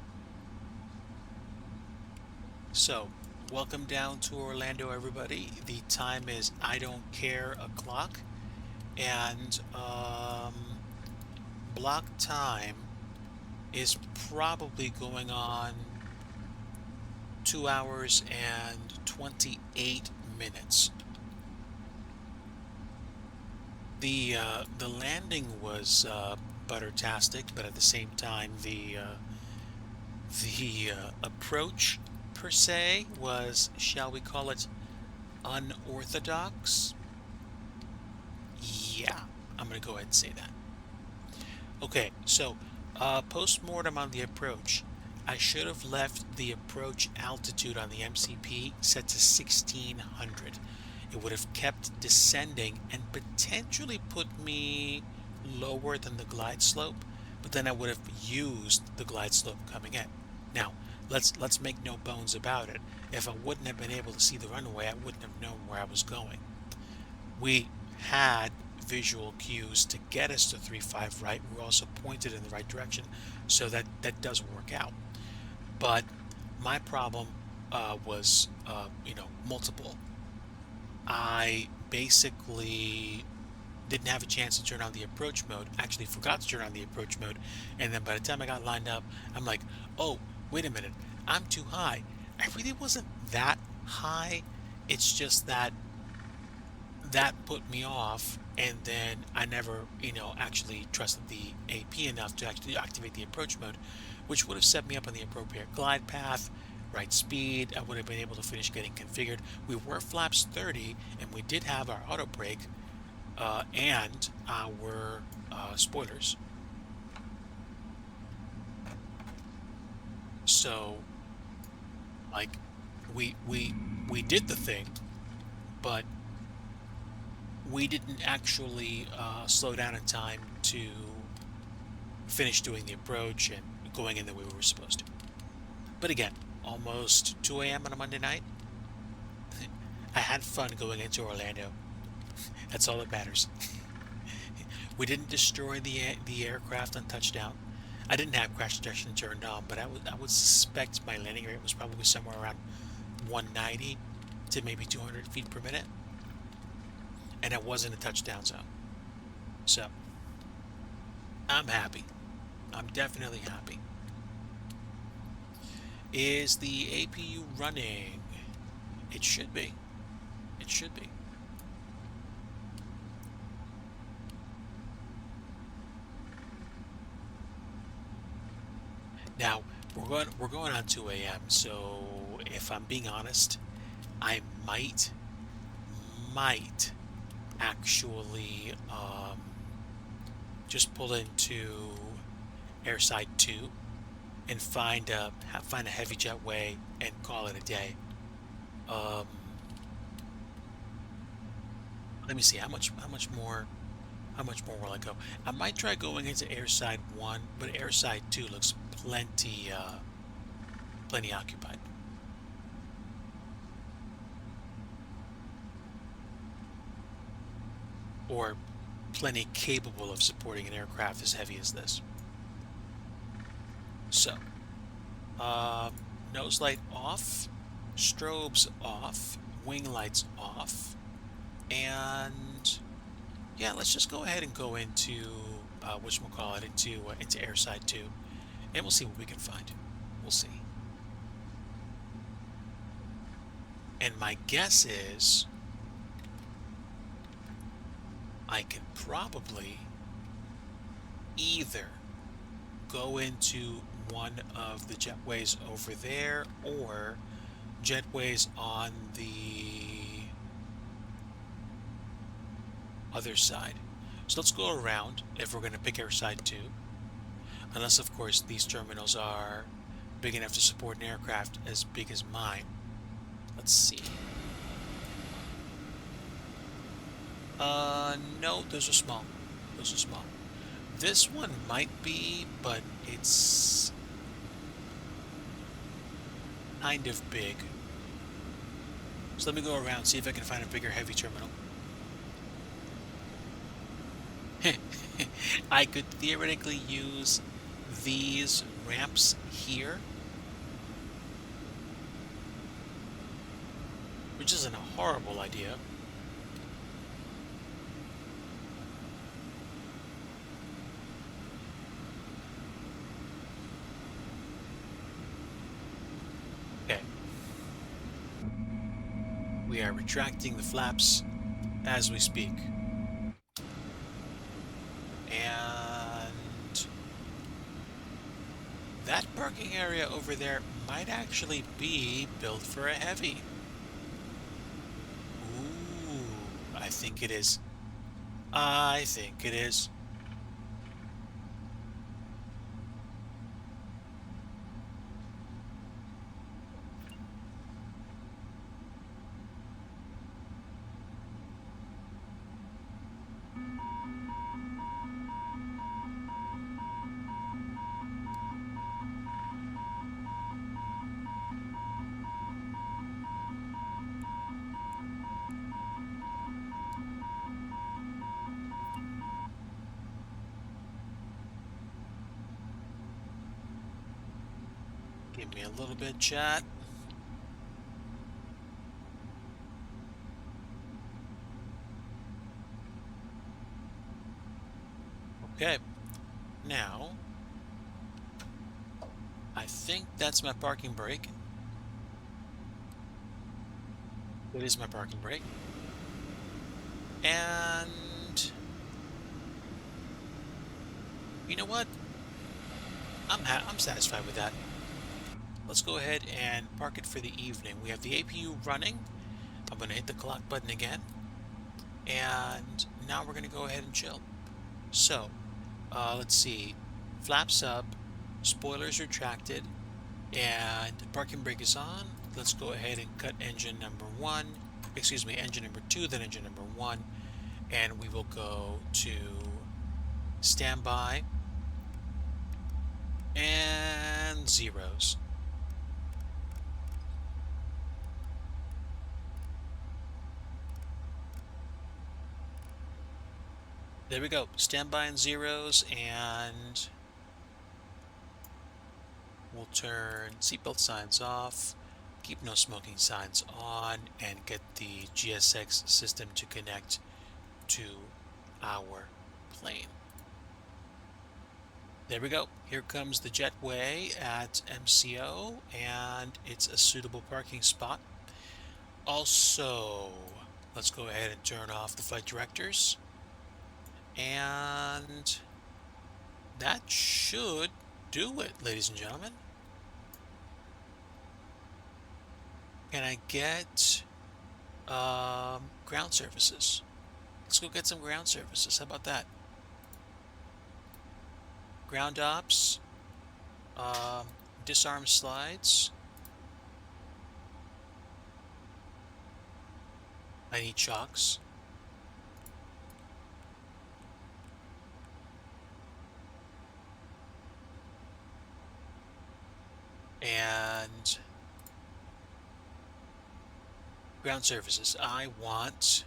So, welcome down to Orlando, everybody. The time is I don't care o'clock, and block time is probably going on 2 hours and 28 minutes. The landing was buttertastic, but at the same time the approach per se was, shall we call it, unorthodox? Yeah, I'm gonna go ahead and say that. Okay, so post-mortem on the approach. I should have left the approach altitude on the MCP set to 1600. It would have kept descending and potentially put me lower than the glide slope, but then I would have used the glide slope coming in. Now, let's make no bones about it. If I wouldn't have been able to see the runway, I wouldn't have known where I was going. We had visual cues to get us to 3-5 right. We were also pointed in the right direction, so that does work out. But my problem was, multiple. I basically didn't have a chance to turn on the approach mode, actually forgot to turn on the approach mode, and then by the time I got lined up, I'm like, oh, wait a minute, I'm too high. I really wasn't that high. It's just that put me off, and then I never, actually trusted the AP enough to actually activate the approach mode, which would have set me up on the appropriate glide path, right speed. I would have been able to finish getting configured. We were flaps 30, and we did have our auto brake and our spoilers. So, like, we did the thing, but we didn't actually slow down in time to finish doing the approach and going in the way we were supposed to. But again, almost 2 a.m. on a Monday night. I had fun going into Orlando. That's all that matters. We didn't destroy the aircraft on touchdown. I didn't have crash detection turned on, but I would suspect my landing rate was probably somewhere around 190 to maybe 200 feet per minute. And I was in a touchdown zone. So, I'm happy. I'm definitely happy. Is the APU running? It should be. It should be. Now, we're going on 2 a.m., so if I'm being honest, I might actually just pull into airside 2 and find a heavy jetway and call it a day. Let me see how much more will I go? I might try going into airside 1, but airside 2 looks plenty occupied. Or plenty capable of supporting an aircraft as heavy as this. So, nose light off, strobes off, wing lights off, and yeah, let's just go ahead and go into whatchamacallit, into airside 2, and we'll see what we can find. We'll see. And my guess is I can probably either go into one of the jetways over there or jetways on the other side. So let's go around if we're going to pick airside 2. Unless, of course, these terminals are big enough to support an aircraft as big as mine. Let's see. No, those are small. Those are small. This one might be, but it's kind of big. So let me go around, see if I can find a bigger heavy terminal. I could theoretically use these ramps here, which isn't a horrible idea. Okay. We are retracting the flaps as we speak. And that parking area over there might actually be built for a heavy. Ooh, I think it is. I think it is. Give me a little bit, chat. Okay, now I think that's my parking brake. It is my parking brake. And you know what? I'm satisfied with that. Let's go ahead and park it for the evening. We have the APU running. I'm going to hit the clock button again. And now we're going to go ahead and chill. So, let's see. Flaps up, spoilers retracted, and parking brake is on. Let's go ahead and cut engine number 1. Excuse me, engine number 2, then engine number 1. And we will go to standby and zeros. There we go, standby and zeros, and we'll turn seatbelt signs off, keep no smoking signs on, and get the GSX system to connect to our plane. There we go. Here comes the jetway at MCO, and it's a suitable parking spot. Also, let's go ahead and turn off the flight directors. And that should do it, ladies and gentlemen. Can I get ground services? Let's go get some ground services. How about that? Ground ops. disarm slides. I need chocks. And ground surfaces. I want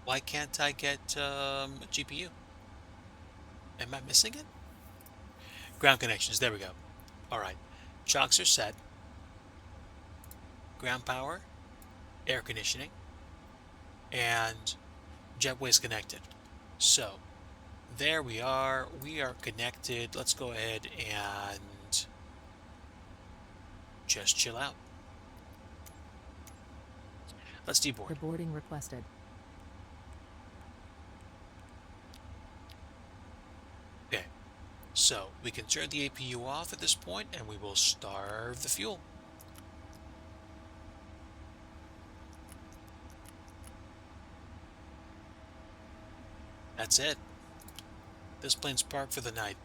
why can't I get a GPU? Am I missing it? Ground connections. There we go. All right. Chocks are set. Ground power, air conditioning, and jetway's connected. So there we are. We are connected. Let's go ahead and just chill out. Let's deboard. Deboarding requested. Okay. So we can turn the APU off at this point and we will starve the fuel. That's it. This plane's parked for the night.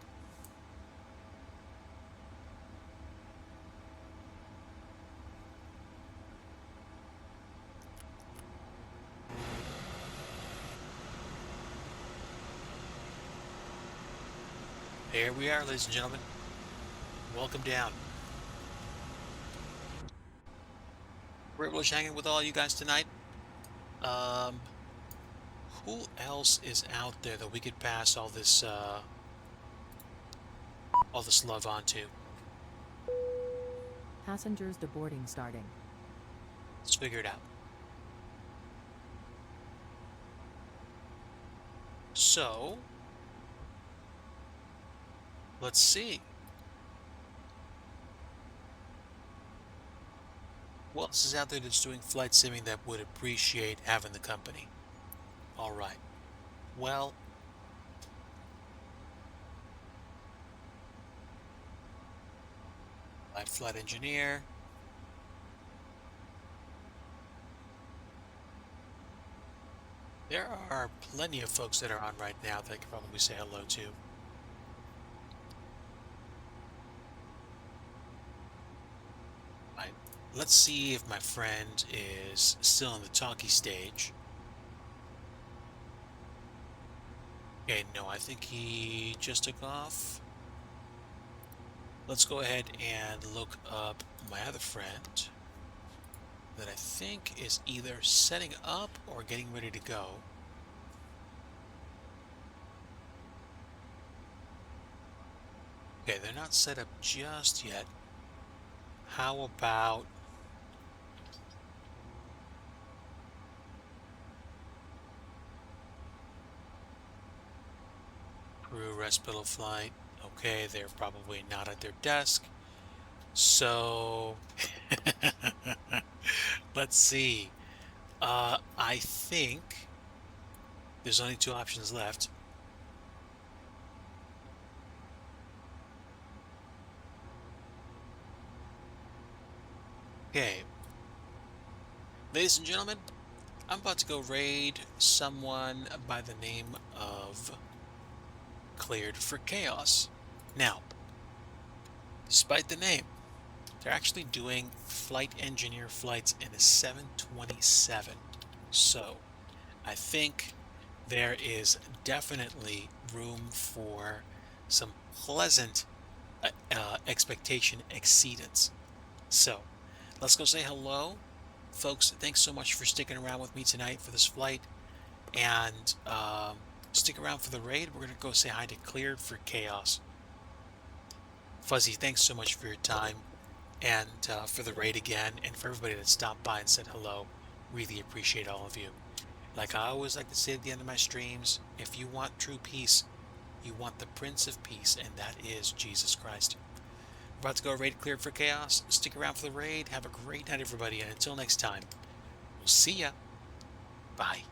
Here we are, ladies and gentlemen. Welcome down. Privilege hanging with all you guys tonight. Who else is out there that we could pass all this love on to? Passengers deboarding starting. Let's figure it out. So, let's see. Who else is out there that's doing flight simming that would appreciate having the company? All right. Well, live flight engineer. There are plenty of folks that are on right now that I could probably say hello to. Right. Let's see if my friend is still in the talkie stage. Okay, no, I think he just took off. Let's go ahead and look up my other friend that I think is either setting up or getting ready to go. Okay, they're not set up just yet. How about crew rest pillow flight? Okay, they're probably not at their desk. So let's see. I think there's only two options left. Okay. Ladies and gentlemen, I'm about to go raid someone by the name of Cleared for Chaos. Now, despite the name, they're actually doing flight engineer flights in a 727. So, I think there is definitely room for some pleasant expectation exceedance. So, let's go say hello. Folks, thanks so much for sticking around with me tonight for this flight. And stick around for the raid. We're going to go say hi to Cleared for Chaos. Fuzzy, thanks so much for your time and for the raid again, and for everybody that stopped by and said hello. Really appreciate all of you. Like I always like to say at the end of my streams, if you want true peace, you want the Prince of Peace, and that is Jesus Christ. We're about to go raid Cleared for Chaos. Stick around for the raid. Have a great night, everybody, and until next time, we'll see ya. Bye.